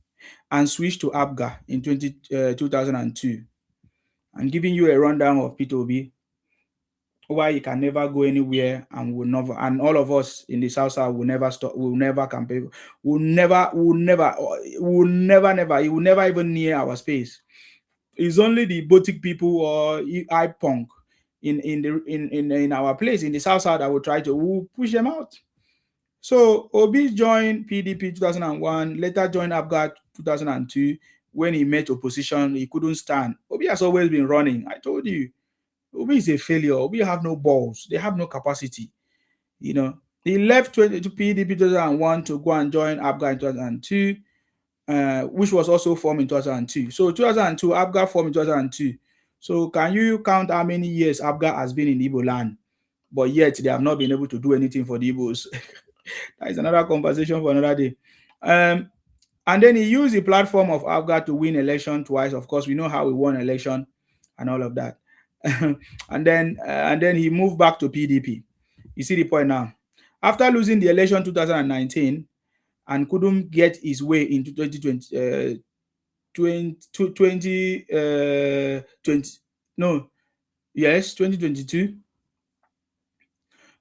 and switched to ABGA in 2002. I'm giving you a rundown of Peter Obi, why he can never go anywhere and will never, and all of us in the South will never stop, will never campaign, will never even near our space. It's only the Botic people or IPONG in our place in the South that will try to push them out. So Obi joined PDP 2001, later joined ABGA 2002. When he met opposition, he couldn't stand. Obi has always been running. I told you, Obi is a failure. Obi have no balls. They have no capacity. He left to PDP 2001 to go and join ABGA in 2002, which was also formed in 2002. So 2002, ABGA formed in 2002. So can you count how many years ABGA has been in Igbo land? But yet they have not been able to do anything for the Igbos. That is another conversation for another day. And then he used the platform of ABGA to win election twice. Of course, we know how he won election and all of that. and then he moved back to PDP. You see the point now. After losing the election 2019 and couldn't get his way into 2022.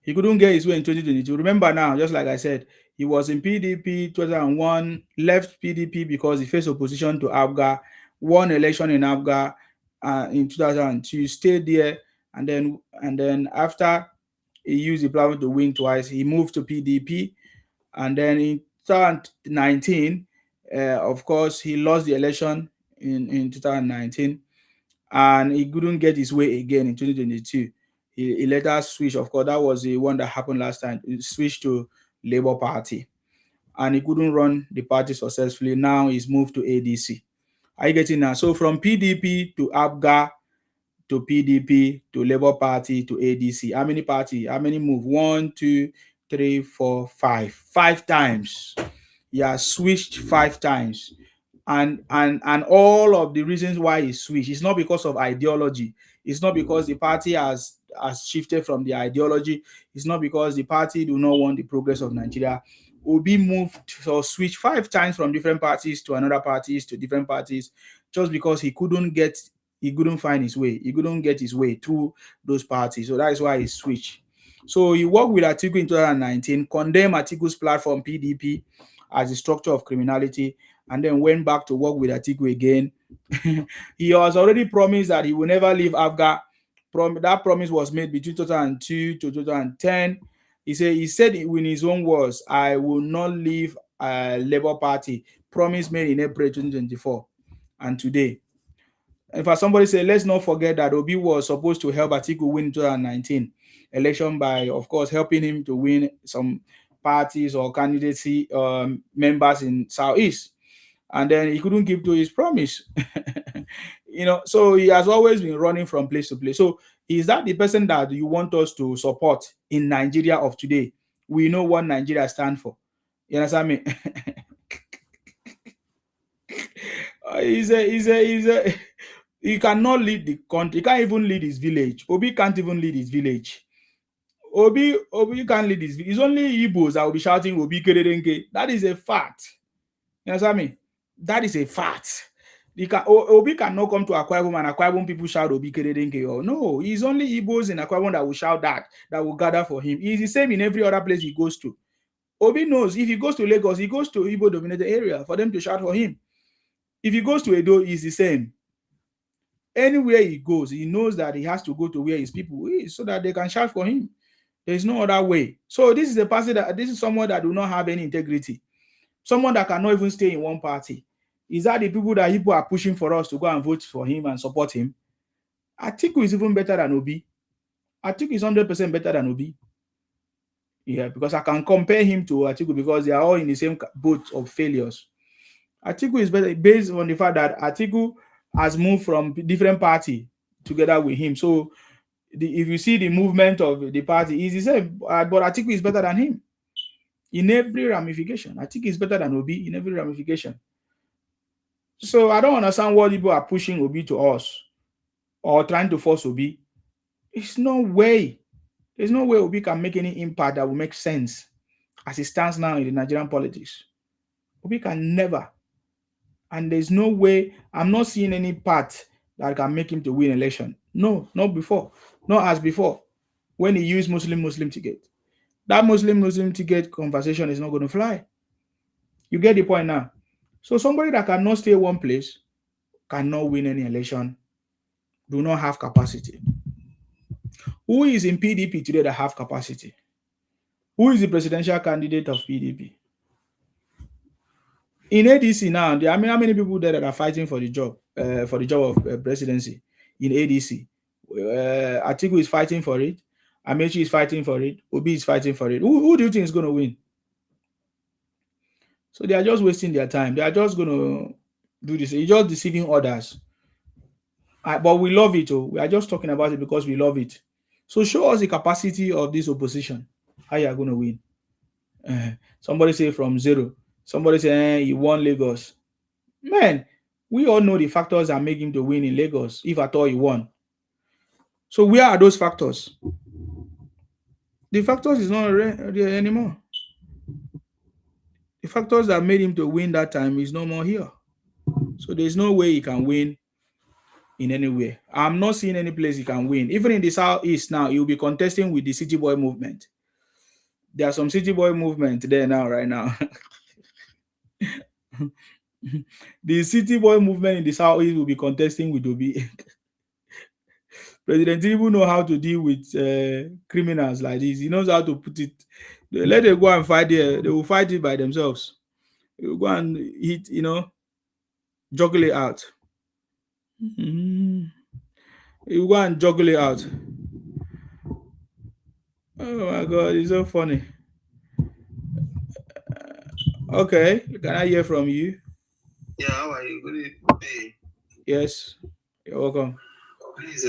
He couldn't get his way in 2022. Remember now, just like I said, he was in PDP 2001, left PDP because he faced opposition to ABGA, won election in ABGA in 2002, stayed there, and then after he used the platform to win twice, he moved to PDP, and then in 2019, of course, he lost the election in 2019, and he couldn't get his way again in 2022. He later switched. Of course, that was the one that happened last time. He switched to Labour Party, and he couldn't run the party successfully. Now he's moved to ADC. Are you getting now? So from PDP to ABGA to PDP to Labour Party to ADC. How many party? How many move? 1, 2, 3, 4, 5. 5 times. He has switched 5 times. And all of the reasons why he switched, it's not because of ideology. It's not because the party has shifted from the ideology. It's not because the party do not want the progress of Nigeria. Obi moved or switched 5 times from different parties to another parties to different parties just because he couldn't find his way. He couldn't get his way through those parties. So that is why he switched. So he worked with Atiku in 2019, condemned Atiku's platform PDP as a structure of criminality, and then went back to work with Atiku again. He has already promised that he will never leave ABGA. That promise was made between 2002 to 2010. He said in his own words, "I will not leave Labour Party." Promise made in April 2024. And today, in fact, somebody said, let's not forget that Obi was supposed to help Atiku win in 2019. election by, of course, helping him to win some parties or candidacy members in Southeast. And then he couldn't keep to his promise. So he has always been running from place to place. So is that the person that you want us to support in Nigeria of today? We know what Nigeria stands for. You understand me? He cannot lead the country. He can't even lead his village. Obi can't even lead his village. Obi can't lead his village. It's only Igbos that will be shouting Obi Kererenke. That is a fact. You understand me? That is a fact. Obi cannot come to Akwa Ibom and Akwa Ibom people shout Obi Kererenke. Oh, no, it's only Igbos in Akwa Ibom that will shout that will gather for him. He's the same in every other place he goes to. Obi knows if he goes to Lagos, he goes to Igbo dominated area for them to shout for him. If he goes to Edo, he's the same. Anywhere he goes, he knows that he has to go to where his people is so that they can shout for him. There's no other way. So this is someone that do not have any integrity. Someone that cannot even stay in one party. Is that the people that people are pushing for us to go and vote for him and support him? Atiku is even better than Obi. Atiku is 100% better than Obi. Yeah, because I can compare him to Atiku because they are all in the same boat of failures. Atiku is better based on the fact that Atiku has moved from different party together with him. So if you see the movement of the party, is the same. But Atiku is better than him in every ramification. Atiku is better than Obi in every ramification. So I don't understand what people are pushing Obi to us or trying to force Obi. There's no way Obi can make any impact that will make sense as it stands now in the Nigerian politics. Obi can never. And there's no way, I'm not seeing any path that can make him to win election. No, not before. Not as before, when he used Muslim ticket. That Muslim ticket conversation is not going to fly. You get the point now. So somebody that cannot stay one place, cannot win any election, do not have capacity. Who is in PDP today that have capacity? Who is the presidential candidate of PDP? In ADC now, how many people there that are fighting for the job of presidency in ADC? Atiku is fighting for it. Amechi is fighting for it. Obi is fighting for it. Who do you think is going to win? So they are just wasting their time. They are just going to do this. It's just deceiving others. But we love it. We are just talking about it because we love it. So show us the capacity of this opposition. How you are going to win? Somebody say from zero. Somebody say he won Lagos. Man, we all know the factors that make him to win in Lagos, if at all he won. So where are those factors? The factors is not there anymore. The factors that made him to win that time is no more here. So there's no way he can win in any way. I'm not seeing any place he can win. Even in the Southeast now, he'll be contesting with the City Boy movement. There are some City Boy movement there now, right now. The City Boy movement in the Southeast will be contesting with Obi. President Tinubu know how to deal with criminals like this. He knows how to put it. Let them go and fight there. They will fight it by themselves. They will go and hit, juggle it out. You go and juggle it out. Oh my God, it's so funny. Okay, can I hear from you? Yeah, how are you? Good day. Yes, you're welcome. Please,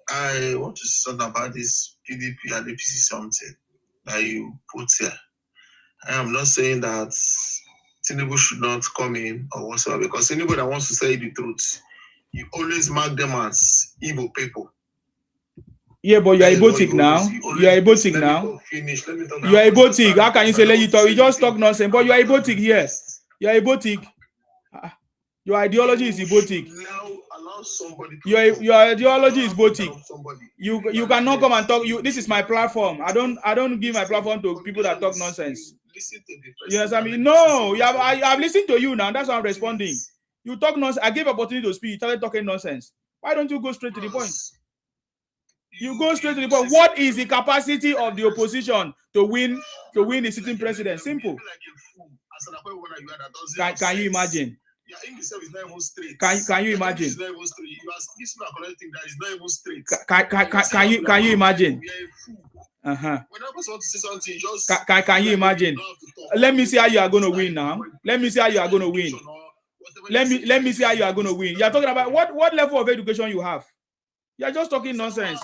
I want to talk about this PDP and ADC something that you put here. I am not saying that Tinubu should not come in or whatsoever, because anybody that wants to say the truth, you always mark them as Igbo people. Yeah, but you are Ibotic now. You are Ibotic now. You are Ibotic. How can you say let you talk? You just talk nonsense. But you are Ibotic here. You are Ibotic. Your ideology is Ibotic. Your ideology is Ibotic. You cannot come and talk. This is my platform. I don't give my platform to people that talk nonsense. You understand me? No, I have listened to you now. That's why I'm responding. You talk nonsense. I gave opportunity to speak. You started talking nonsense. Why don't you go straight to the point? You go straight to the point. What is the capacity of the opposition to win the sitting president? Simple. Can you imagine? Your English is not even straight. Can you imagine? It's not even straight. You are listening to connecting that is not even straight. Can you imagine? When I was want to say something, just can you imagine? Let me see how you are going to win now. Let me see how you are going to win. Let me see how you are going to win. You are talking about what level of education you have. You are just talking nonsense.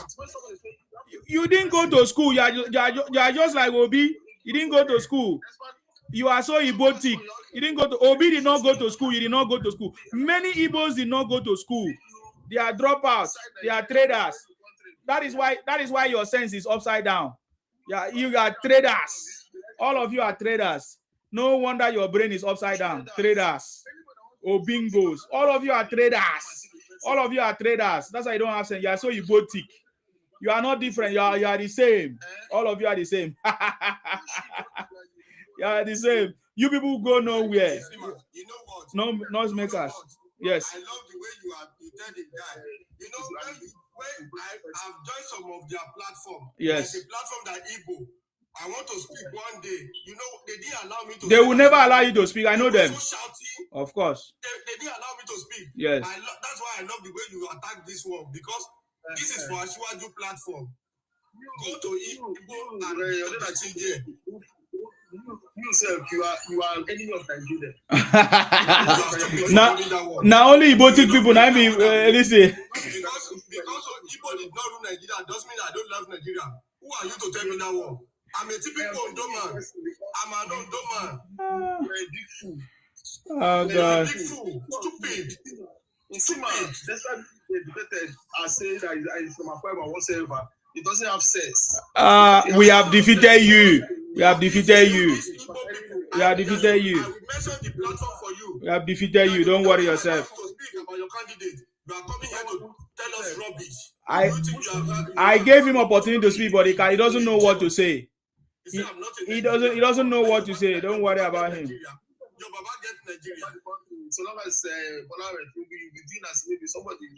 You didn't go to school. You are just like Obi. You didn't go to school. You are so Ibotic. You didn't go to Obi. Did not go to school. You did not go to school. Many Igbos did not go to school. They are dropouts. They are traders. That is why your sense is upside down. Yeah, you are traders. All of you are traders. No wonder your brain is upside down. Traders. Obingos. All of you are traders. All of you are traders. That's why you don't have sense. You are so Ibotic. You are not different. You are the same. All of you are the same. You are the same. You people go nowhere. You know what? No noise makers. Yes. I love the way you tell the guy. You know, when I've joined some of their platform. Yes. The platform that Igbo. I want to speak one day. You know, they didn't allow me to. They will never allow you to speak. I know them. So shouting, of course. They didn't allow me to speak. Yes. That's why I love the way you attack this one, because this is for a Shiwaju platform. Go to Igbo and TJ. Yourself, you are enemy of Nigeria. Now only Ibotic people. I mean, listen. Because Igbo did not rule Nigeria doesn't mean I don't love Nigeria. Who are you to tell me that one? I'm a typical Ondo man. I'm an Ondo man. You're a big fool. Oh God. Big fool. Stupid. That's why the debated are saying that it's from a point or whatsoever. It doesn't have sense. We have defeated you. We have defeated you. We have defeated you. I will mention the platform for you. We have defeated you. Don't worry yourself. To speak about your candidate. You are coming here to tell us rubbish. I gave him opportunity to speak, but he doesn't know what to say. He doesn't know what to say. Don't worry about him. Your Baba get Nigeria. So long as maybe somebody.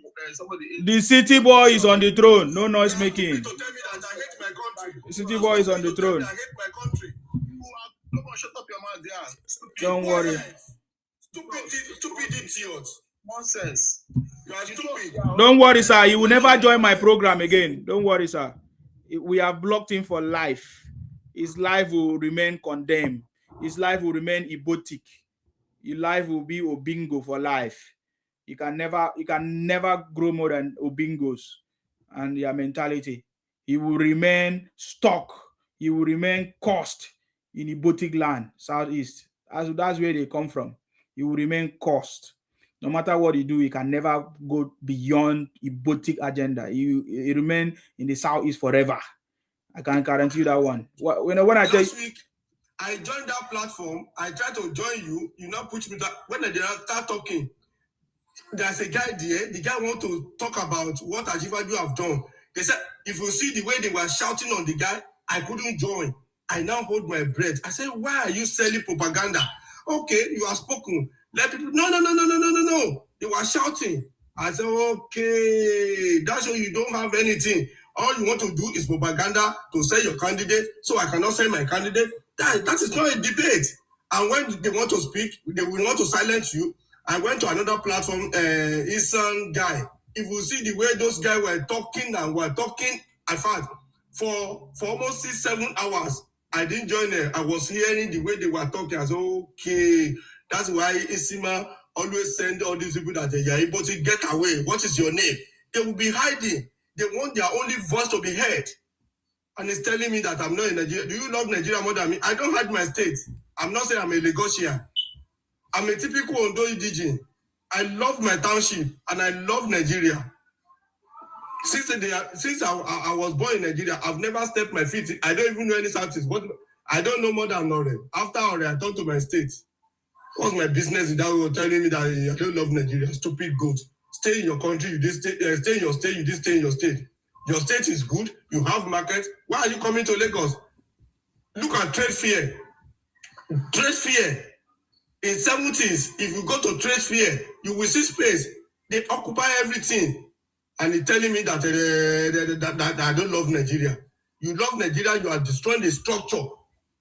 The city boy is on the throne. No noise making. To tell me that I hate my country. The city boy is on the throne. I hate my country. Come on, shut up your mouth there. Don't worry. Stupid idiot. Nonsense. You are stupid. Don't worry, sir. He will never join my program again. Don't worry, sir. We have blocked him for life. His life will remain condemned. His life will remain Ibotic. Your life will be Obingo for life. You can never grow more than Obingos and their mentality. He will remain stuck. He will remain cursed in Ibotic land, southeast. That's where they come from. He will remain cursed. No matter what he do, he can never go beyond Ibotic agenda. He remain in the southeast forever. I can guarantee you that one. When I tell you, I joined that platform. I tried to join you. You now push me that when they start talking, there's a guy there. The guy want to talk about what Ajivaju have done. They said, if you see the way they were shouting on the guy, I couldn't join. I now hold my breath. I said, why are you selling propaganda? Okay, you have spoken. Let people. No. They were shouting. I said, okay, that's why you don't have anything. All you want to do is propaganda to sell your candidate, so I cannot sell my candidate. That is not a debate. And when they want to speak, they will want to silence you. I went to another platform, Eastern guy. If you see the way those guys were talking, I found for almost 6-7 hours, I didn't join them. I was hearing the way they were talking. I said, okay, that's why Isima always send all these people that they are able to get away. What is your name? They will be hiding. They want their only voice to be heard. And it's telling me that I'm not in Nigeria. Do you love Nigeria more than me? I don't hide my state. I'm not saying I'm a Lagosian. I'm a typical Ondo indigene. I love my township and I love Nigeria. Since I was born in Nigeria, I've never stepped my feet. I don't even know any Southeast. But I don't know more than Nore. After Nore, I turn to my state. What's my business with that? Were telling me that I don't love Nigeria? Stupid goat. Stay in your country. You did stay in your state. You did stay in your state. Your state is good. You have market. Why are you coming to Lagos? Look at trade fair. Trade fair. In 70s, if you go to trade fair, you will see space. They occupy everything. And he's telling me that, that I don't love Nigeria. You love Nigeria, you are destroying the structure.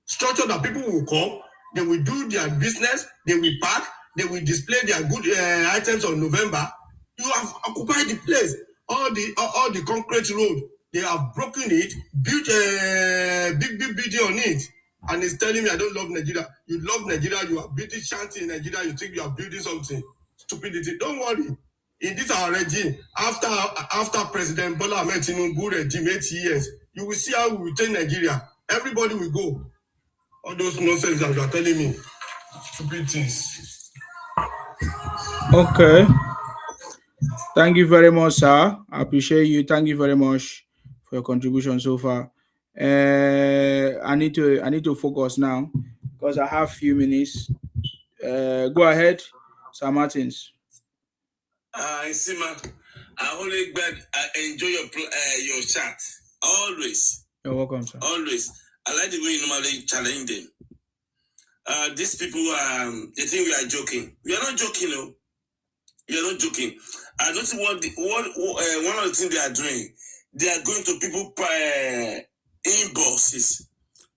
Structure that people will come, they will do their business, they will park, they will display their good items on November. You have occupied the place. All the concrete road, they have broken it, built a big building on it. And he's telling me, I don't love Nigeria. You love Nigeria, you are building shanty in Nigeria, you think you are building something. Stupidity. Don't worry. In this our regime, after President Bola Ahmed Tinubu regime 8 years, you will see how we will take Nigeria. Everybody will go. All those nonsense that you are telling me. Stupid things. Okay. Thank you very much, sir. I appreciate you. Thank you very much for your contribution so far. I need to focus now because I have few minutes. Go ahead, Sir Martins. Sima, I only glad I enjoy your chat. Always. You're welcome, sir. Always. I like the way you normally challenge them. These people, they think we are joking. We are not joking, no. We are not joking. I don't see one of the things they are doing. They are going to people inboxes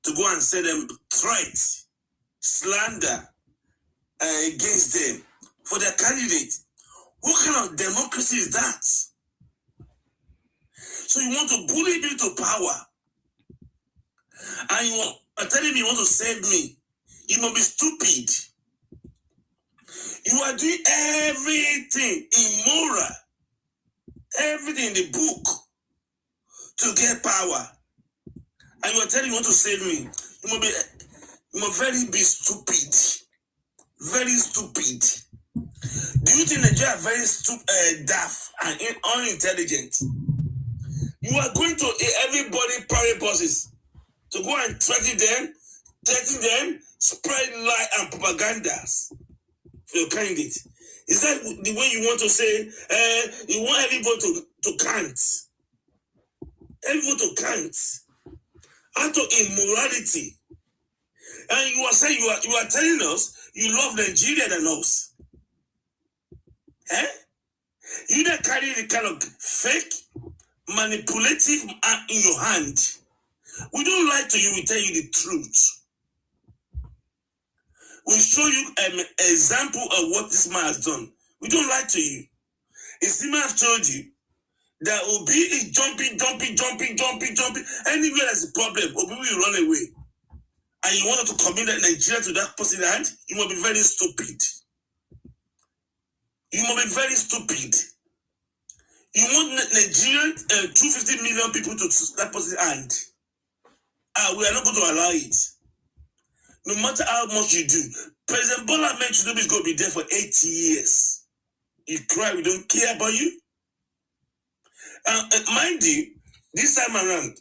to go and send them threats, slander against them for their candidate. What kind of democracy is that? So you want to bully me to power, and you are telling me you want to save me? You must be stupid. You are doing everything immoral, everything in the book to get power, and you are telling me you want to save me. You must very be stupid, very stupid. Do you think Nigeria are very daft and unintelligent? You are going to everybody private buses to go and threaten them, spread lie and propagandas for your candidate. Is that the way you want to say? You want everybody to count? Everybody to count out of immorality, and you are saying you are telling us you love Nigeria than us. Eh? You that carry the kind of fake, manipulative in your hand. We don't lie to you, we tell you the truth. We show you an example of what this man has done. We don't lie to you. If the man have told you that Obi is jumping. Anywhere there's a problem, Obi will run away. And you want to commit Nigeria to that person's hand, you must be very stupid. You must be very stupid. You want Nigerian 250 million people to that person's hand. We are not going to allow it. No matter how much you do, President Bola Ahmed Tinubu is going to be there for 8 years. You cry, we don't care about you. Mind you, this time around,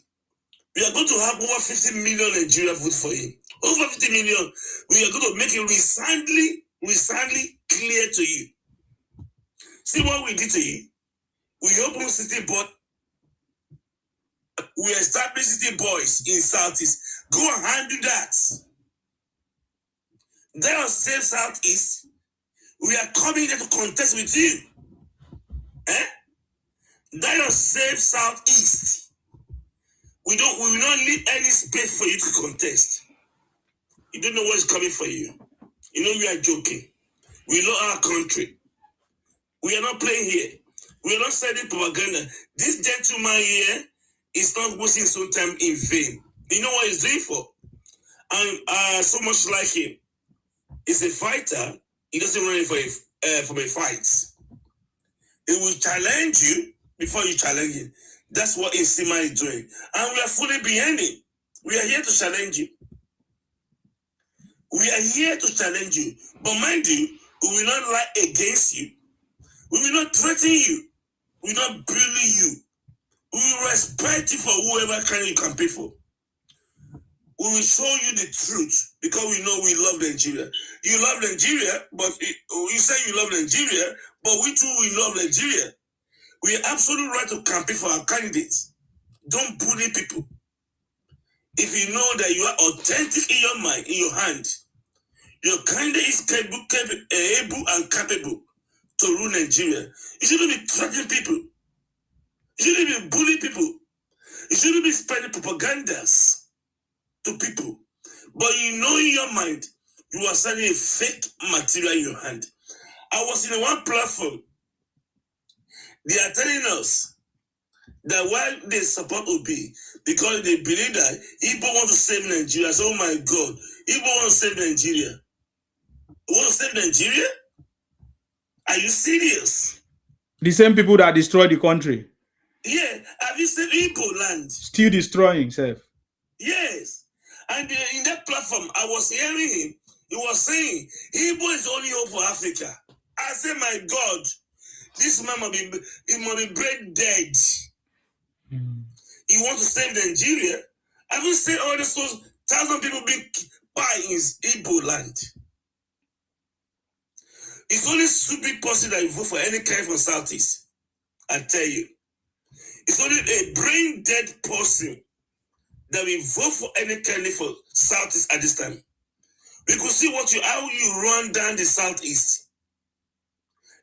we are going to have over 50 million Nigeria vote for him. Over 50 million. We are going to make it recently clear to you. See what we did to you? We opened city board. We established city boys in Southeast. Go and handle that. There are safe Southeast. We are coming there to contest with you. There are safe Southeast. We will not leave any space for you to contest. You don't know what's coming for you. You know we are joking. We love our country. We are not playing here. We are not sending propaganda. This gentleman here is not wasting some time in vain. You know what he's doing for? And so much like him. He's a fighter. He doesn't run from a fight. He will challenge you before you challenge him. That's what Insima is doing. And we are fully behind him. We are here to challenge you. We are here to challenge you. But mind you, we will not lie against you. We will not threaten you. We will not bully you. We will respect you for whoever you can pay for. We will show you the truth because we know we love Nigeria. You love Nigeria, but you say you love Nigeria, but we too, we love Nigeria. We have absolute right to campaign for our candidates. Don't bully people. If you know that you are authentic in your mind, in your hand, your candidate is able and capable to rule Nigeria. You shouldn't be threatening people. You shouldn't be bullying people. You shouldn't be spreading propagandas to people. But you know in your mind, You are selling a fake material in your hand. I was in one platform. They are telling us that while they support Obi, because they believe that Igbo want to save Nigeria. So, oh my God, Igbo want to save Nigeria. Want to save Nigeria? Are you serious? The same people that destroy the country. Yeah, have you seen Igbo land? Still destroying himself. Yes. And in that platform, I was hearing him. He was saying, Igbo is only hope for Africa. I said, my God, this man must be brain dead. You want to save Nigeria? Have you seen all these 1,000 people being by in Igbo land? It's only stupid person that you vote for any kind from Southeast. I tell you. It's only a brain dead person that we vote for any kind for Southeast at this time. We could see how you run down the Southeast.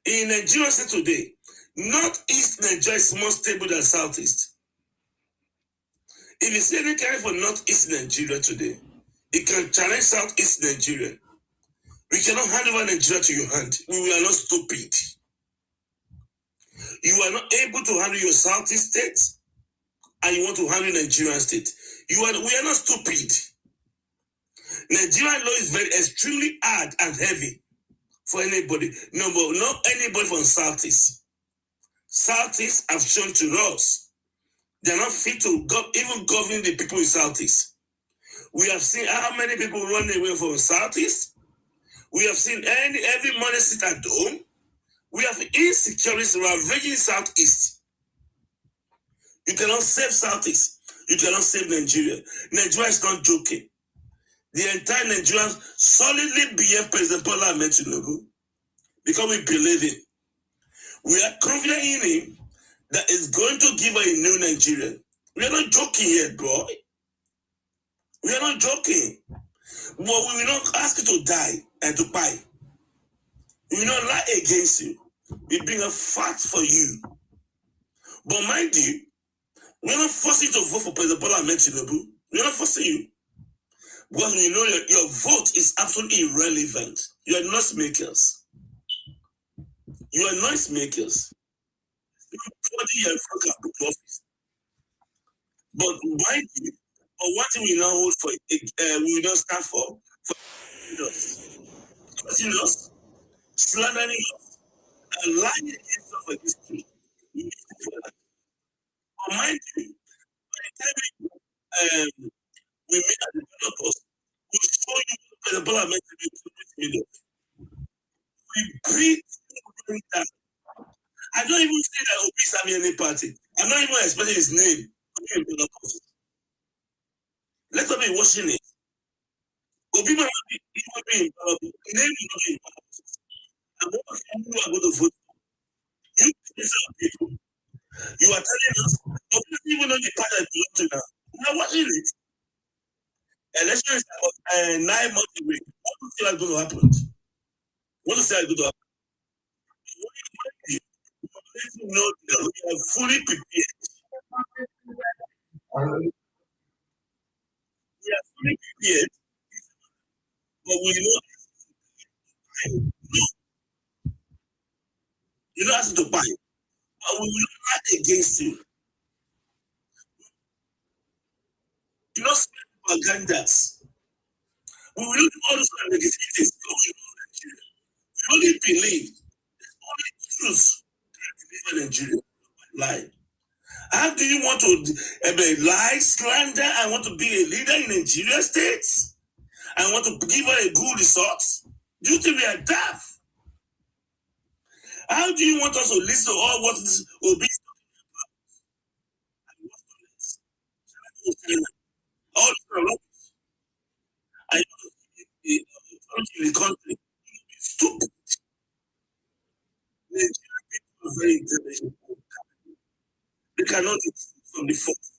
In Nigeria today, Northeast Nigeria is more stable than Southeast. If you see any kind for Northeast Nigeria today, it can challenge Southeast Nigeria. We cannot hand over Nigeria to your hand. We are not stupid. You are not able to handle your Southeast state, and you want to handle Nigerian state. We are not stupid. Nigerian law is very extremely hard and heavy for anybody. No, but not anybody from Southeast. Southeast have shown to us they are not fit to even govern the people in Southeast. We have seen how many people run away from Southeast. We have seen every money sit at home. We have insecurities ravaging Southeast. You cannot save Southeast. You cannot save Nigeria. Nigeria is not joking. The entire Nigerians solidly behind President Bola Ahmed Tinubu because we believe him. We are confident in him that is going to give us a new Nigeria. We are not joking here, bro. We are not joking. But we will not ask you to die and to buy. We will not lie against you. We bring a fact for you. But mind you, we are not forcing you to vote for President Bola Ahmed Tinubu. We are not forcing you. Because we know that your vote is absolutely irrelevant. You are noise makers. You are noise makers. But mind you, but what we now hold for, we will not stand for us. Us, slandering us, and lying against us for history. We need to do that. But mind you, by the time we meet at the developers, we show you the Bola Ahmed Tinubu. We beat that. I don't even say that Obi is having any party. I'm not even expecting his name. Let us be watching it. Obi might not be in power. Name will not be in power. And what you are going to vote for? You people. You are telling us, Obi doesn't even know the party that belongs to now. We are watching it. Election is about 9 months away. What do you feel is going to happen? What do you say is going to happen? You know that we are fully prepared. We are fully prepared, but we know you don't have to buy, but we will not act against you. You not spend propagandas. We will not all those negativities going on in Nigeria. We only believe there's only truth that deliver Nigeria. Lie. How do you want to lie, slander, and want to be a leader in Nigeria states? And want to give her a good result? Do you think we are daft? How do you want us to listen to all what this will be? All the country stupid. Nigerian people are very intelligent. They cannot eat from the force.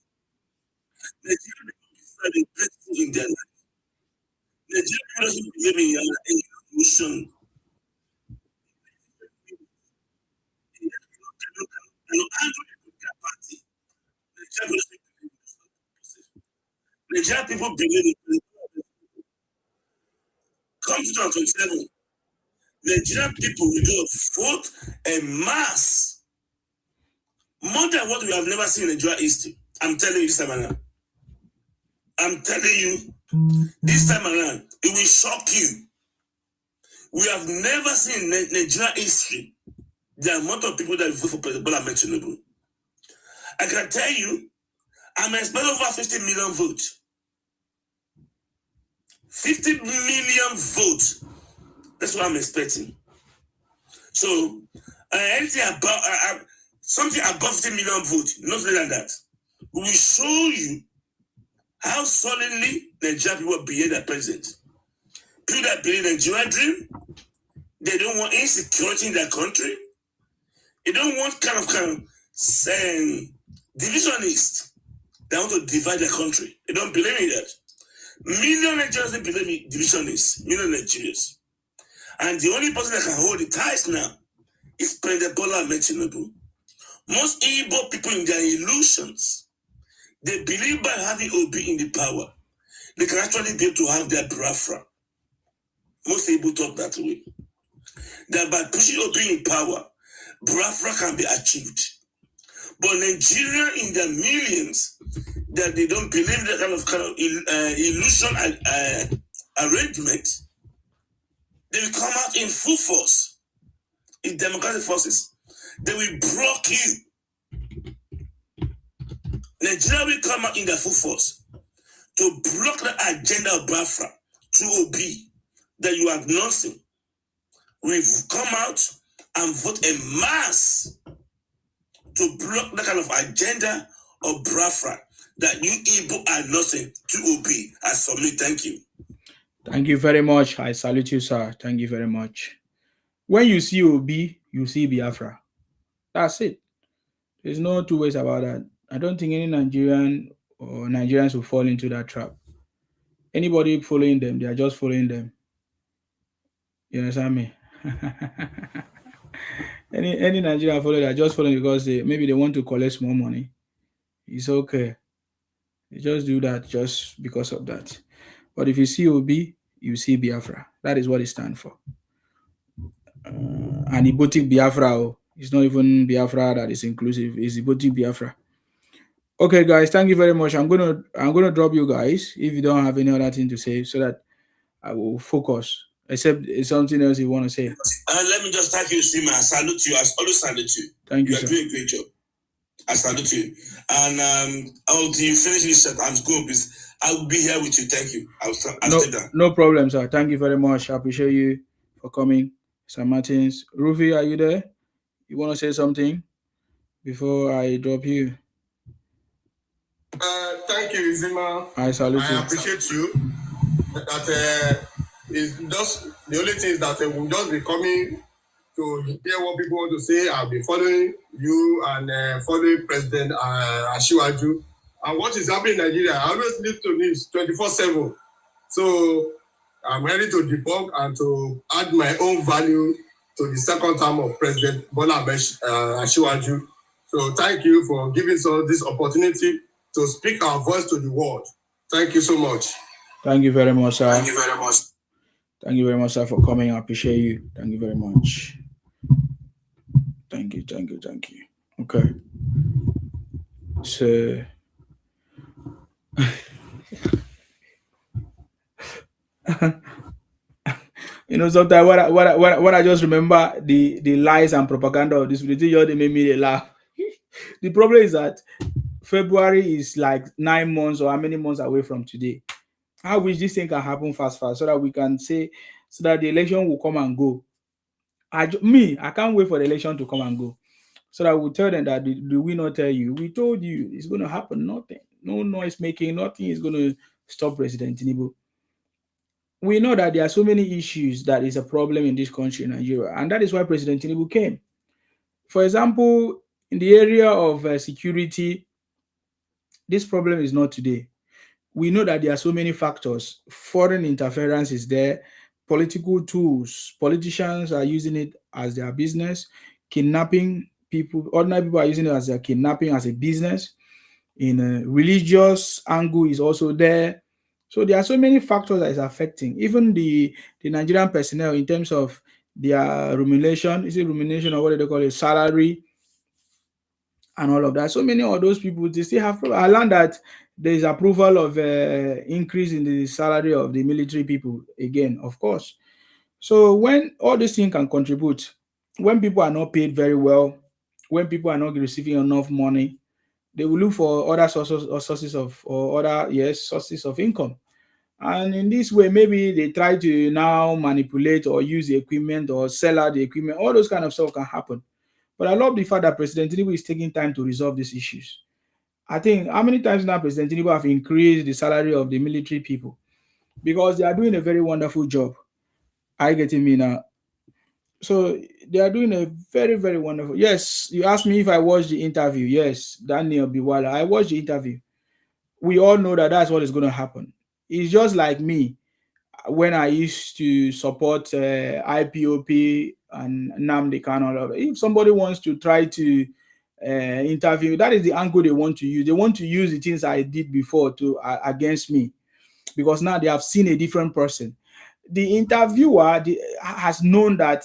Nigerian people are grateful in their life. Nigerian people doesn't believe in evolution. Nigerian people believe in come 2027, Nigerian people will go vote en masse. More than what we have never seen in Nigerian history. I'm telling you this time around. I'm telling you, this time around, it will shock you. We have never seen in Nigerian history the amount of people that vote for President Bola Ahmed Tinubu. I can tell you, I'm expecting over 50 million votes. 50 million votes. That's what I'm expecting. So, anything about something above 50 million votes, not less than that, we will show you how suddenly Nigerian people behave their president. People that believe in Nigerian dream, they don't want insecurity in their country. They don't want kind of divisionists that want to divide their country. They don't believe in that. Million Nigerians don't believe in divisionists. Million Nigerians. And the only person that can hold the ties now is President Bola Ahmed Tinubu. Most Igbo people in their illusions, they believe by having Obi in the power, they can actually be able to have their Biafra. Most Igbo talk that way. That by pushing Obi in power, Biafra can be achieved. But Nigeria in their millions, that they don't believe that kind of illusion arrangement, they will come out in full force, in democratic forces. They will block you. Nigeria will come out in their full force to block the agenda of Biafra to Obi that you are announcing. We've come out and vote en masse to block that kind of agenda of Biafra that you Igbo are nothing to Obi. As for me, thank you. Thank you very much. I salute you, sir. Thank you very much. When you see Obi, you see Biafra. That's it. There's no two ways about that. I don't think any Nigerian or Nigerians will fall into that trap. Anybody following them, they are just following them. You understand me? any Nigerian follower, they are just following because maybe they want to collect more money. It's okay. They just do that just because of that. But if you see Obi, you see Biafra. That is what it stands for. And Ibotic Biafra, it's not even Biafra that is inclusive. It's Ibotic Biafra. Okay, guys, thank you very much. I'm gonna drop you guys if you don't have any other thing to say, so that I will focus. Except it's something else you want to say. Let me just thank you, Sima. I salute you. I always salute you. Thank you, You are doing a great job. I salute you. And until you finish this set, I'm going to I will be here with you. Thank you. I'll stay down. No problem, sir. Thank you very much. I appreciate you for coming. Sir Martins. Rufi, are you there? You want to say something before I drop you? Thank you, Zima. I salute you. I appreciate you. That is just the only thing is that we'll just be coming to hear what people want to say. I'll be following you and following President Asiwaju. And what is happening in Nigeria, I always live to this 24/7. So I'm ready to debunk and to add my own value to the second term of President Bola Ahmed Asiwaju. So thank you for giving us this opportunity to speak our voice to the world. Thank you so much. Thank you very much, sir. Thank you very much. Thank you very much, sir, for coming. I appreciate you. Thank you very much. Thank you. Okay. So sometimes what I just remember the lies and propaganda of this video, they made me laugh. The problem is that February is like 9 months or how many months away from today. I wish this thing can happen fast, so that we can say, so that the election will come and go. I can't wait for the election to come and go, so that we'll tell them that do we not tell you? We told you it's going to happen. Nothing, no noise making, nothing is going to stop President Tinubu. We know that there are so many issues that is a problem in this country, Nigeria, and that is why President Tinubu came. For example, in the area of security, this problem is not today. We know that there are so many factors. Foreign interference is there. Political tools. Politicians are using it as their business. Kidnapping people. Ordinary people are using it as their kidnapping as a business. In a religious angle is also there. So there are so many factors that is affecting even the Nigerian personnel in terms of their remuneration. Is it remuneration or what do they call it? Salary and all of that. So many of those people, they still have. I learned that there is approval of increase in the salary of the military people again, of course. So when all these things can contribute, when people are not paid very well, when people are not receiving enough money, they will look for other sources of income. And in this way, maybe they try to now manipulate or use the equipment or sell out the equipment. All those kind of stuff can happen. But I love the fact that President Tinubu is taking time to resolve these issues. I think how many times now President Tinubu have increased the salary of the military people because they are doing a very wonderful job. Are you getting me now? So they are doing a very, very wonderful. Yes, you asked me if I watched the interview. Yes, Daniel Biwala. I watched the interview. We all know that that's what is going to happen. It's just like me when I used to support IPOP and Nnamdi Kanu. If somebody wants to try to interview, that is the angle they want to use. They want to use the things I did before to against me because now they have seen a different person. The interviewer has known that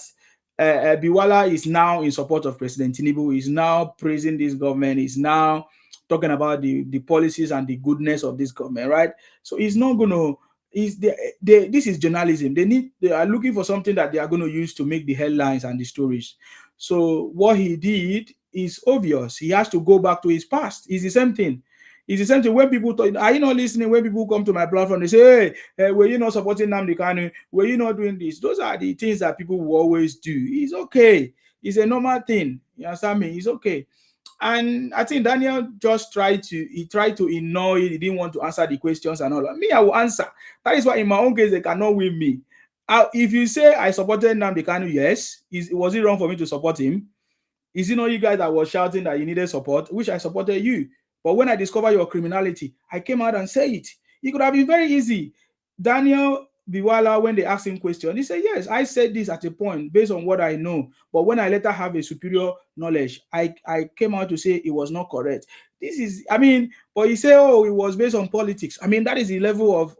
Biwala is now in support of President Tinubu, is now praising this government, is now talking about the policies and the goodness of this government, right? So he's not going to, this is journalism. They are looking for something that they are going to use to make the headlines and the stories. So what he did is obvious. He has to go back to his past. It's the same thing. It's the same thing when people talk. Are you not listening? When people come to my platform, they say, hey, were you not supporting Nnamdi Kanu? Were you not doing this? Those are the things that people will always do. It's okay. It's a normal thing. You understand me? It's okay. And I think Daniel just tried to ignore it. He didn't want to answer the questions and all that. Me, I will answer. That is why in my own case, they cannot win me. If you say I supported Nnamdi Kanu, yes. Was it wrong for me to support him? Is it not you guys that was shouting that you needed support, which I supported you? But when I discovered your criminality, I came out and said it. It could have been very easy. Daniel Biwala, when they asked him question, he said, yes, I said this at a point based on what I know. But when I later have a superior knowledge, I came out to say it was not correct. This is, but he said, oh, it was based on politics. That is the level of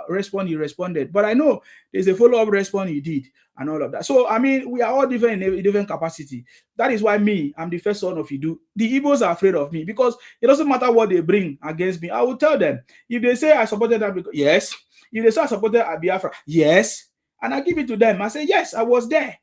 response he responded. But I know there's a follow-up response he did and all of that. So, we are all different in a different capacity. That is why I'm the first son of Idu. The Igbos are afraid of me because it doesn't matter what they bring against me. I will tell them. If they say I supported them, yes. If they say I supported Biafra, yes. And I give it to them. I say, yes, I was there.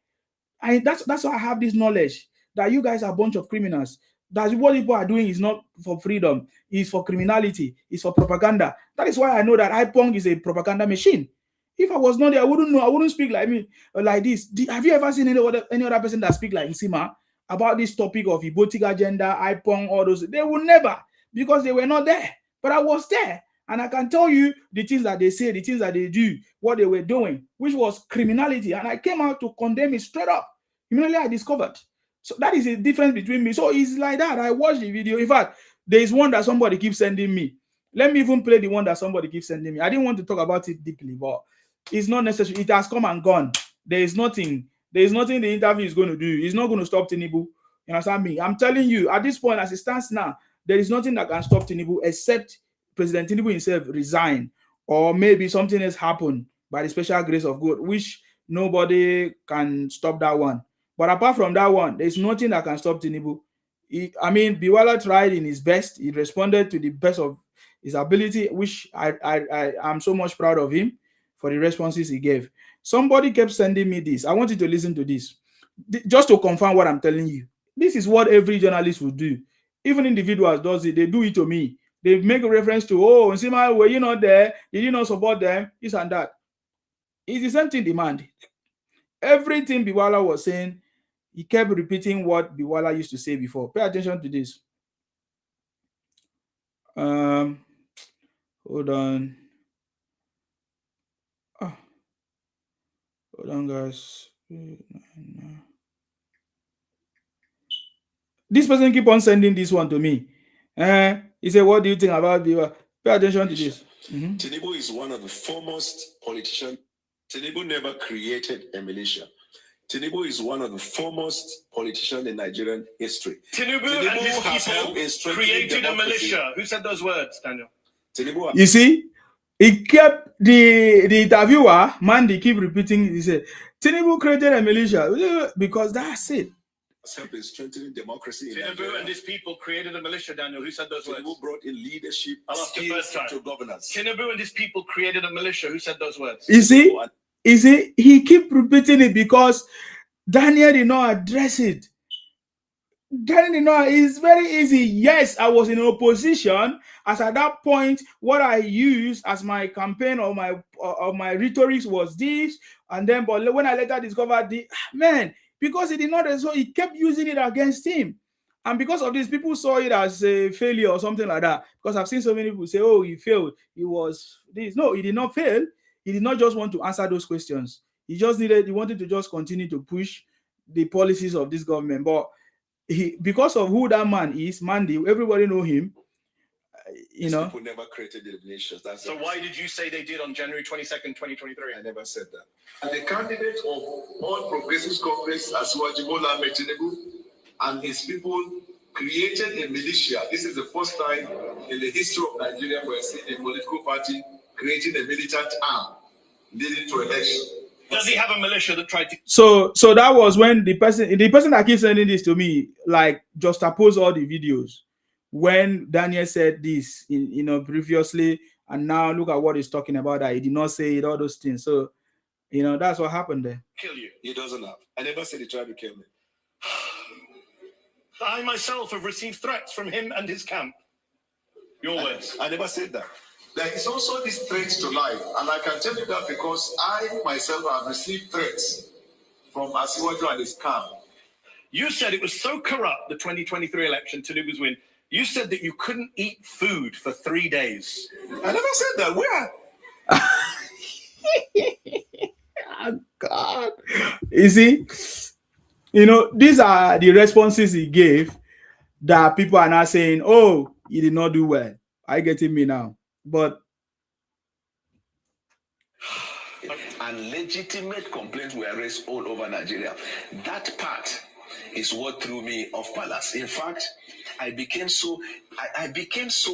And that's why I have this knowledge that you guys are a bunch of criminals. That what people are doing is not for freedom. It's for criminality. It's for propaganda. That is why I know that IPONG is a propaganda machine. If I was not there, I wouldn't know. I wouldn't speak like me, like this. Have you ever seen any other person that speak like Nsima about this topic of Ibotic agenda, IPONG, all those? They will never, because they were not there. But I was there. And I can tell you the things that they say, the things that they do, what they were doing, which was criminality. And I came out to condemn it straight up. Immediately I discovered. So that is a difference between me. So it's like that. I watched the video. In fact, there is one that somebody keeps sending me. Let me even play the one that somebody keeps sending me. I didn't want to talk about it deeply, but it's not necessary. It has come and gone. There is nothing the interview is going to do. It's not going to stop Tinubu. You understand me? I'm telling you, at this point, as it stands now, there is nothing that can stop Tinubu except President Tinubu himself resign, or maybe something else happen by the special grace of God, which nobody can stop that one. But apart from that one, there's nothing that can stop Tinubu. Biwala tried in his best. He responded to the best of his ability, which I am so much proud of him for the responses he gave. Somebody kept sending me this. I want you to listen to this, just to confirm what I'm telling you. This is what every journalist would do. Even individuals does it. They do it to me. They make a reference to, oh, Nsima, were you not there? Did you not support them? This and that. It's the same thing demand. Everything Biwala was saying, he kept repeating what Biwala used to say before. Pay attention to this. Hold on. Hold on, guys. This person keep on sending this one to me. He said, what do you think about Biwala? Pay attention to this. Tinubu is one of the foremost politicians. Tinubu never created a militia. Tinubu is one of the foremost politicians in Nigerian history. Tinubu and his people created a militia. Who said those words, Daniel? You see, He kept the interviewer, Mandy, keep repeating. He said, Tinubu created a militia because that's it. Help in strengthening democracy in Tinubu Nigeria. and his people created a militia, Daniel. Who said those words? Tinubu brought in leadership skills to governance. Tinubu and his people created a militia. Who said those words? You see, he keep repeating it because Daniel did not address it. It's very easy. Yes, I was in opposition. As at that point, what I used as my campaign or my rhetoric was this, and then but when I later discovered because he did not, so he kept using it against him, and because of this, people saw it as a failure or something like that. Because I've seen so many people say, "Oh, he failed. He was this." No, he did not fail. He did not just want to answer those questions. He wanted to just continue to push the policies of this government, but because of who that man is, Mandy, everybody know him. People never created the nations. So why did you say they did on January 22nd, 2023? I never said that. And the candidate of all progressive conference, Asiwaju Bola Ahmed Tinubu, and his people created a militia. This is the first time in the history of Nigeria we're seeing a political party creating a militant arm leading to election. Does he have a militia that tried to? So that was when the person that keeps sending this to me, like, just oppose all the videos when Daniel said this, previously, and now look at what he's talking about. That he did not say it, all those things. So, that's what happened there. Kill you. He doesn't have. I never said he tried to kill me. I myself have received threats from him and his camp. Your words. I never said that. There is also this threat to life, and I can tell you that because I myself have received threats from Asiwaju and his camp. You said it was so corrupt, the 2023 election, Tinubu's win. You said that you couldn't eat food for 3 days. I never said that. Where? Oh, God. You see, these are the responses he gave that people are now saying, oh, he did not do well. I get me now. But and legitimate complaints were raised all over Nigeria. That part is what threw me off balance. In fact, I became so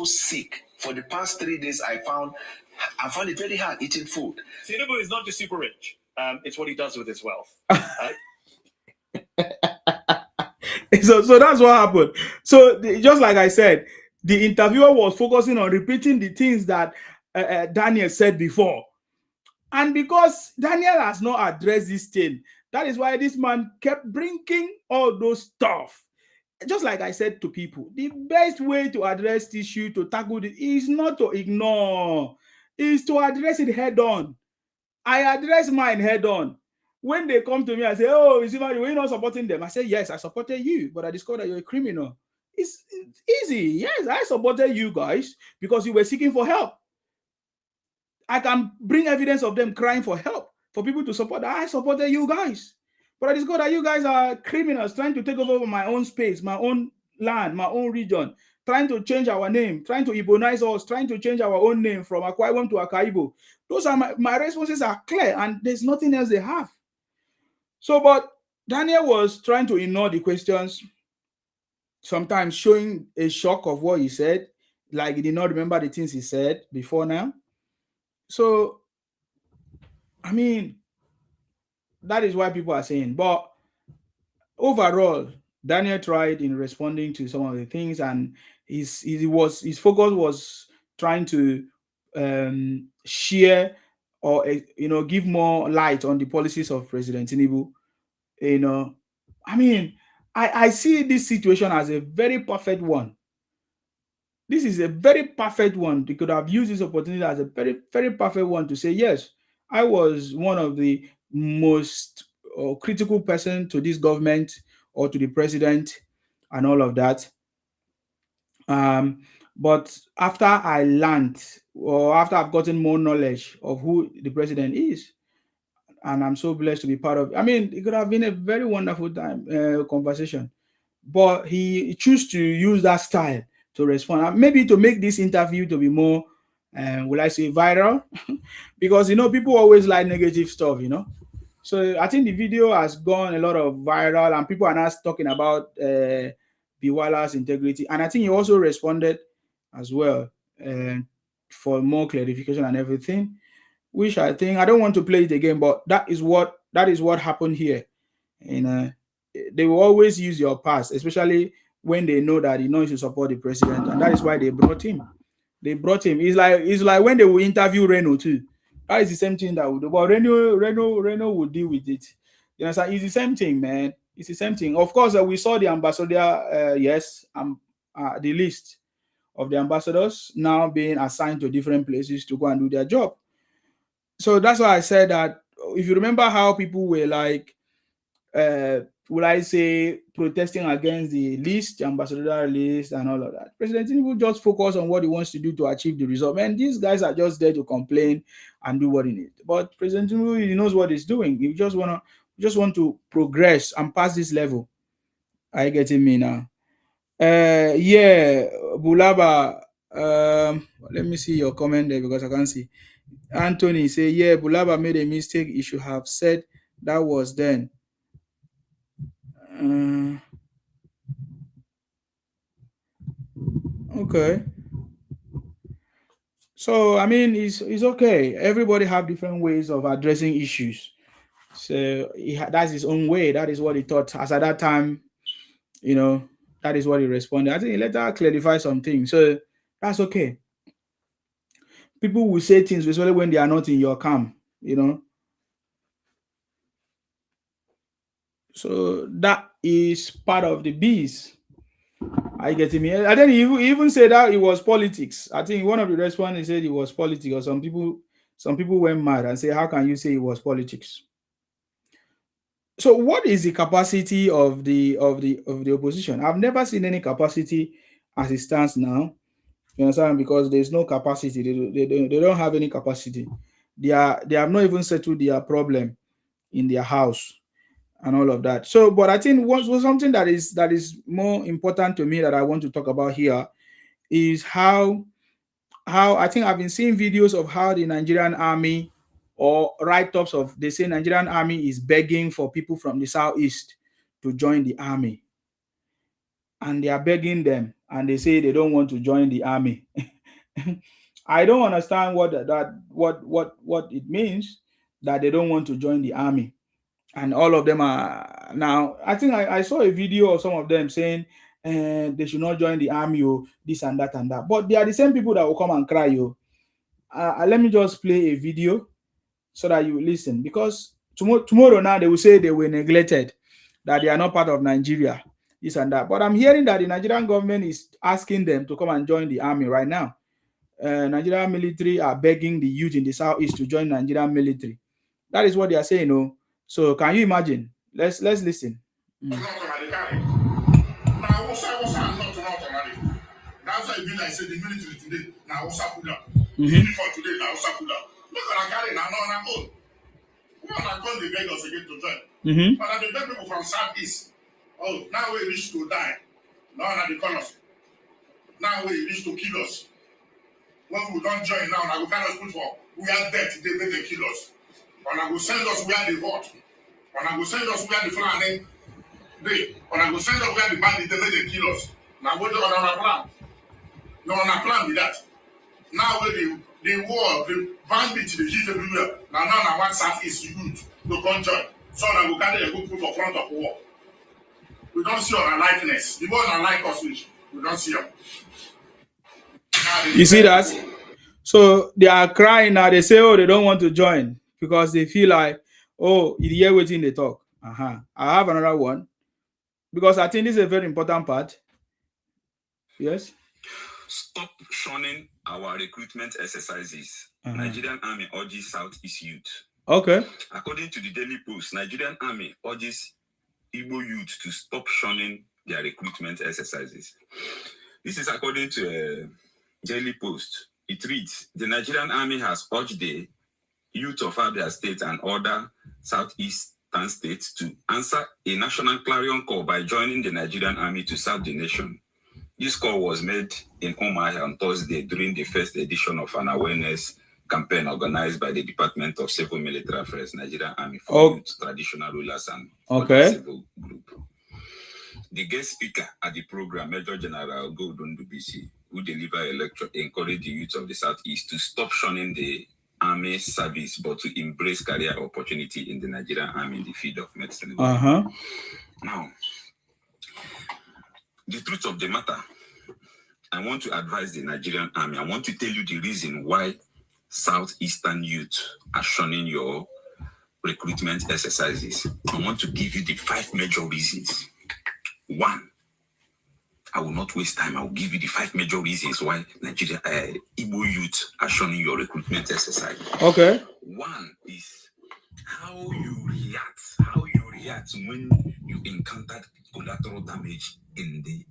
sick. For the past 3 days, I found it very hard eating food. Tinubu is not just super rich. It's what he does with his wealth. So that's what happened. So just like I said, the interviewer was focusing on repeating the things that Daniel said before. And because Daniel has not addressed this thing, that is why this man kept bringing all those stuff. Just like I said to people, the best way to address the issue, to tackle it, is not to ignore, is to address it head on. I address mine head on. When they come to me and say, oh, is you not supporting them? I say, yes, I supported you, but I discovered that you're a criminal. It's easy. Yes, I supported you guys because you were seeking for help. I can bring evidence of them crying for help, for people to support that. I supported you guys. But I discovered that you guys are criminals trying to take over my own space, my own land, my own region, trying to change our name, trying to Ibonize us, trying to change our own name from Akwa Ibom to Akaibo. Those are my responses are clear, and there's nothing else they have. So, but Daniel was trying to ignore the questions, sometimes showing a shock of what he said, like he did not remember the things he said before now. So, I mean, that is why people are saying, but overall, Daniel tried in responding to some of the things, and his focus was trying to share or give more light on the policies of President Tinubu. I mean, I see this situation as a very perfect one. This is a very perfect one. They could have used this opportunity as a very, very perfect one to say, yes, I was one of the most critical person to this government or to the president and all of that. But after I learned, or after I've gotten more knowledge of who the president is, and I'm so blessed to be part of it. I mean, it could have been a very wonderful conversation, but he chose to use that style to respond, maybe to make this interview to be more, will I say, viral, because people always like negative stuff, So I think the video has gone a lot of viral, and people are now talking about Biwala's integrity, and I think he also responded as well. for more clarification and everything, which I think I don't want to play it again, but that is what happened here. And they will always use your past, especially when they know that you should support the president, and that is why they brought him. It's like when they will interview Reno too. That is the same thing that would do. But Reno will deal with it. You know, it's the same thing, man. It's the same thing. Of course, we saw the ambassador, the list of the ambassadors now being assigned to different places to go and do their job. So that's why I said that if you remember how people were like, would I say, protesting against the list, the ambassadorial list, and all of that. President Tinubu just focus on what he wants to do to achieve the result. Man, these guys are just there to complain and do what he needs. But President Tinubu, he knows what he's doing. He just want to progress and pass this level. Are you getting me now? Yeah, Bulaba. Let me see your comment there because I can't see. Anthony say, yeah, Bulaba made a mistake. He should have said that was then. Okay. So I mean, it's okay. Everybody have different ways of addressing issues. So that's his own way. That is what he thought. As at that time, that is what he responded. I think he later clarified some things. So that's okay. People will say things, especially when they are not in your camp, So that is part of the beast. I get me. And then he even said that it was politics. I think one of the responses said it was politics, or some people went mad and say, how can you say it was politics? So what is the capacity of the opposition? I've never seen any capacity as it stands now. You understand? Because there's no capacity. They don't have any capacity. They have not even settled their problem in their house and all of that. So, but I think what was something that is more important to me that I want to talk about here is how I think I've been seeing videos of how the Nigerian army, or write-ups of, they say Nigerian army is begging for people from the southeast to join the army, and they are begging them, and they say they don't want to join the army. I don't understand what it means that they don't want to join the army. And all of them are now, I think I saw a video of some of them saying they should not join the army, or this and that and that. But they are the same people that will come and cry. Let me just play a video so that you listen, because tomorrow now they will say they were neglected, that they are not part of Nigeria, this and that. But I'm hearing that the Nigerian government is asking them to come and join the army right now. Nigerian military are begging the youth in the southeast to join Nigerian military. That is what they are saying. So can you imagine? Let's listen. That's why it be like say the military today. Now what's up with that? For today, now what's up with that? Look at carry now on our own. We are not going to beg us again to join. But I beg people from southeast. Oh, now we reach to die. Now on the corners. Now we reach to kill us. When we don't join now, I will kind of put for we are dead, they make they kill us. And I will send us where they hot. And I will send us where the flying they. And I will send us where the bandits, they make they kill us. Now what on our plan? No, on our plan with that. Now with the war, the bandits, they hit everywhere. Now one southeast youth to come join. So I will carry a good proof of front of war. We don't see our likeness. The one that like us, we don't see them. You see that? So they are crying now. They say, oh, they don't want to join because they feel like, oh, you hear waiting they talk. I have another one because I think this is a very important part. Yes. Stop shunning our recruitment exercises. Nigerian Army urges Southeast youth. Okay. According to the Daily Post, Nigerian Army urges Igbo youth to stop shunning their recruitment exercises. This is according to Daily Post. It reads, the Nigerian Army has urged the youth of Abia State and other southeastern states to answer a national clarion call by joining the Nigerian Army to serve the nation. This call was made in Umuahia on Thursday during the first edition of an awareness campaign organized by the Department of Civil Military Affairs, Nigerian Army for Youth, Traditional Rulers, and other civil group. The guest speaker at the program, Major General Godundubisi, who deliver a lecture, encourage the youth of the Southeast to stop shunning the army service, but to embrace career opportunity in the Nigerian army in the field of medicine. Now, the truth of the matter, I want to advise the Nigerian army. I want to tell you the reason why Southeastern youth are shunning your recruitment exercises. I want to give you the 5 major reasons. 1, I will not waste time. I will give you the 5 major reasons why Nigeria Igbo youth are shunning your recruitment exercise. Okay. 1 is how you react when you encountered collateral damage in the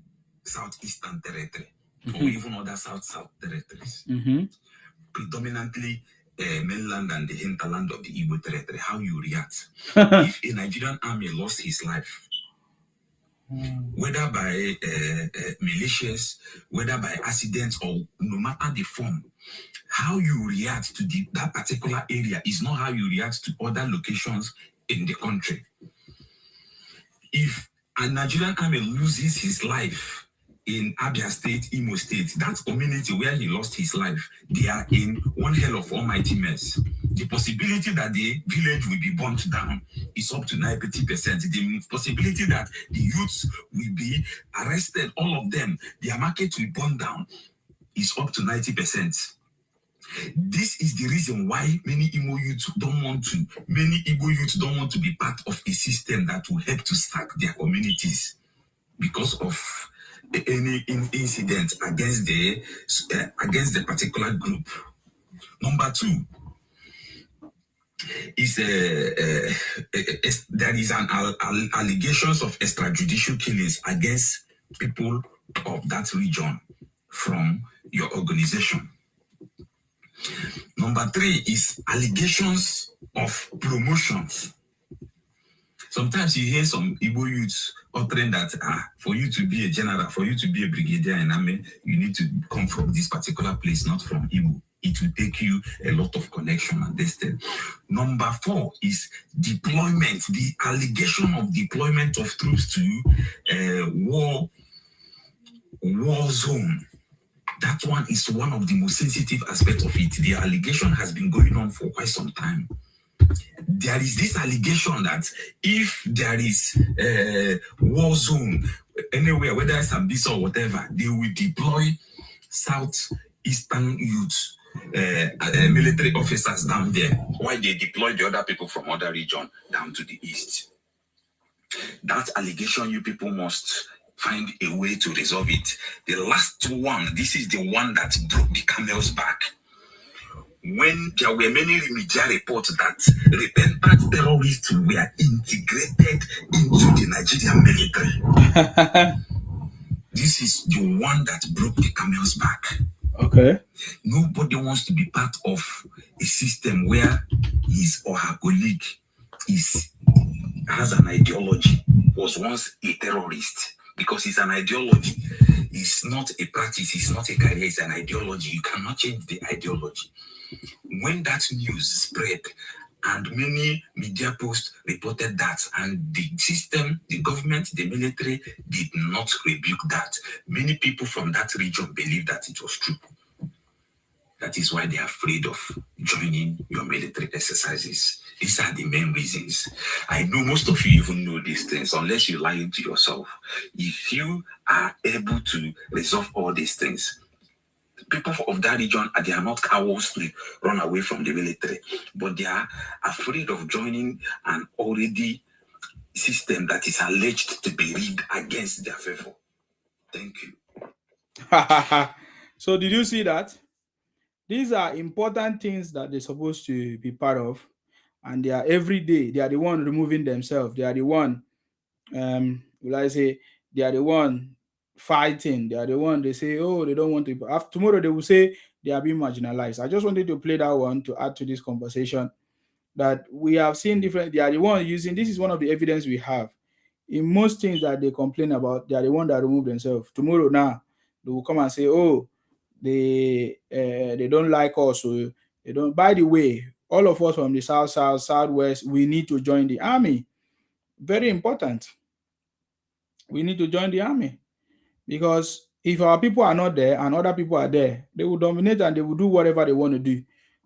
Southeastern territory, or even other South territories. Predominantly mainland and the hinterland of the Igbo territory. How you react. If a Nigerian army lost his life, whether by militias, whether by accidents, or no matter the form, how you react to that particular area is not how you react to other locations in the country. If a Nigerian army loses his life in Abia State, Imo State, that community where he lost his life, they are in one hell of almighty mess. The possibility that the village will be burnt down is up to 90%. The possibility that the youths will be arrested, all of them, their market will burn down, is up to 90%. This is the reason why many Igbo youths don't want to be part of a system that will help to sack their communities because of any incident against the particular group. Number 2 is there is an allegations of extrajudicial killings against people of that region from your organization. Number 3 is allegations of promotions. Sometimes you hear some Igbo youths uttering that for you to be a general, for you to be a brigadier in army, you need to come from this particular place, not from Igbo. It will take you a lot of connection and this thing. Number 4 is deployment, the allegation of deployment of troops to war zone. That one is one of the most sensitive aspects of it. The allegation has been going on for quite some time. There is this allegation that if there is a war zone anywhere, whether it's Ambisa or whatever, they will deploy Southeastern youths, military officers down there, while they deploy the other people from other region down to the east. That allegation, you people must find a way to resolve it. The last one, this is the one that broke the camel's back. When there were many media reports that repentant terrorists were integrated into the Nigerian military. This is the one that broke the camel's back. Okay. Nobody wants to be part of a system where his or her colleague has an ideology, was once a terrorist, because it's an ideology. It's not a practice, it's not a career, it's an ideology. You cannot change the ideology. When that news spread and many media posts reported that, and the system, the government, the military did not rebuke that, many people from that region believed that it was true. That is why they are afraid of joining your military exercises. These are the main reasons. I know most of you even know these things, unless you lie to yourself. If you are able to resolve all these things, people of that region, they are not cowards to run away from the military, but they are afraid of joining an already system that is alleged to be rigged against their favor. Thank you. So did you see that? These are important things that they're supposed to be part of, and they are every day. They are the one removing themselves. They are the one, will I say, they are the one fighting. They are the one, they say, oh, they don't want to. After tomorrow, they will say they are being marginalized. I just wanted to play that one to add to this conversation, that we have seen different. They are the one using, this is one of the evidence we have. In most things that they complain about, they are the one that remove themselves. Tomorrow now, they will come and say, oh, they don't like us, so they don't. By the way, all of us from the south, southwest, we need to join the army. Very important. We need to join the army, because If our people are not there and other people are there, they will dominate and they will do whatever they want to do.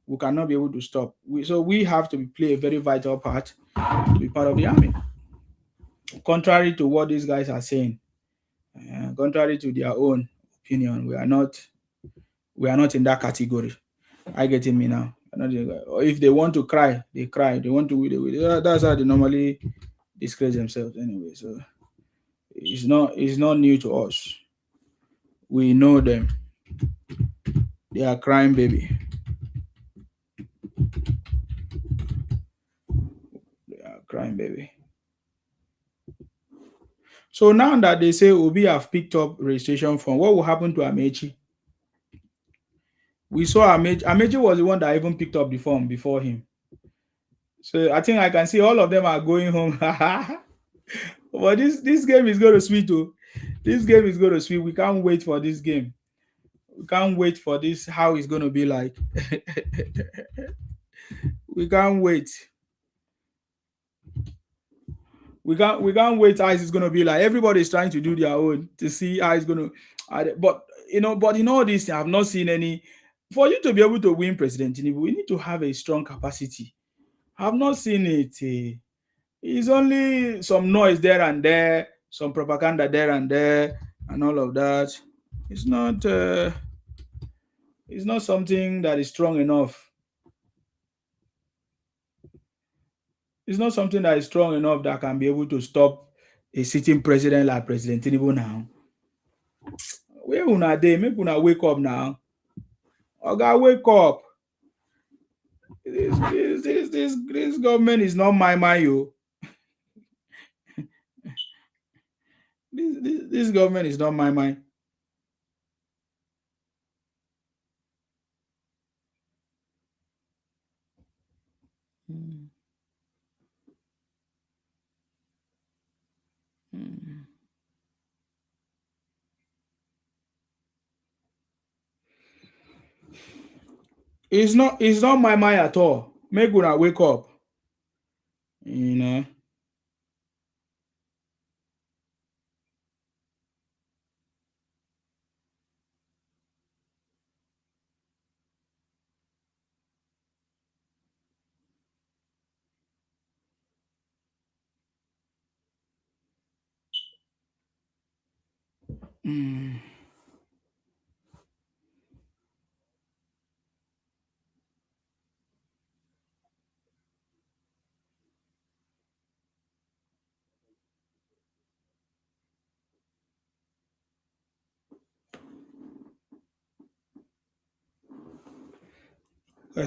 We cannot be able to stop. So we have to play a very vital part to be part of the army. Contrary to what these guys are saying, contrary to their own opinion, we are not in that category. I get me now. If they want to cry, they cry. They want to that's how they normally disgrace themselves anyway. So it's not new to us. We know them. They are crying baby. They are crying baby. So now that they say Obi have picked up registration form, what will happen to Amechi? We saw Amechi was the one that even picked up the form before him. So I think I can see all of them are going home. But this game is going to sweet too. This game is going to sweet. We can't wait for this game. We can't wait for this, how it's going to be like. We can't wait. We can't wait how it's going to be like. Everybody's trying to do their own to see how it's going to. But in all this, I have not seen any. For you to be able to win President Tinubu, we need to have a strong capacity. I have not seen it. It's only some noise there and there, some propaganda there and there, and all of that. It's not something that is strong enough. It's not something that is strong enough that can be able to stop a sitting president like President Tinubu now. Where una dey? Make una wake up now. Oga, wake up. This government is not my mind, This government is not my mind. It's not my mind at all. Make una wake up. You know.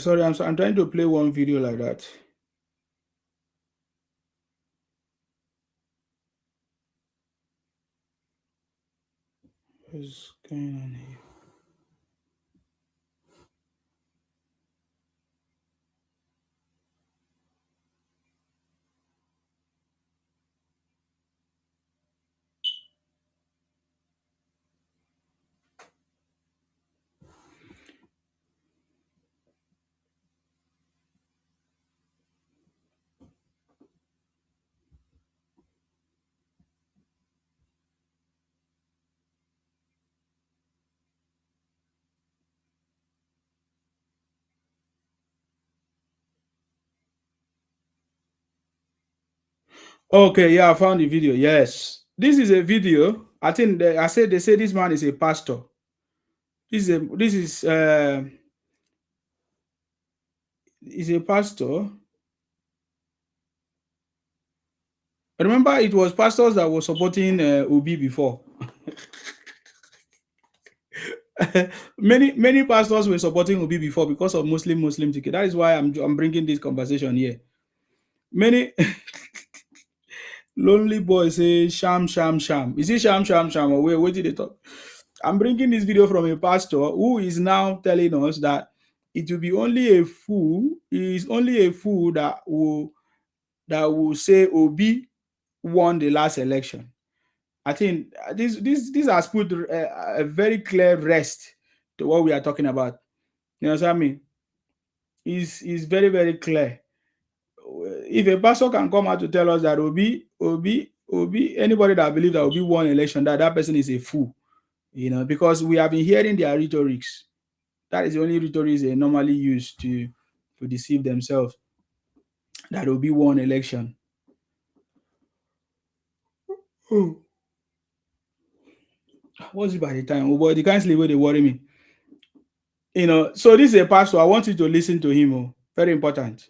Sorry, I'm trying to play one video like that. What's going on here? Okay, yeah, I found the video. Yes, this is a video. I think they say this man is a pastor. Is a pastor. Remember, it was pastors that were supporting Obi before. many pastors were supporting Obi before because of Muslim ticket. That is why I'm bringing this conversation here. Many lonely boy say sham. Is it sham or where did they talk? I'm bringing this video from a pastor who is now telling us that it will be only a fool. Is only a fool that will say Obi won the last election. I think this has put a very clear rest to what we are talking about. You know what I mean? It's very, very clear. If a pastor can come out to tell us that Obi, anybody that believes that Obi won election, that person is a fool. You know, because we have been hearing their rhetorics. That is the only rhetorics they normally use to deceive themselves. That will be one election. What's it by the time? Oh boy, the kind of sleep where they worry me. You know, so this is a pastor. I want you to listen to him. Oh, very important.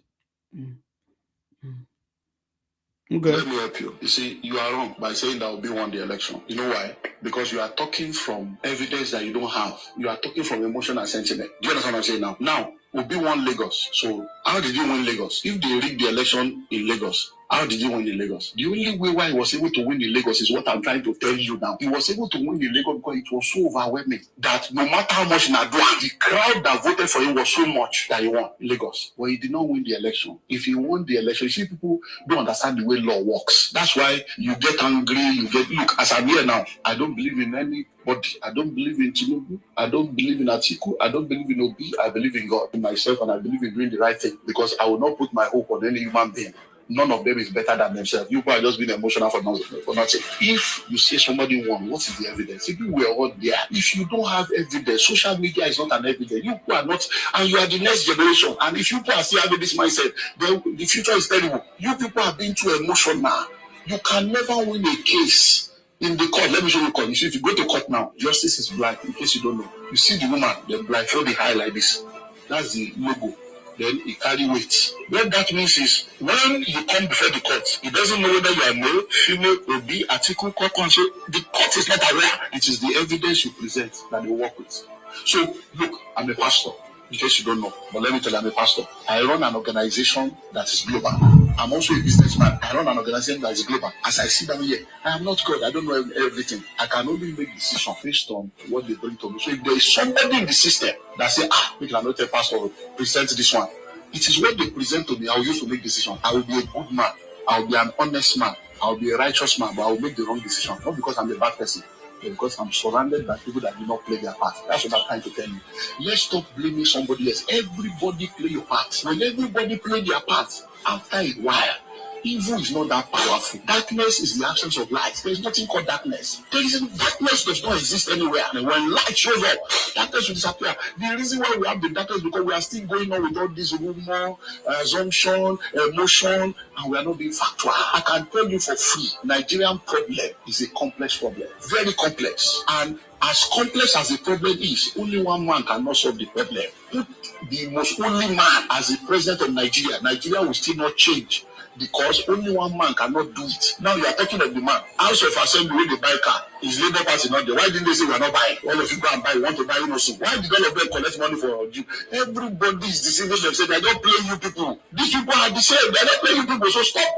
Okay. Let me help you. You see, you are wrong by saying that Obi won the election. You know why? Because you are talking from evidence that you don't have. You are talking from emotion and sentiment. Do you understand what I'm saying now? Now, Obi won Lagos. So, how did he win Lagos? If they rigged the election in Lagos, how did he win in Lagos? The only way why he was able to win in Lagos is what I'm trying to tell you now. He was able to win in Lagos because it was so overwhelming that no matter how much Nadua, the crowd that voted for him was so much that he won Lagos. But he did not win the election. If he won the election, you see, people don't understand the way law works. That's why you get angry, look, as I'm here now, I don't believe in anybody. I don't believe in Tinubu. I don't believe in Atiku. I don't believe in Obi. I believe in God, in myself, and I believe in doing the right thing because I will not put my hope on any human being. None of them is better than themselves. You are just being emotional for nothing. If you say somebody won, what is the evidence? If you were all there, if you don't have evidence, social media is not an evidence. You are not, and you are the next generation. And if you people are still having this mindset, then the future is terrible. You people are being too emotional. You can never win a case in the court. Let me show you court. You see, if you go to court now, justice is blind. In case you don't know, you see the woman, the blind, throw the eye like this. That's the logo. Then he carry weight. What that means is when you come before the court, he doesn't know whether you are male, female, or be article, court counsel. The court is not aware. It is the evidence you present that they work with. So look, I'm a pastor, in case you don't know. But let me tell you, I'm a pastor. I run an organization that is global. I'm also a businessman. I run an organization that is global. As I sit down here, I am not God. I don't know everything. I can only make decisions based on what they bring to me. So if there is somebody in the system that say, we cannot tell pastor, present this one. It is what they present to me. I will use to make decisions. I will be a good man. I will be an honest man. I will be a righteous man, but I will make the wrong decision. Not because I'm a bad person, but because I'm surrounded by people that do not play their part. That's what I'm trying to tell you. Let's stop blaming somebody else. Everybody play your part. When everybody play their part, after a while, evil is not that powerful. Darkness is the absence of light. There is nothing called darkness. Darkness does not exist anywhere. And when light shows up, darkness will disappear. The reason why we have the darkness is because we are still going on with all this rumor, assumption, emotion, and we are not being factual. I can tell you for free, Nigerian problem is a complex problem. Very complex. And as complex as the problem is, only one man cannot solve the problem. Put the most only man as the president of Nigeria, Nigeria will still not change. Because only one man cannot do it. Now you are talking of the man. House of Assembly when they buy car, is Labour Party not there? Why didn't they say we are not buying? All of you go and buy, you want to buy innocent. Why did all of them collect money for you? Everybody is deceiving themselves. They don't play you people. These people are the same. They don't play you people. So stop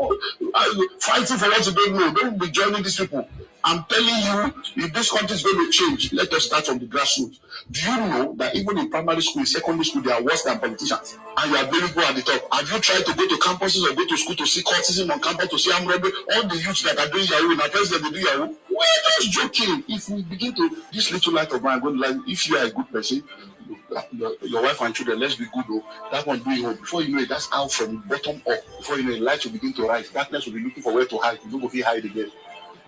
fighting for what you don't know. Don't be joining these people. I'm telling you, if this country is going to change, let us start from the grassroots. Do you know that even in primary school, secondary school, they are worse than politicians? And you are very good at the top. Have you tried to go to campuses or go to school to see cultism on campus, to see armed robbery? All the youths that are doing Yahoo, in our president, they do Yahoo. We're just joking. If we begin to, this little light of mine, if you are a good person, your wife and children, let's be good. That one doing home. Before you know it, that's out from bottom up. Before you know it, light will begin to rise. Darkness will be looking for where to hide. You don't go hide again.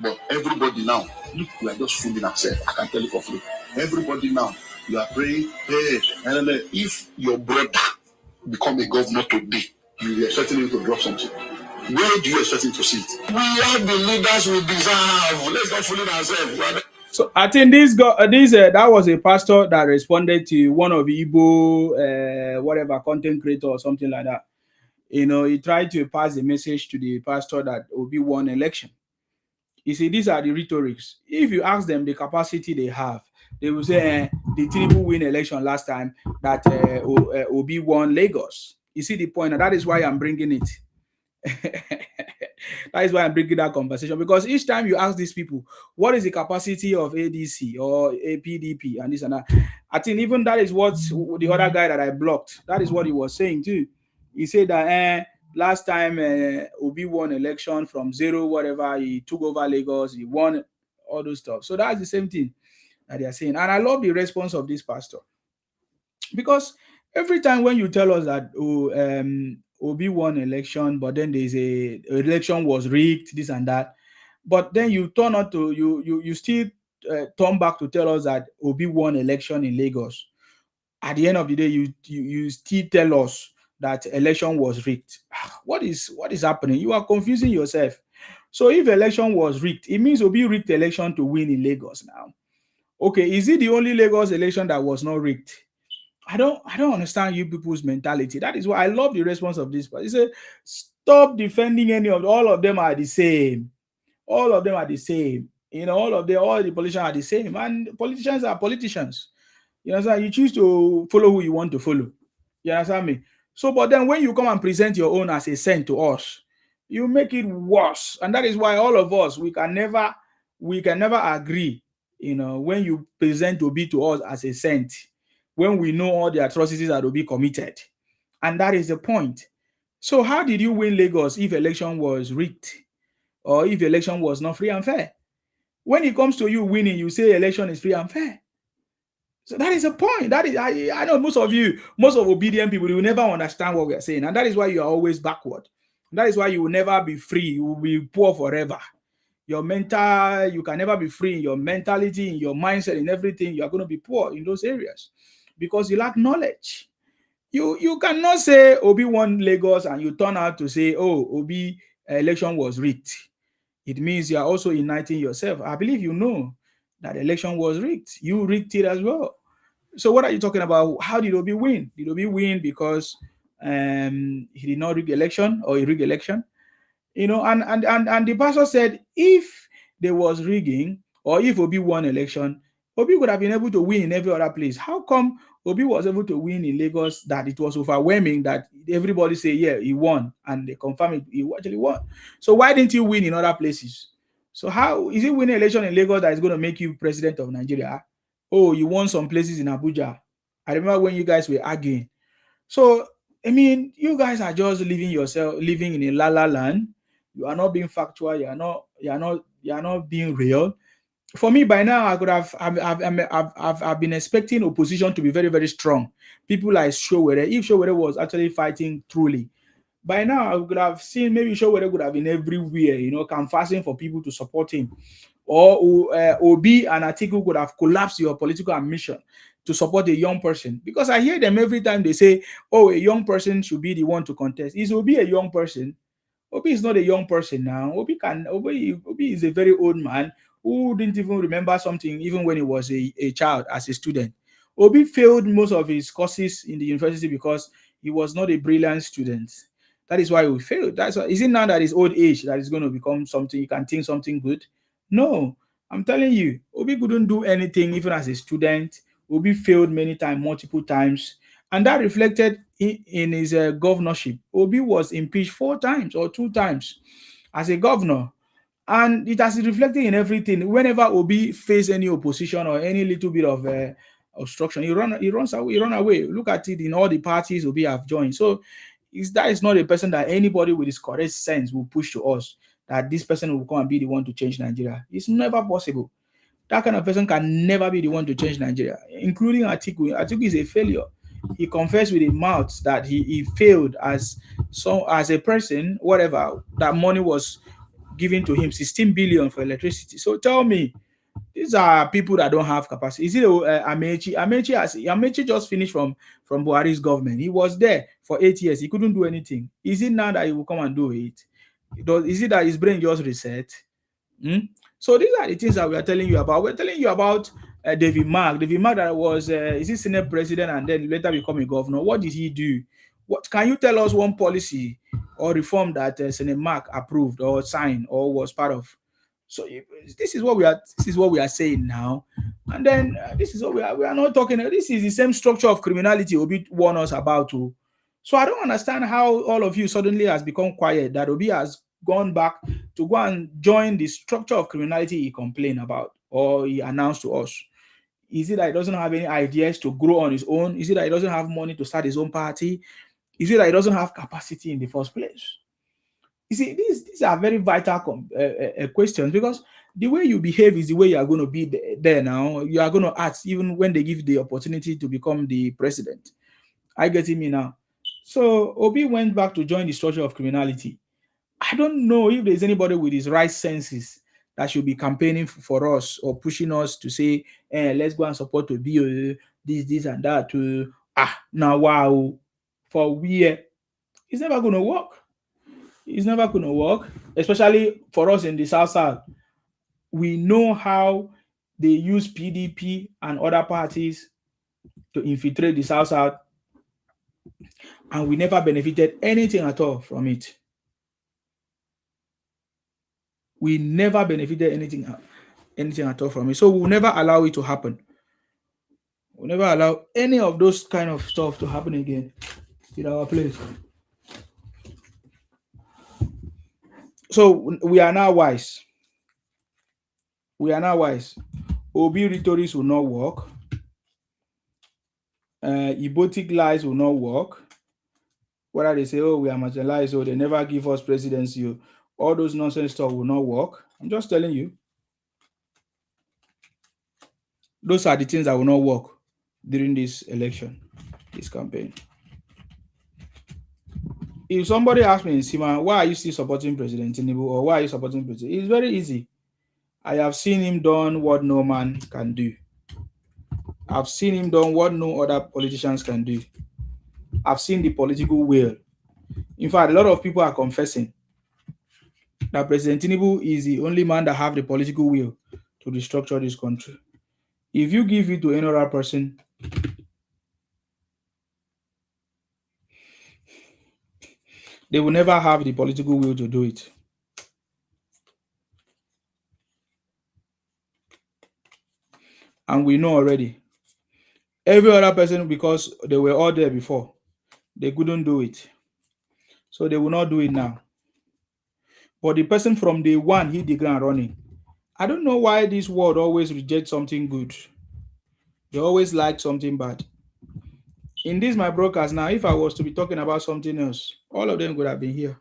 But everybody now, look, we are just fooling ourselves. I can tell you for free. Everybody now, you are praying, hey, and if your brother become a governor today, you are expecting him to drop something. Where do you expect him to see it? We are the leaders we deserve. Let's not fool ourselves. So I think that was a pastor that responded to one of Igbo whatever content creator or something like that. You know, he tried to pass the message to the pastor that Obi won election. You see, these are the rhetorics. If you ask them the capacity they have, they will say, the Tinubu win election last time that Obi won Lagos. You see the point, and that is why I'm bringing it. That is why I'm bringing that conversation, because each time you ask these people, what is the capacity of ADC or a PDP and this and that, I think even that is what the other guy that I blocked, that is what he was saying too. He said that last time Obi won election from zero, whatever, he took over Lagos, he won all those stuff. So that's the same thing that they are saying. And I love the response of this pastor, because every time when you tell us that Obi won election, but then there's election was rigged, this and that, but then you turn out to you still turn back to tell us that Obi won election in Lagos. At the end of the day, you still tell us that election was rigged. What is happening? You are confusing yourself. So if election was rigged, it means Obi rigged election to win in Lagos now. Okay, is it the only Lagos election that was not rigged? I don't understand you people's mentality. That is why I love the response of this. But he said, stop defending all of them are the same. All of them are the same. All the politicians are the same. And politicians are politicians. You understand? You choose to follow who you want to follow. You understand me? So, but then when you come and present your own as a saint to us, you make it worse. And that is why all of us, we can never agree, when you present Obi to us as a saint, when we know all the atrocities that will be committed. And that is the point. So how did you win Lagos if election was rigged or if election was not free and fair? When it comes to you winning, you say election is free and fair. So that is a point. That is, I know most of obedient people, you will never understand what we are saying. And that is why you are always backward. That is why you will never be free. You will be poor forever. You can never be free in your mentality, in your mindset, in everything. You are going to be poor in those areas because you lack knowledge. You cannot say Obi won Lagos and you turn out to say, oh, Obi election was rigged. It means you are also uniting yourself. I believe you know that election was rigged. You rigged it as well. So what are you talking about? How did Obi win? Did Obi win because he did not rig election or he rigged election? And the pastor said if there was rigging or if Obi won election, Obi would have been able to win in every other place. How come Obi was able to win in Lagos that it was overwhelming that everybody say, yeah, he won, and they confirm it, he actually won? So why didn't you win in other places? So how is it winning election in Lagos that is going to make you president of Nigeria? Oh, you won some places in Abuja. I remember when you guys were arguing. So, I mean, you guys are just living in a la-la land. You are not being factual. You are not being real. For me, by now, I've been expecting opposition to be very, very strong. People like Showere. If Showere was actually fighting truly, by now I would have seen maybe Showere would have been everywhere, canvassing for people to support him. Or Obi and Atiku could have collapsed your political ambition to support a young person. Because I hear them every time they say, oh, a young person should be the one to contest. Is Obi a young person? Obi is not a young person now. Obi is a very old man who didn't even remember something even when he was a child as a student. Obi failed most of his courses in the university because he was not a brilliant student. That is why he failed. Is it now that his old age that is going to become something, you can think something good? No, I'm telling you, Obi couldn't do anything even as a student. Obi failed many times, multiple times. And that reflected in his governorship. Obi was impeached 4 times or 2 times as a governor. And it has reflected in everything. Whenever Obi faced any opposition or any little bit of obstruction, he runs away. Look at it in all the parties Obi have joined. So that is not a person that anybody with his correct sense will push to us, that this person will come and be the one to change Nigeria. It's never possible. That kind of person can never be the one to change Nigeria, including Atiku. Atiku is a failure. He confessed with his mouth that he failed as a person, whatever, that money was given to him, 16 billion for electricity. So tell me, these are people that don't have capacity. Is it Amechi? Amechi just finished from Buhari's government. He was there for 8 years. He couldn't do anything. Is it now that he will come and do it? Is it that his brain just reset? So these are the things that we are telling you about. We're telling you about David Mark. David Mark that was is he Senate president and then later become a governor. What did he do? What can you tell us one policy or reform that Senate Mark approved or signed or was part of? So this is what we are saying now, and then this is what we are not talking. This is the same structure of criminality Obi warned us about too. So I don't understand how all of you suddenly has become quiet. That Obi has gone back to go and join the structure of criminality he complained about or he announced to us. Is it that he doesn't have any ideas to grow on his own? Is it that he doesn't have money to start his own party? Is it that he doesn't have capacity in the first place? You see, these are very vital questions, because the way you behave is the way you are going to be there now. You are going to act even when they give the opportunity to become the president. I get me now. So Obi went back to join the structure of criminality. I don't know if there's anybody with his right senses that should be campaigning for us or pushing us to say, let's go and support to be this and that. Now wow, for we, it's never going to work. It's never going to work, especially for us in the South. We know how they use PDP and other parties to infiltrate the South, and we never benefited anything at all from it. We never benefited anything at all from it. So we'll never allow it to happen. We'll never allow any of those kind of stuff to happen again in our place. So we are now wise. We are now wise. Obi rhetorics will not work. Ebotic lies will not work. Whether they say, oh, we are marginalized, or they never give us presidency, all those nonsense stuff will not work. I'm just telling you. Those are the things that will not work during this election, this campaign. If somebody asks me in Sima, why are you still supporting President Tinubu, or why are you supporting President? It's very easy. I have seen him done what no man can do. I've seen him done what no other politicians can do. I've seen the political will. In fact, a lot of people are confessing that President Tinubu is the only man that have the political will to restructure this country. If you give it to any other person, they will never have the political will to do it. And we know already. Every other person, because they were all there before, they couldn't do it. So they will not do it now. But the person from day one hit the ground running. I don't know why this world always rejects something good. They always like something bad. In this my broadcast now, if I was to be talking about something else, all of them would have been here.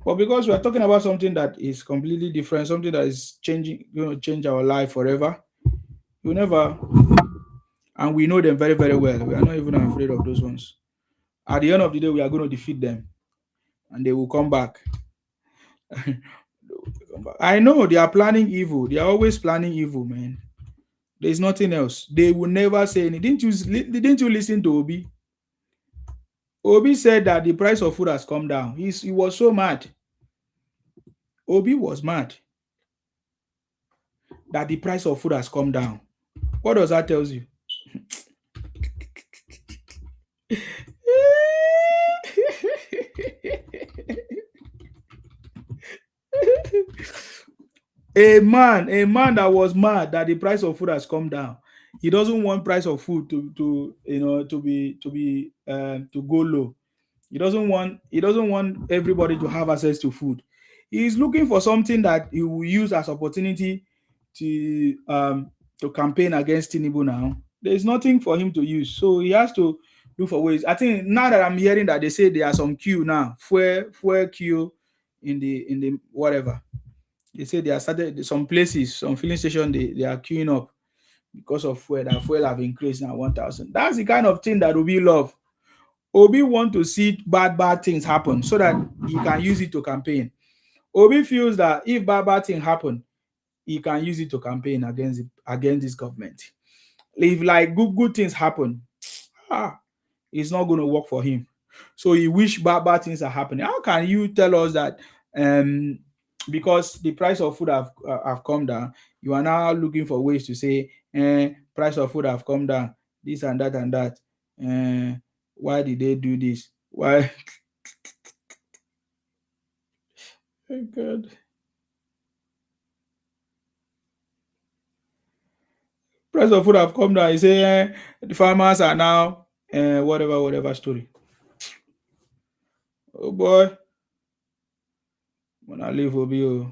But because we are talking about something that is completely different, something that is changing, going to change our life forever, you never, and we know them very, very well. We are not even afraid of those ones. At the end of the day, we are going to defeat them, and they will come back. I know they are planning evil. They are always planning evil, man. There's nothing else. They will never say anything. Didn't you listen to Obi? Obi said that the price of food has come down. He was so mad. Obi was mad that the price of food has come down. What does that tell you? A man that was mad that the price of food has come down. He doesn't want price of food to go low. He doesn't want everybody to have access to food. He's looking for something that he will use as opportunity to campaign against Tinubu now. There's nothing for him to use. So he has to look for ways. I think now that I'm hearing that they say there are some queue now, fuel queue in the whatever. They say they are started some places, some filling station, they are queuing up because of fuel. That fuel have increased now 1,000. That's the kind of thing that Obi love. Obi want to see bad things happen so that he can use it to campaign. Obi feels that if bad things happen, he can use it to campaign against this government. If like good things happen, it's not going to work for him. So he wish bad things are happening. How can you tell us that because the price of food have come down, you are now looking for ways to say price of food have come down, this and that and that. Why did they do this? Why? Oh God. Price of food have come down. You say the farmers are now whatever story. Oh boy. When I leave Obi,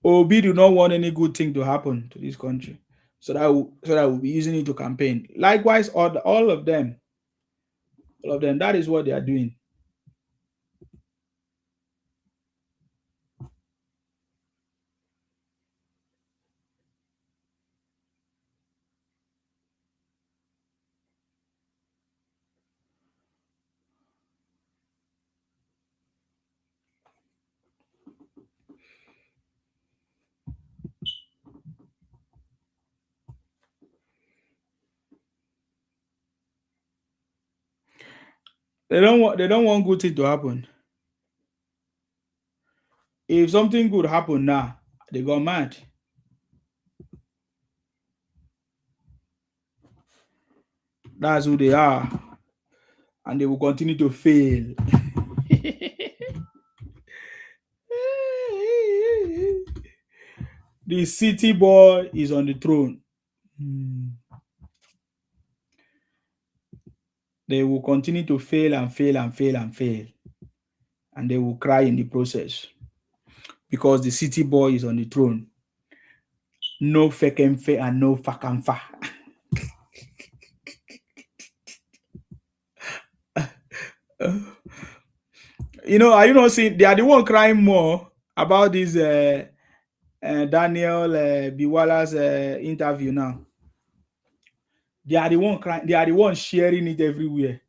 Obi do not want any good thing to happen to this country. So that we'll be using it to campaign. Likewise, all of them, that is what they are doing. They don't want good thing to happen. If something good happen now, they go mad. That's who they are. And they will continue to fail. The city boy is on the throne. They will continue to fail and fail and fail and fail. And they will cry in the process. Because the city boy is on the throne. No fekenfe and no fakanfa. You know, are you not seeing? They are the one crying more about this Daniel Biwala's interview now. They are the one crying. They are the one sharing it everywhere.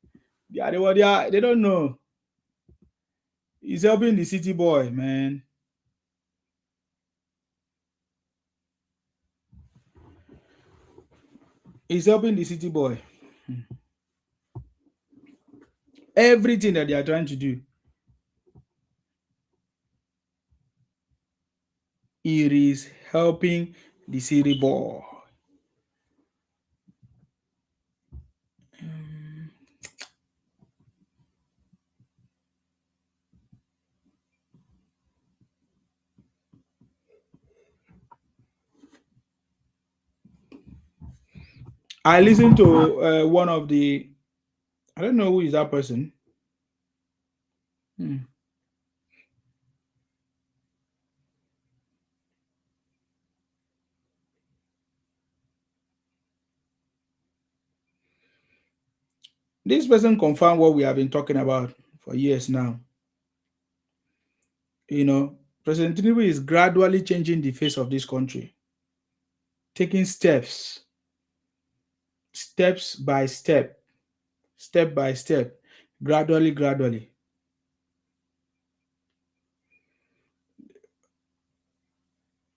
They are the one. They don't know. He's helping the city boy, man. He's helping the city boy. Everything that they are trying to do, it is helping the city boy. I listened to one of the, I don't know who is that person. This person confirmed what we have been talking about for years now. You know, President Tinubu is gradually changing the face of this country, taking steps by step, gradually.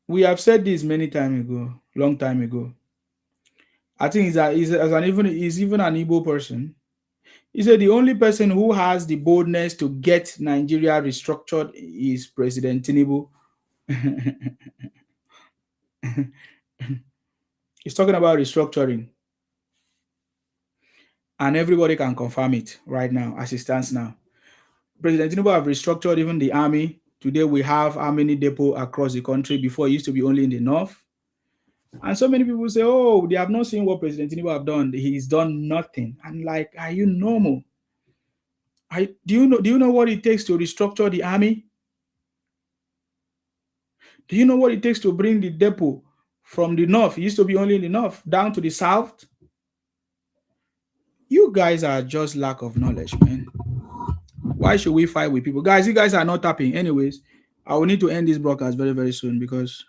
We have said this many times ago, long time ago. I think he's even an Igbo person. He said the only person who has the boldness to get Nigeria restructured is President Tinubu. He's talking about restructuring. And everybody can confirm it right now, as it stands now. President Tinubu have restructured even the army. Today we have how many depots across the country? Before it used to be only in the north. And so many people say, oh, they have not seen what President Tinubu have done. He's done nothing. I'm like, are you normal? Do you know what it takes to restructure the army? Do you know what it takes to bring the depot from the north? It used to be only in the north, down to the south. You guys are just lack of knowledge, man. Why should we fight with people? Guys, you guys are not tapping. Anyways, I will need to end this broadcast very, very soon because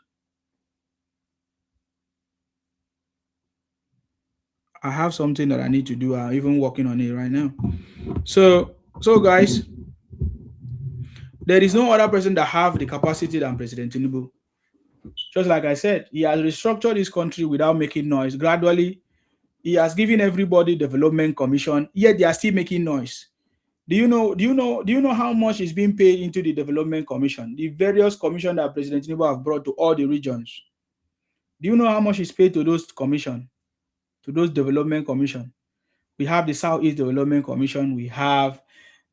I have something that I need to do. I'm even working on it right now. So guys, there is no other person that have the capacity than President Tinubu. Just like I said, he has restructured this country without making noise. Gradually, he has given everybody development commission, yet they are still making noise. Do you know how much is being paid into the development commission? The various commission that President Tinubu have brought to all the regions. Do you know how much is paid to those commission, to those development commission? We have the Southeast Development Commission. We have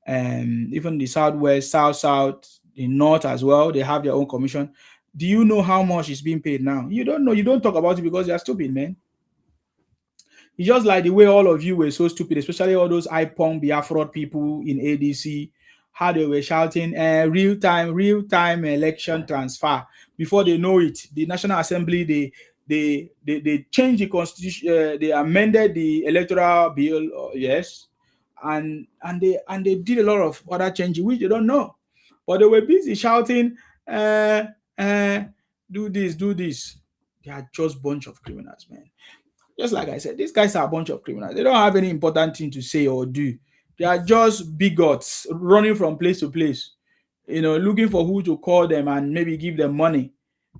even the Southwest, South, the North as well. They have their own commission. Do you know how much is being paid now? You don't know. You don't talk about it because you're stupid, man. It's just like the way all of you were so stupid, especially all those IPONG Biafra people in ADC, how they were shouting real-time election transfer. Before they know it, the National Assembly, they changed the constitution, they amended the electoral bill, yes, and they did a lot of other changes which they don't know. But they were busy shouting, do this. They are just a bunch of criminals, man. Just like I said, these guys are a bunch of criminals. They don't have any important thing to say or do. They are just bigots running from place to place, looking for who to call them and maybe give them money.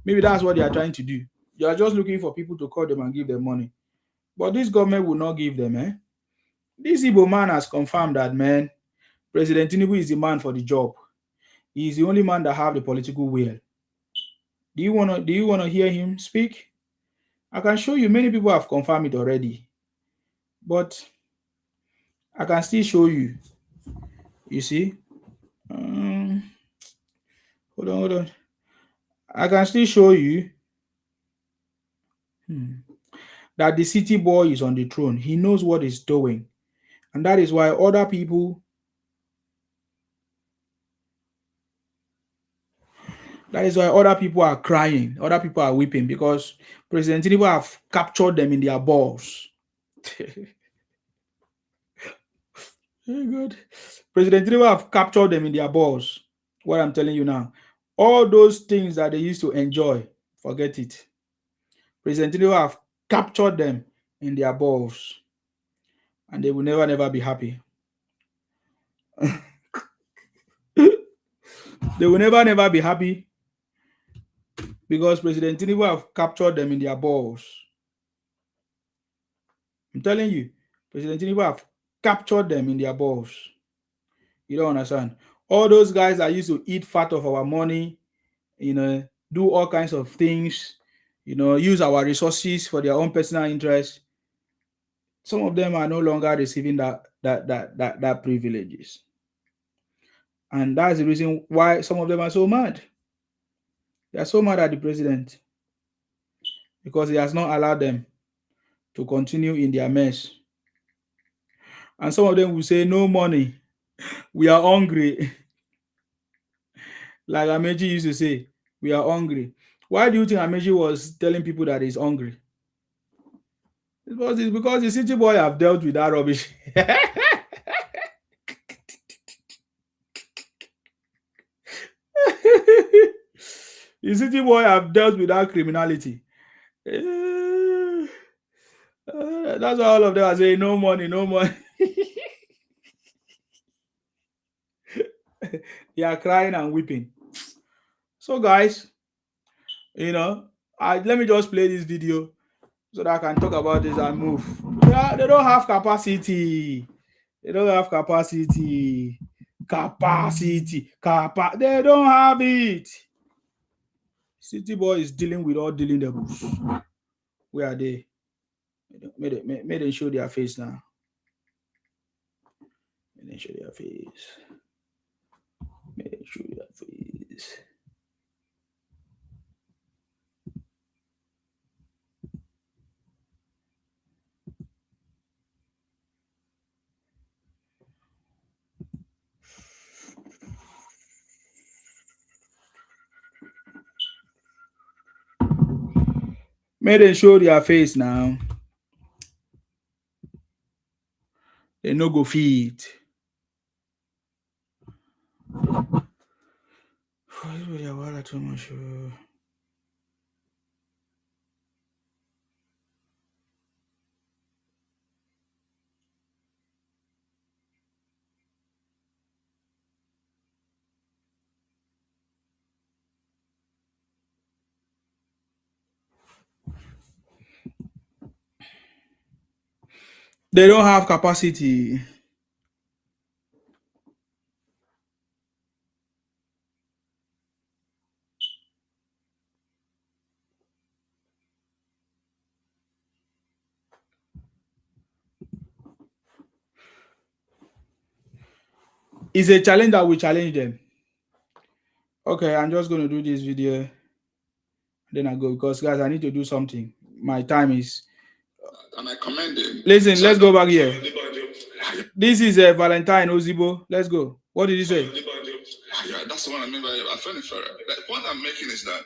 Maybe that's what they are trying to do. They are just looking for people to call them and give them money. But this government will not give them, This Igbo man has confirmed that, man, President Tinubu is the man for the job. He is the only man that have the political will. Do you wanna hear him speak? I can show you. Many people have confirmed it already, but I can still show you. You see? Hold on. I can still show you that the city boy is on the throne. He knows what he's doing. And that is why other people are crying. Other people are weeping because President Tinubu have captured them in their balls. Very good. President Tinubu have captured them in their balls. What I'm telling you now. All those things that they used to enjoy, forget it. President Tinubu have captured them in their balls. And they will never be happy. They will never be happy because President Tinubu have captured them in their balls. I'm telling you, President Tinubu have captured them in their balls. You don't understand. All those guys that used to eat fat of our money, do all kinds of things, use our resources for their own personal interest. Some of them are no longer receiving that privileges. And that's the reason why some of them are so mad. They are so mad at the president because he has not allowed them to continue in their mess. And some of them will say, no money, we are hungry. Like Ameji used to say, we are hungry. Why do you think Ameji was telling people that he's hungry? It's because the city boy have dealt with that rubbish. The city boy have dealt with that criminality. That's why all of them are saying, no money, no money. They are crying and weeping. So guys, let me just play this video so that I can talk about this and move. They don't have capacity. They don't have capacity. They don't have it. City boy is dealing with all dealing devils. Where are they? May they show their face now. May they show their face. May they show their face. May they show their face now. They no go feed. Too much. They don't have capacity. It's a challenge that we challenge them. Okay, I'm just going to do this video. Then I go because, guys, I need to do something. My time is... And I commend him. Listen, so let's go back here. This is Valentine Ozibo. Let's go. What did he say? Yeah, that's the one I mean by Afenifera. The point I'm making is that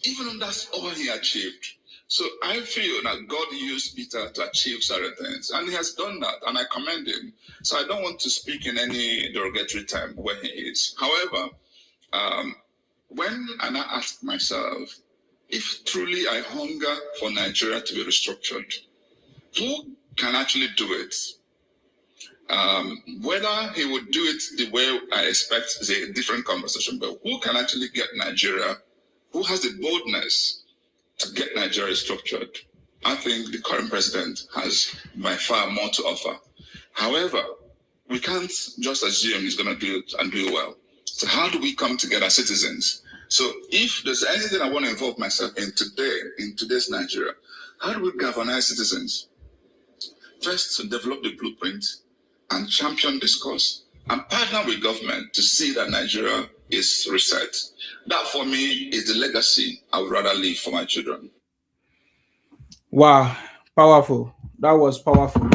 even if that's all he achieved, so I feel that God used Peter to achieve certain things, and he has done that, and I commend him. So I don't want to speak in any derogatory term where he is. However, when I ask myself, if truly I hunger for Nigeria to be restructured, who can actually do it? Whether he would do it the way I expect is a different conversation, but who can actually get Nigeria? Who has the boldness to get Nigeria structured? I think the current president has by far more to offer. However, we can't just assume he's going to do it and do well. So how do we come together, citizens? So if there's anything I want to involve myself in today, in today's Nigeria, how do we galvanize citizens? First, to develop the blueprint and champion discourse and partner with government to see that Nigeria is reset. That for me is the legacy I would rather leave for my children. Wow, powerful. That was powerful.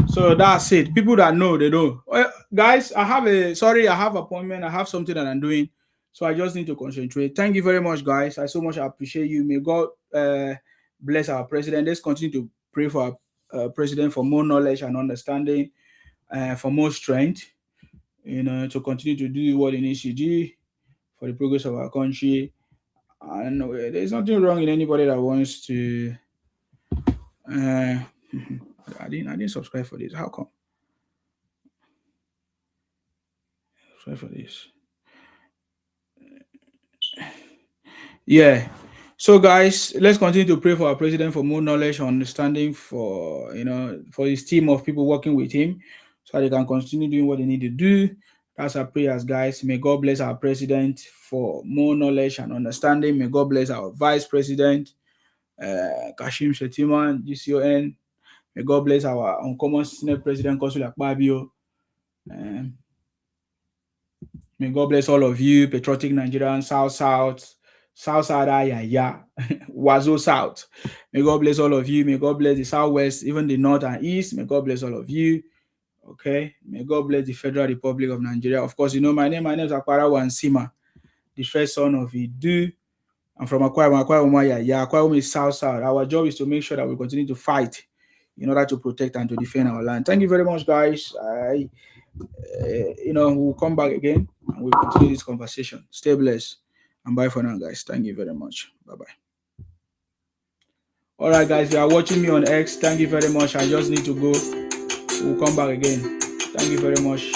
So that's it. People that know, they know. Well, guys, I have appointment. I have something that I'm doing. So I just need to concentrate. Thank you very much, guys. I so much appreciate you. May God bless our president. Let's continue to pray for our president for more knowledge and understanding, for more strength, to continue to do what he needs to do for the progress of our country. And there's nothing wrong in anybody that wants to. I didn't subscribe for this. How come? Subscribe for this. Yeah. So guys, let's continue to pray for our president for more knowledge and understanding, for for his team of people working with him, so they can continue doing what they need to do. That's our prayers, guys. May God bless our president for more knowledge and understanding. May God bless our vice president, Kashim Shettima, GCON. May God bless our uncommon Senate President, Kosul Akpabio. May God bless all of you, Patriotic Nigerian, South, Wazo South. May God bless all of you. May God bless the Southwest, even the North and East. May God bless all of you. Okay. May God bless the Federal Republic of Nigeria. Of course, my name is Akwara Wansima, the first son of Idu. I'm from Akwa is South. Our job is to make sure that we continue to fight in order to protect and to defend our land. Thank you very much, guys. We'll come back again and we'll continue this conversation. Stay blessed and bye for now, guys. Thank you very much. Bye-bye. All right, guys, you are watching me on X. Thank you very much. I just need to go. We'll come back again. Thank you very much.